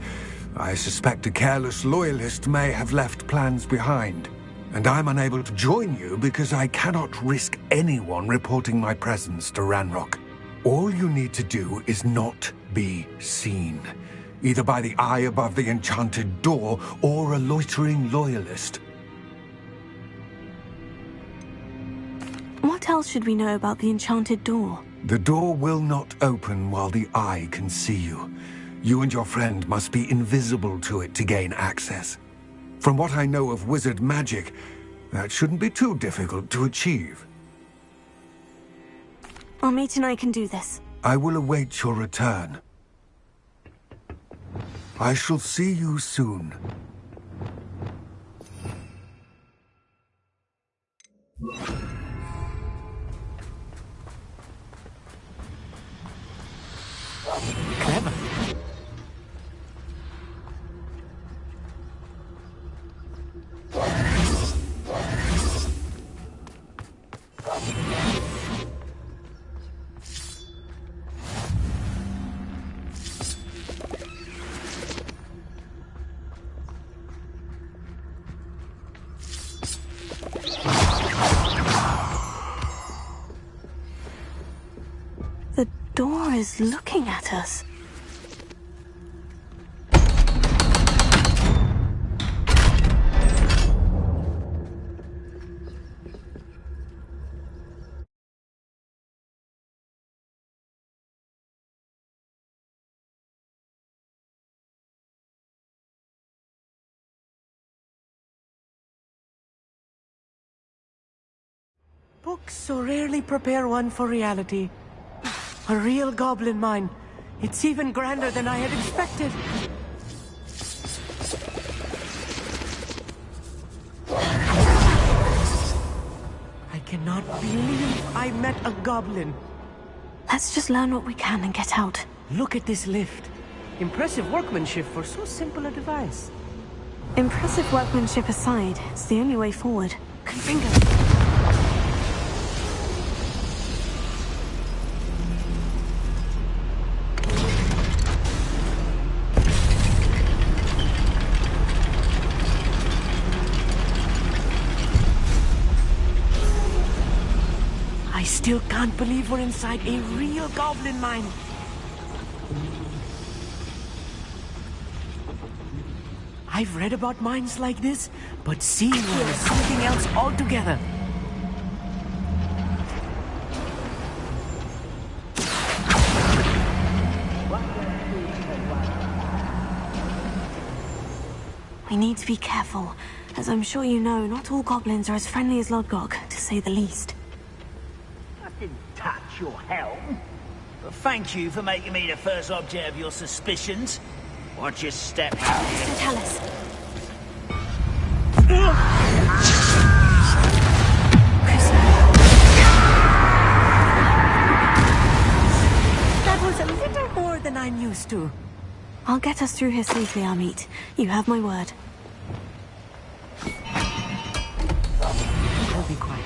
I suspect a careless loyalist may have left plans behind. And I'm unable to join you because I cannot risk anyone reporting my presence to Ranrock. All you need to do is not be seen, either by the eye above the enchanted door or a loitering loyalist. What else should we know about the enchanted door? The door will not open while the eye can see you. You and your friend must be invisible to it to gain access. From what I know of wizard magic, that shouldn't be too difficult to achieve. Amit and I can do this. I will await your return. I shall see you soon. Clever. The door is looking at us. Books so rarely prepare one for reality. A real goblin mine. It's even grander than I had expected. believe I met a goblin. Let's just learn what we can and get out. Look at this lift. Impressive workmanship for so simple a device. Impressive workmanship aside, it's the only way forward. Confringo. I still can't believe we're inside a real goblin mine. I've read about mines like this, but seeing one is something else altogether. We need to be careful. As I'm sure you know, not all goblins are as friendly as Lodgok, to say the least. I didn't touch your helm. But thank you for making me the first object of your suspicions. Watch your step. So tell us. That was a little more than I'm used to. I'll get us through here safely, Amit. You have my word. I'll be quiet.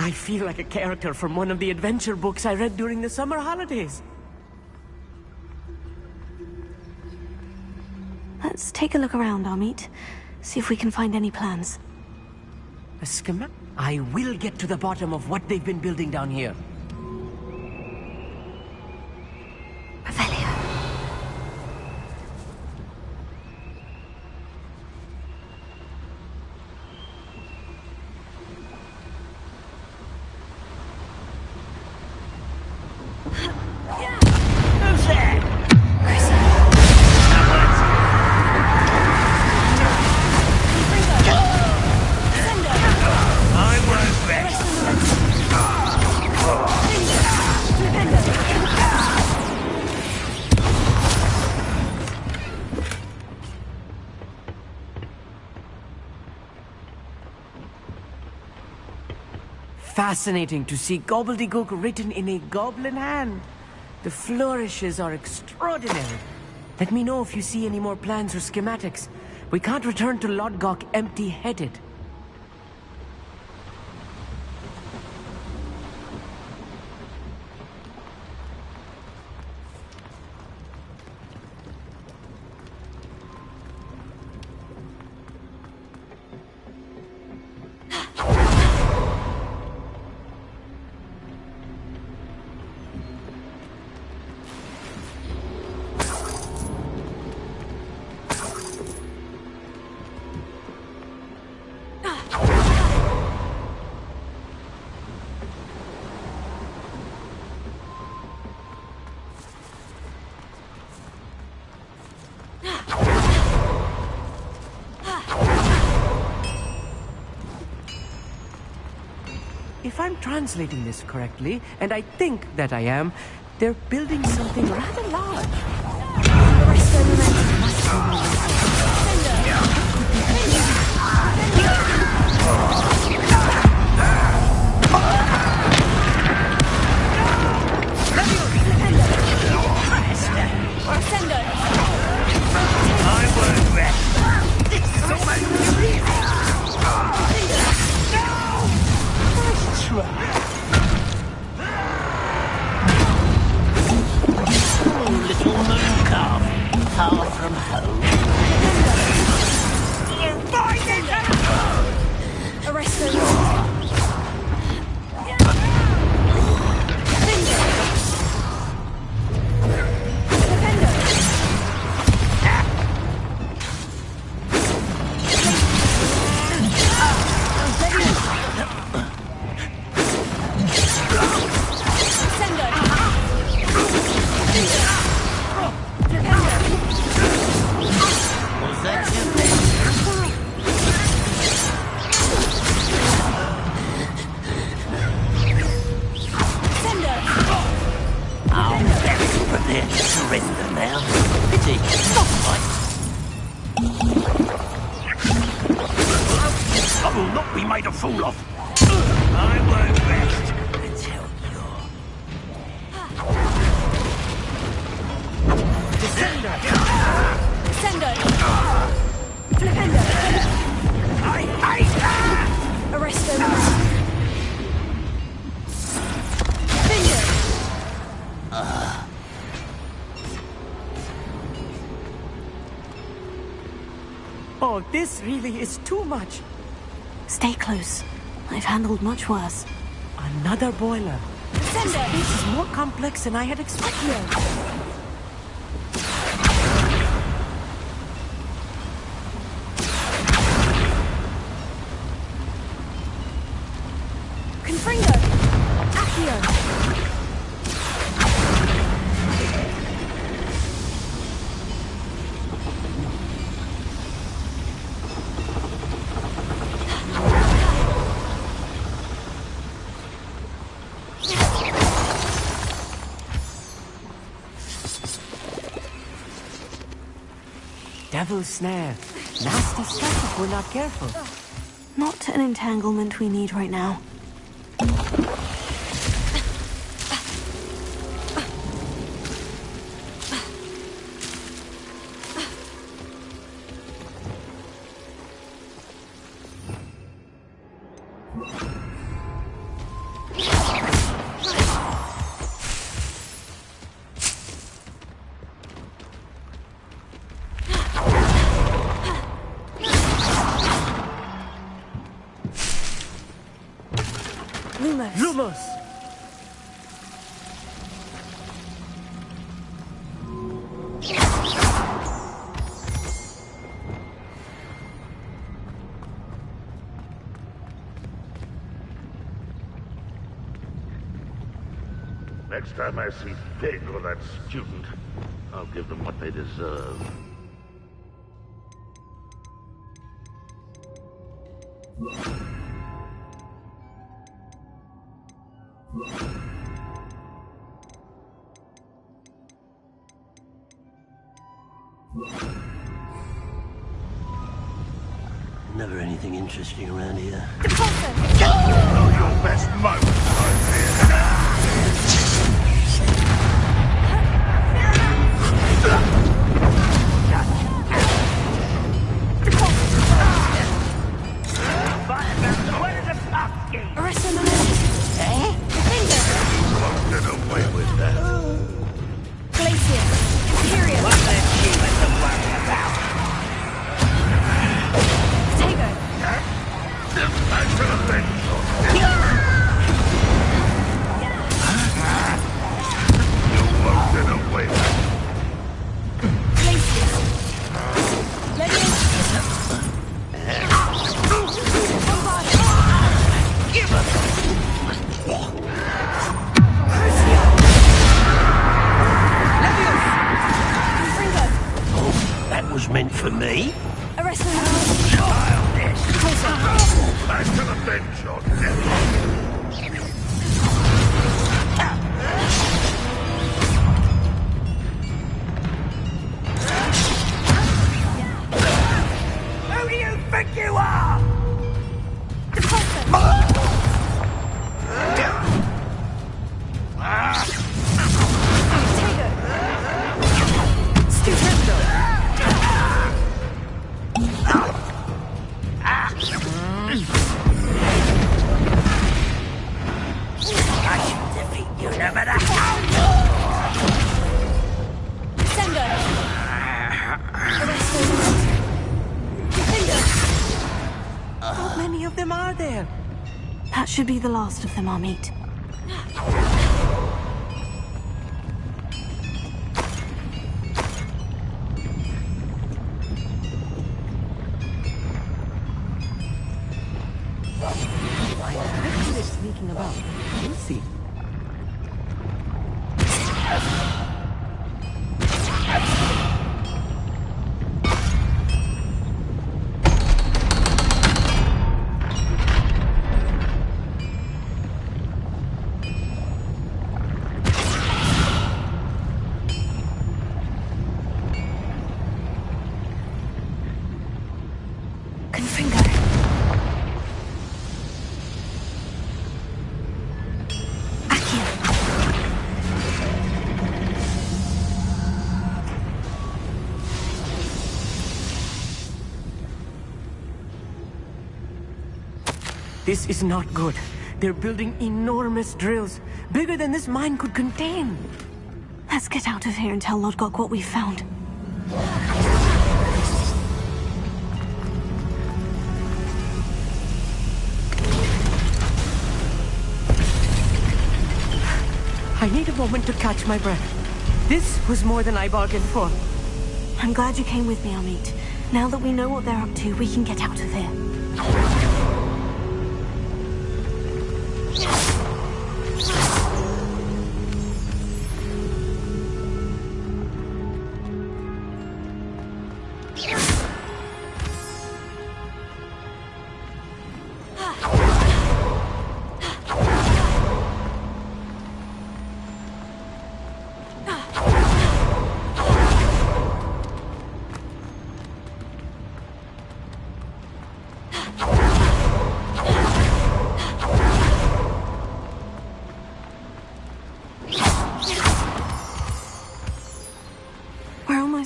I feel like a character from one of the adventure books I read during the summer holidays. Let's take a look around, Amit. See if we can find any plans. A schematic? I will get to the bottom of what they've been building down here. Fascinating to see gobbledygook written in a goblin hand. The flourishes are extraordinary. Let me know if you see any more plans or schematics. We can't return to Lodgok empty-headed. If I'm translating this correctly, and I think that I am, they're building something rather large. Little moon calf, far from home. be made a fool of. I won't rest until you're... Descender! Descendo! Flipendo! I hate that! Arresto! Finger! Oh, this really is too much. Stay close. I've handled much worse. Another boiler. Descendo! This is more complex than I had expected. Confringo! Accio! Devil's snare. Nasty stuff if we're not careful. Not an entanglement we need right now. Lumos! Next time I see Pig or that student, I'll give them what they deserve. Never anything interesting around here. Know your best moments, Arresto! Get away with that. Glacier! Imperial! One less human to worry about. Potato! Back to the bench. You won't get away with that. Glacier! Give us... That was meant for me. Arresto! Childish. Back to the bench, or death. Who do you think you are? I should defeat you no matter how. Sendo! How many of them are there? That should be the last of them I'll meet. I heard they're sneaking about. We'll see. This is not good. They're building enormous drills, bigger than this mine could contain. Let's get out of here and tell Lodgok what we found. I need a moment to catch my breath. This was more than I bargained for. I'm glad you came with me, Amit. Now that we know what they're up to, we can get out of here.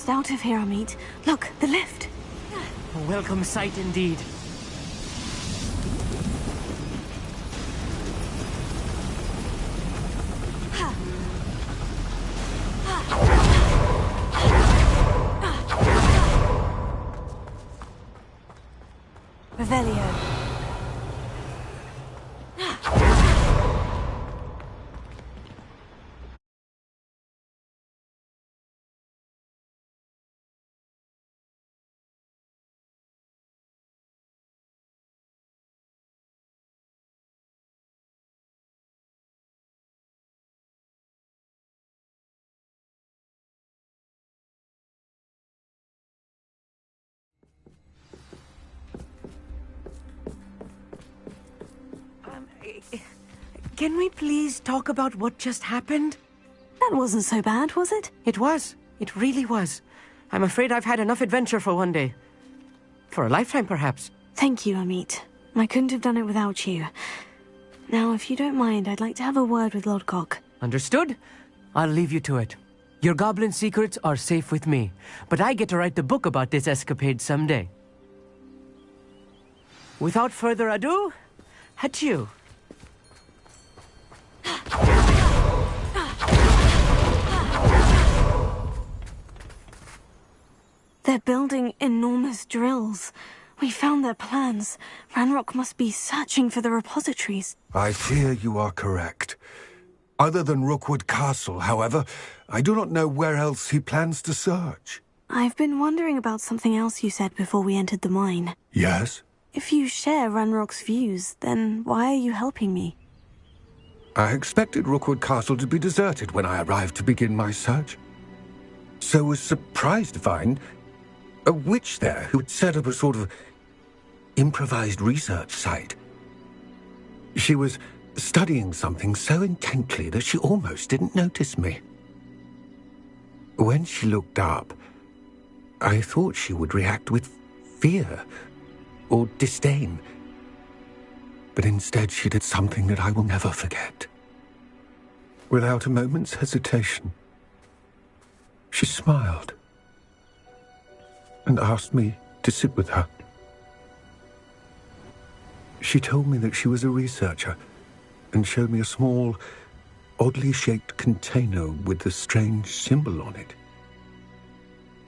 Out of here, Amit. Look, the lift. A welcome sight indeed. Revelio. Can we please talk about what just happened? That wasn't so bad, was it? It was. It really was. I'm afraid I've had enough adventure for one day. For a lifetime, perhaps. Thank you, Amit. I couldn't have done it without you. Now, if you don't mind, I'd like to have a word with Lodgok. Understood? I'll leave you to it. Your goblin secrets are safe with me, but I get to write the book about this escapade someday. Without further ado, adieu. They're building enormous drills. We found their plans. Ranrock must be searching for the repositories. I fear you are correct. Other than Rookwood Castle, however, I do not know where else he plans to search. I've been wondering about something else you said before we entered the mine. Yes? If you share Ranrock's views, then why are you helping me? I expected Rookwood Castle to be deserted when I arrived to begin my search. So was surprised to find a witch there who had set up a sort of improvised research site. She was studying something so intently that she almost didn't notice me. When she looked up, I thought she would react with fear or disdain. But instead she did something that I will never forget. Without a moment's hesitation, she smiled and asked me to sit with her. She told me that she was a researcher and showed me a small, oddly shaped container with a strange symbol on it.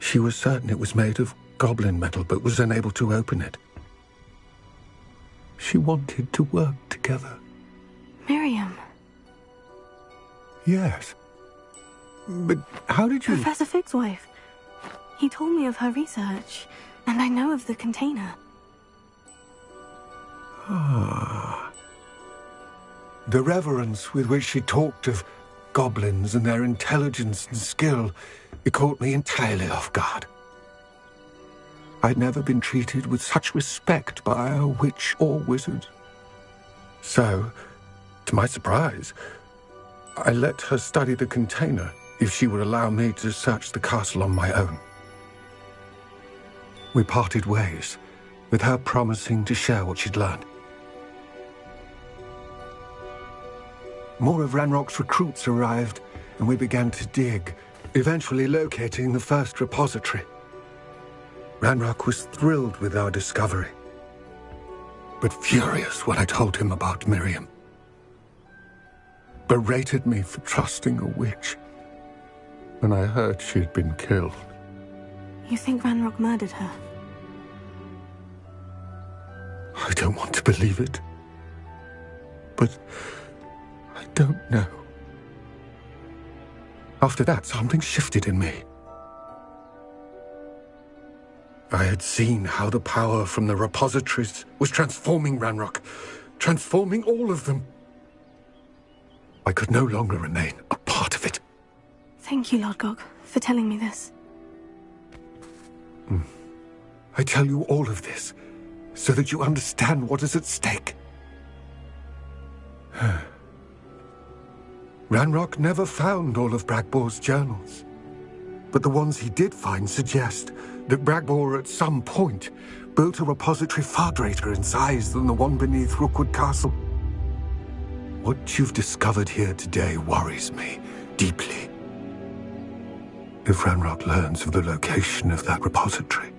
She was certain it was made of goblin metal, but was unable to open it. She wanted to work together. Miriam. Yes. But how did you... Professor Fig's wife. He told me of her research, and I know of the container. Ah. The reverence with which she talked of goblins and their intelligence and skill, it caught me entirely off guard. I'd never been treated with such respect by a witch or wizard. So, to my surprise, I let her study the container if she would allow me to search the castle on my own. We parted ways, with her promising to share what she'd learned. More of Ranrock's recruits arrived, and we began to dig, eventually locating the first repository. Ranrock was thrilled with our discovery. but furious when I told him about Miriam. Berated me for trusting a witch when I heard she'd been killed. You think Ranrock murdered her? I don't want to believe it, but I don't know. After that, something shifted in me. I had seen how the power from the repositories was transforming Ranrock, transforming all of them. I could no longer remain a part of it. Thank you, Lord Gog, for telling me this. I tell you all of this so that you understand what is at stake. Ranrock never found all of Bragbor's journals, but the ones he did find suggest that Bragbor at some point built a repository far greater in size than the one beneath Rookwood Castle. What you've discovered here today worries me deeply. If Ranrock learns of the location of that repository,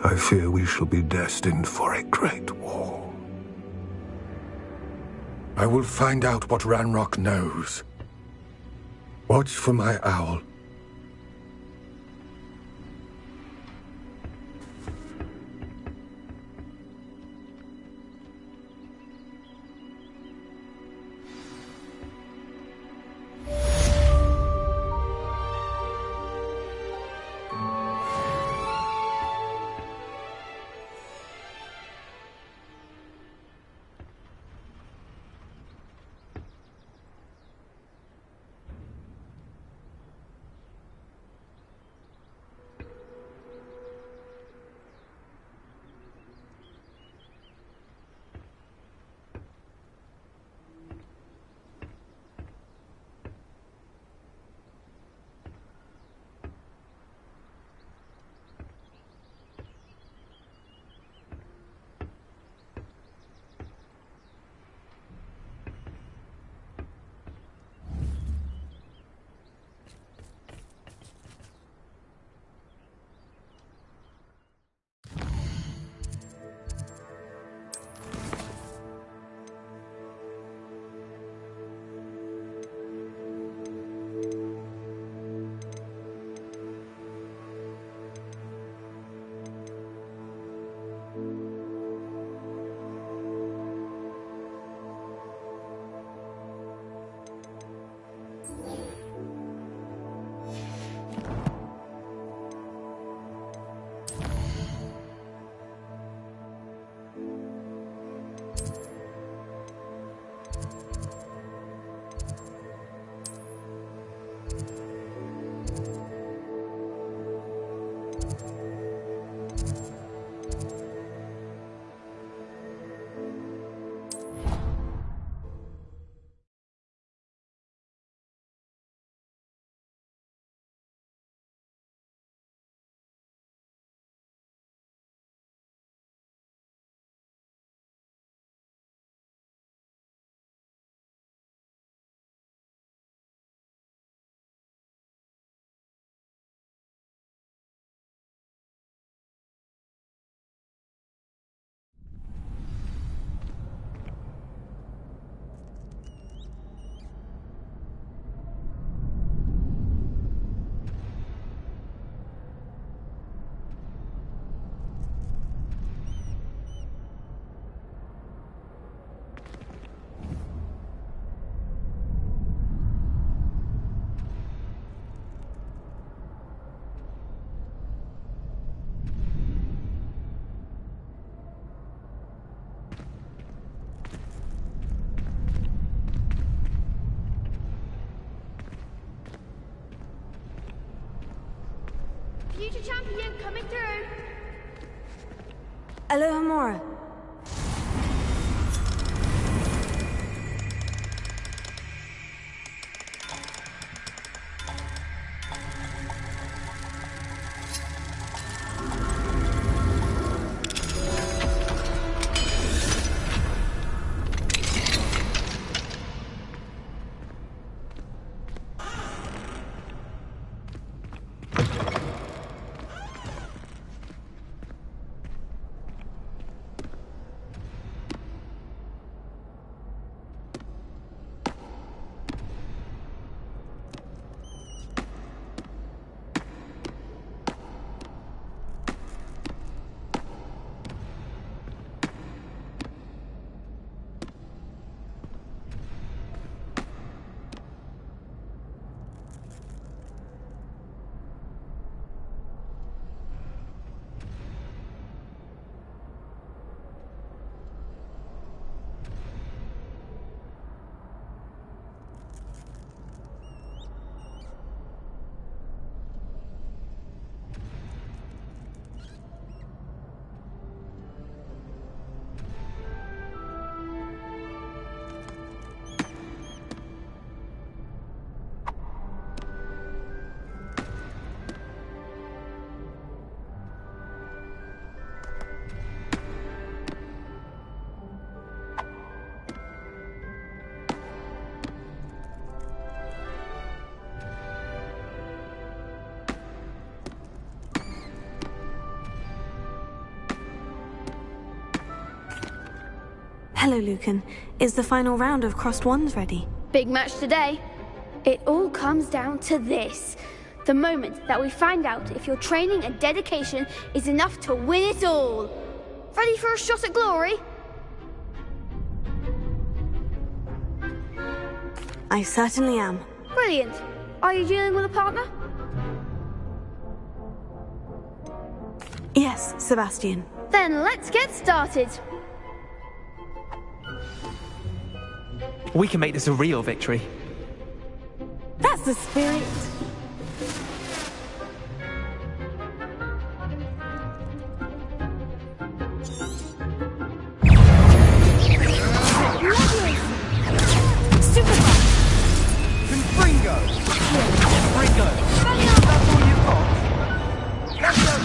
I fear we shall be destined for a great war. I will find out what Ranrock knows. Watch for my owl. Future champion coming through. Alohomora. Hello, Lucan. Is the final round of Crossed Wands ready? Big match today. It all comes down to this. The moment that we find out if your training and dedication is enough to win it all. Ready for a shot at glory? I certainly am. Brilliant. Are you dealing with a partner? Yes, Sebastian. Then let's get started. We can make this a real victory. That's the spirit. Confringo! Confringo! That's all you've got? Let's go!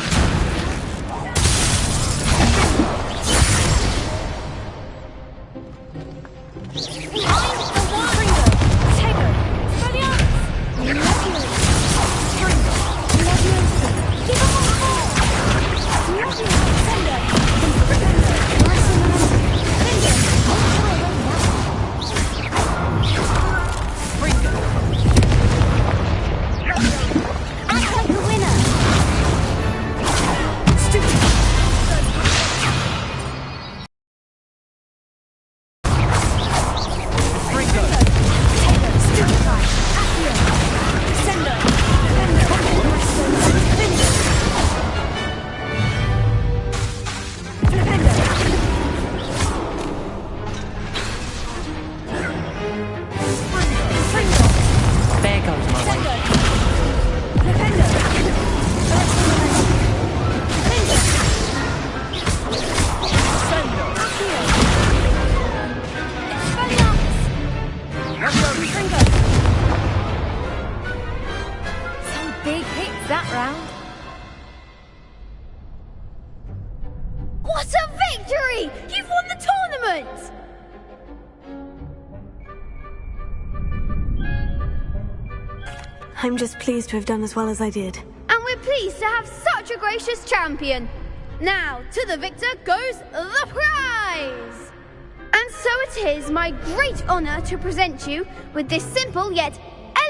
What a victory! You've won the tournament! I'm just pleased to have done as well as I did. And we're pleased to have such a gracious champion. Now, to the victor goes the prize! And so it is my great honor to present you with this simple yet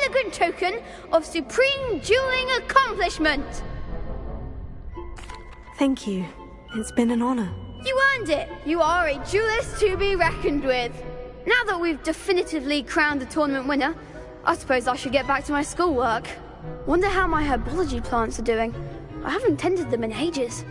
elegant token of supreme dueling accomplishment. Thank you. It's been an honor. You earned it. You are a duelist to be reckoned with. Now that we've definitively crowned the tournament winner, I suppose I should get back to my schoolwork. Wonder how my herbology plants are doing. I haven't tended them in ages.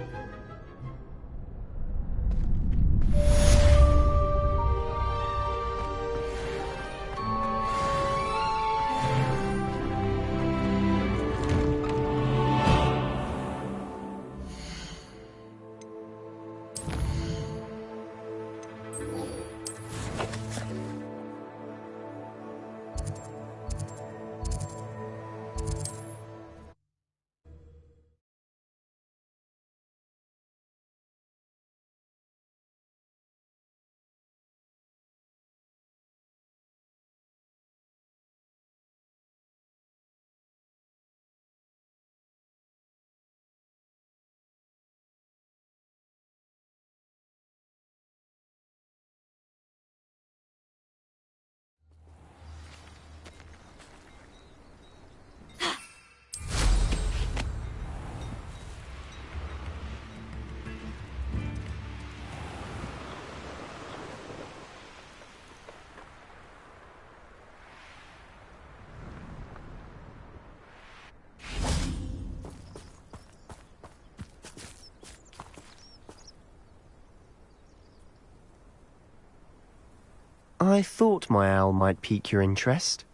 I thought my owl might pique your interest.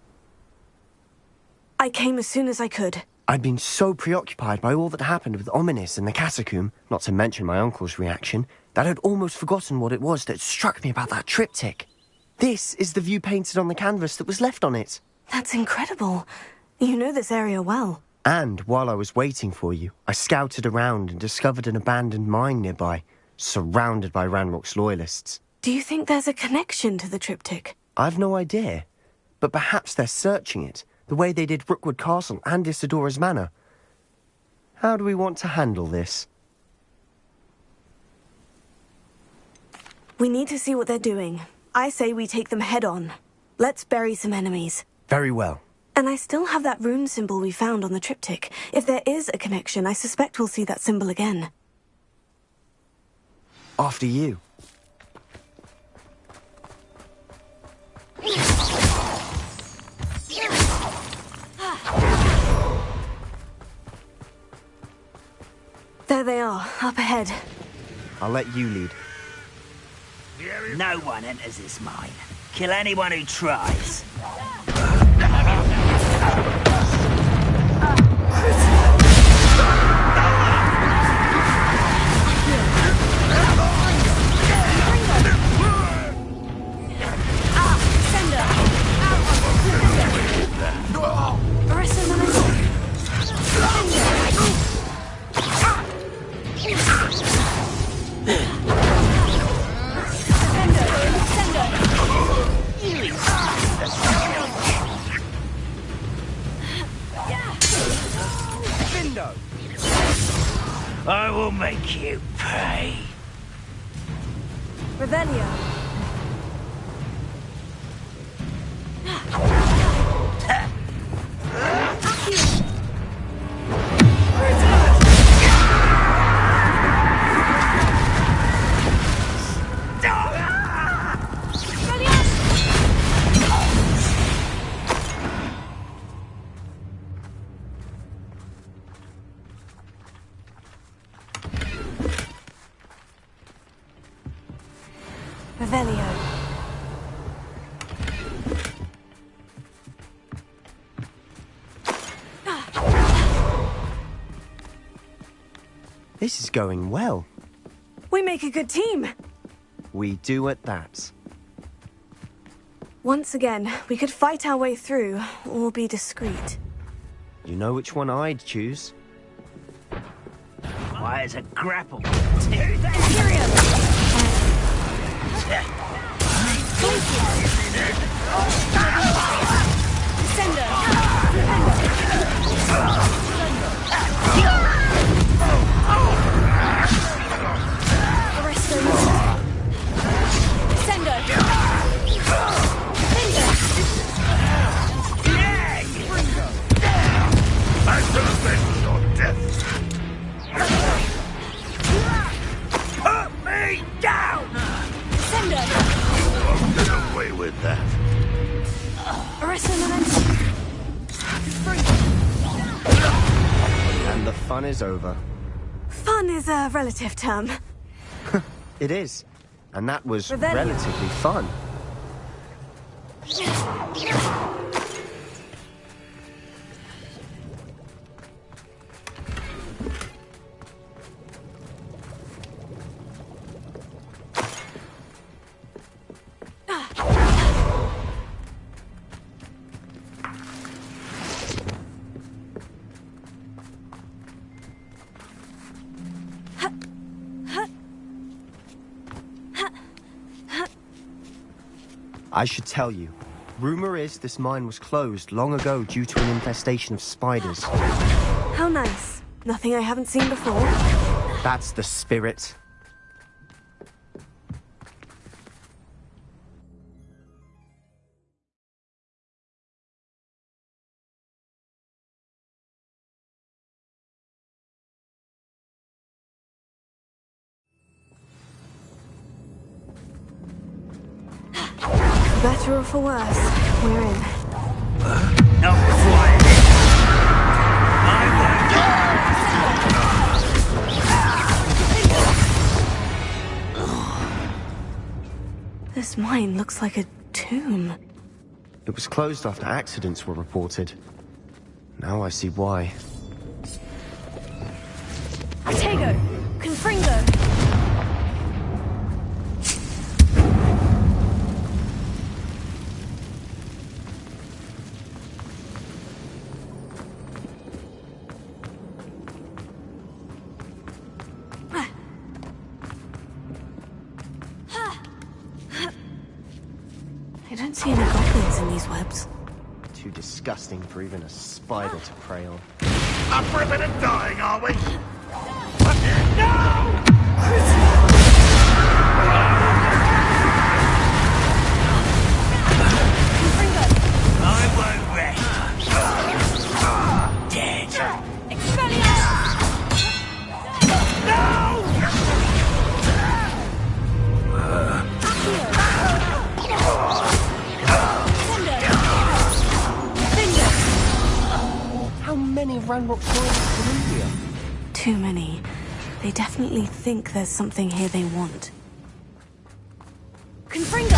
I came as soon as I could. I'd been so preoccupied by all that happened with Ominis and the catacomb, not to mention my uncle's reaction, that I'd almost forgotten what it was that struck me about that triptych. This is the view painted on the canvas that was left on it. That's incredible. You know this area well. And while I was waiting for you, I scouted around and discovered an abandoned mine nearby, surrounded by Ranrock's loyalists. Do you think there's a connection to the triptych? I've no idea, but perhaps they're searching it, the way they did Rookwood Castle and Isidora's Manor. How do we want to handle this? We need to see what they're doing. I say we take them head on. Let's bury some enemies. Very well. And I still have that rune symbol we found on the triptych. If there is a connection, I suspect we'll see that symbol again. After you. There they are, up ahead. I'll let you lead. No one enters this mine. Kill anyone who tries. I will make you pay. Revelio. Revelio. This is going well. We make a good team. We do at that. Once again, we could fight our way through, or be discreet. You know which one I'd choose. Why is a grapple? And the fun is over. Fun is a relative term. It is. And that was Revelio. relatively fun. I should tell you. Rumor is this mine was closed long ago due to an infestation of spiders. How nice. Nothing I haven't seen before. That's the spirit. For better or for worse, we're in. Not quiet. This mine looks like a tomb. It was closed after accidents were reported. Now I see why. Tego! Confringo! I don't see any goblins in these webs. Too disgusting for even a spider to prey on. Up for a bit of dying, are we? No! Ranrock's loyalists in India? Too many. They definitely think there's something here they want. Confringo!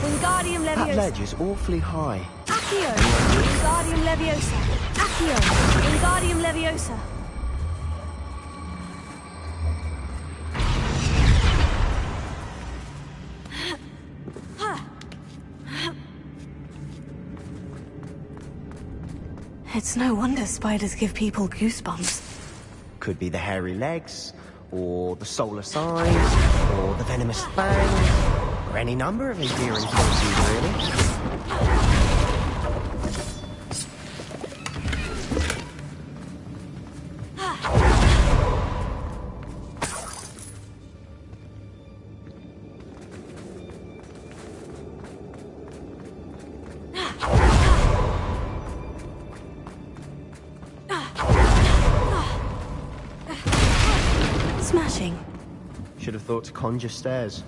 Wingardium That Leviosa. ledge is awfully high. Accio. Wingardium Leviosa. Accio. Wingardium Leviosa. It's no wonder spiders give people goosebumps. Could be the hairy legs, or the solar signs, or the venomous fangs, or any number of endearing qualities, really. Smashing. Should have thought to conjure stairs.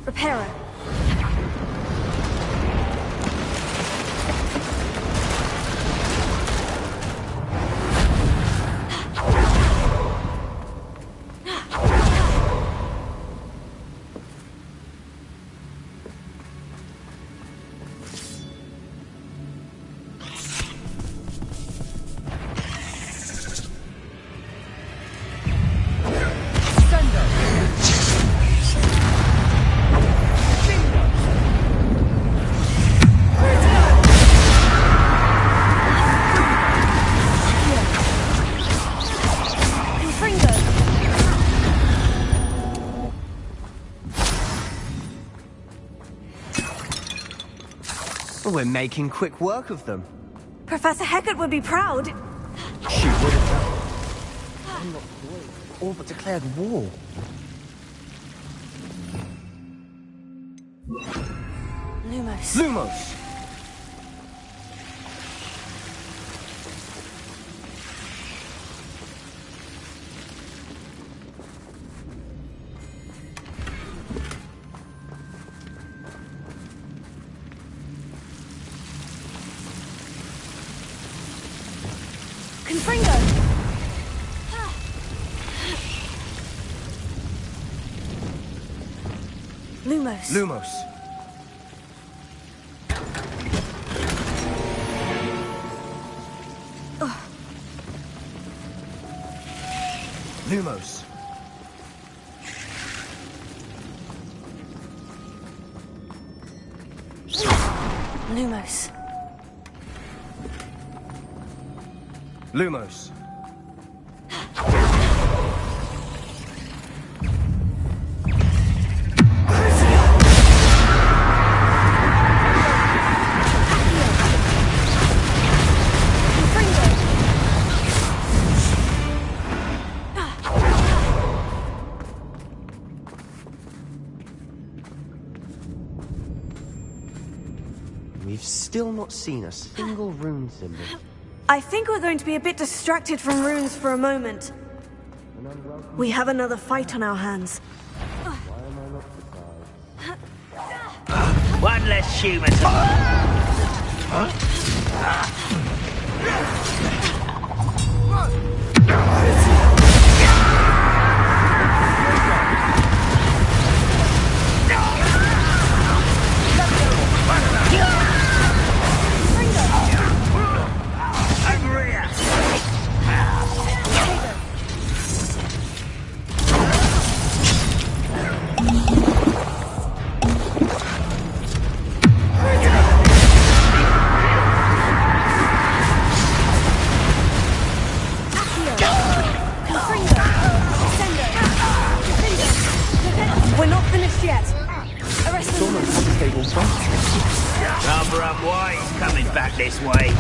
Reparo. We're making quick work of them. Professor Hecat would be proud. She would have done. I'm not worried. All but declared war. Lumos. Lumos! Confringo! Lumos. Lumos. Lumos. Lumos. Lumos. We've still not seen a single rune symbol. I think we're going to be a bit distracted from runes for a moment. We have another fight on our hands. One less human to... We're not finished yet. Arrest them. Rubber up, why? He's coming back this way.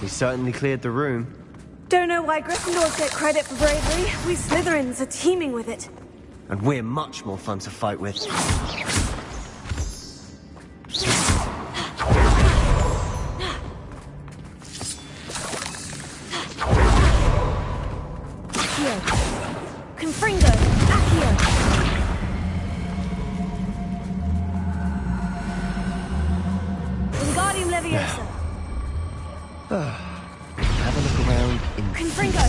Certainly cleared the room. Don't know why Gryffindors get credit for bravery. We Slytherins are teeming with it. And we're much more fun to fight with. Accio. Confringo. Accio. Wingardium Leviosa. Have a look around in Confringo.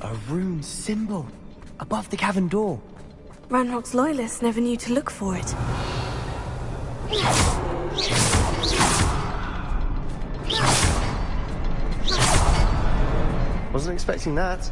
A rune symbol above the cavern door. Ranrock's loyalists never knew to look for it. Wasn't expecting that.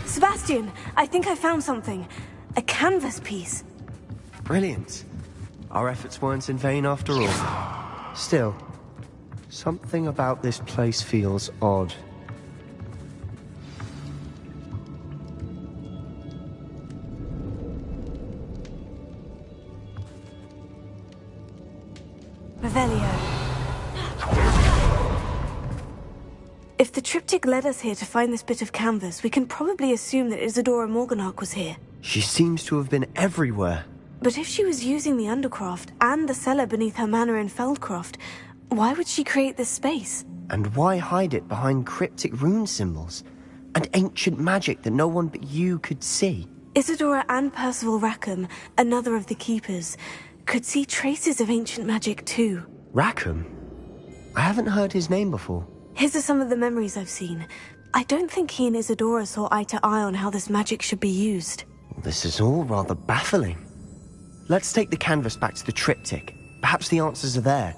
Sebastian, I think I found something. A canvas piece. Brilliant. Our efforts weren't in vain after all. Still, something about this place feels odd. Revelio. If the triptych led us here to find this bit of canvas, we can probably assume that Isadora Morganach was here. She seems to have been everywhere. But if she was using the Undercroft and the cellar beneath her manor in Feldcroft, why would she create this space? And why hide it behind cryptic rune symbols? And ancient magic that no one but you could see? Isadora and Percival Rackham, another of the Keepers, could see traces of ancient magic too. Rackham? I haven't heard his name before. His are some of the memories I've seen. I don't think he and Isadora saw eye to eye on how this magic should be used. This is all rather baffling. Let's take the canvas back to the triptych. Perhaps the answers are there.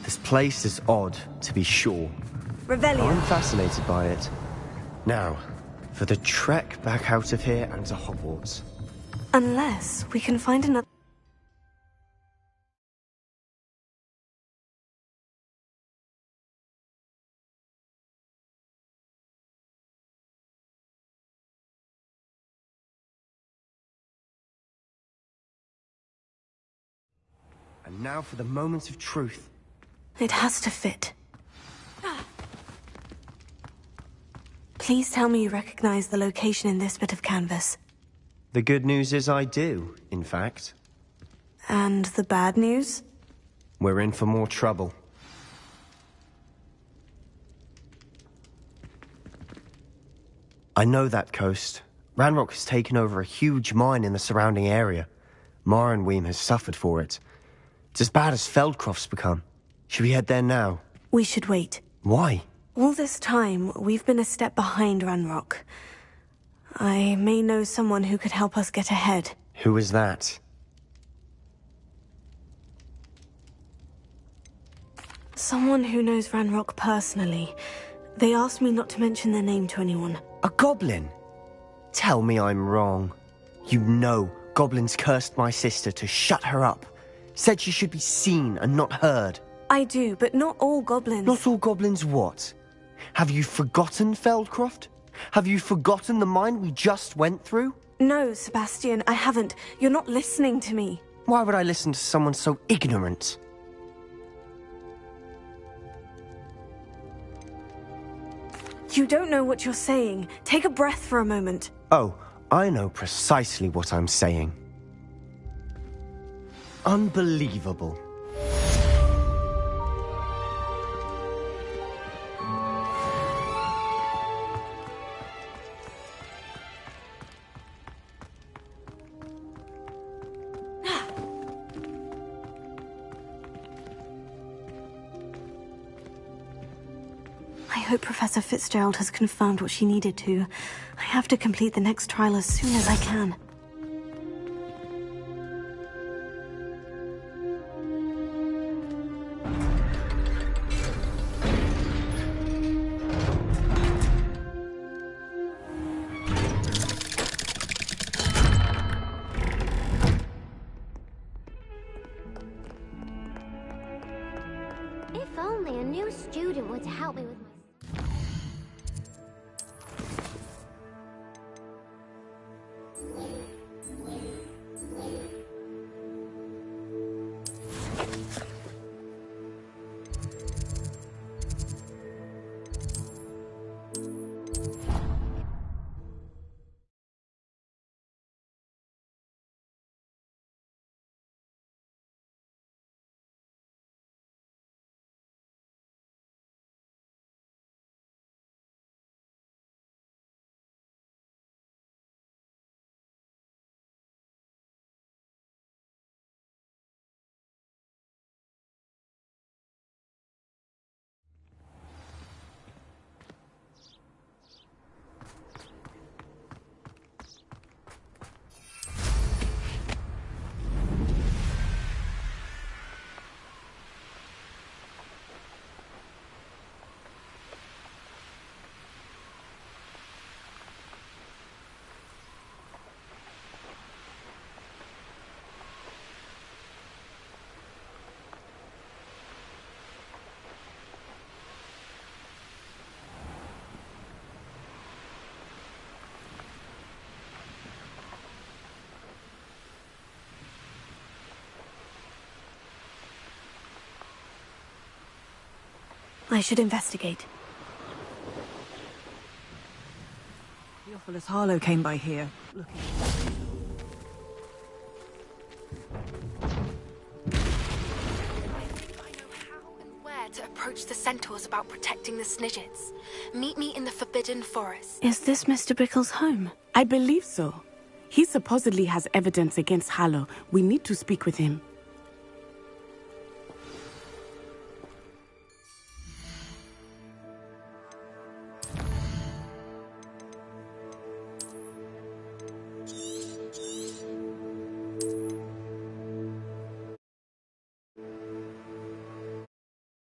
This place is odd, to be sure. Revelio. I'm fascinated by it. Now, for the trek back out of here and to Hogwarts. Unless we can find another... And now for the moment of truth. It has to fit. Please tell me you recognize the location in this bit of canvas. The good news is I do, in fact. And the bad news? We're in for more trouble. I know that coast. Ranrock has taken over a huge mine in the surrounding area. Mornweem has suffered for it. It's as bad as Feldcroft's become. Should we head there now? We should wait. Why? All this time, we've been a step behind Ranrock. I may know someone who could help us get ahead. Who is that? Someone who knows Ranrock personally. They asked me not to mention their name to anyone. A goblin? Tell me I'm wrong. You know goblins cursed my sister to shut her up. Said she should be seen and not heard. I do, but not all goblins. Not all goblins what? Have you forgotten, Feldcroft? Have you forgotten the mine we just went through? No, Sebastian, I haven't. You're not listening to me. Why would I listen to someone so ignorant? You don't know what you're saying. Take a breath for a moment. Oh, I know precisely what I'm saying. Unbelievable. I hope Professor Fitzgerald has confirmed what she needed to. I have to complete the next trial as soon as I can. If only a new student were to help me with my... I should investigate. Theophilus Harlow came by here, looking... Where to approach the centaurs about protecting the Snidgets. Meet me in the Forbidden Forest. Is this Mr. Bickle's home? I believe so. He supposedly has evidence against Harlow. We need to speak with him.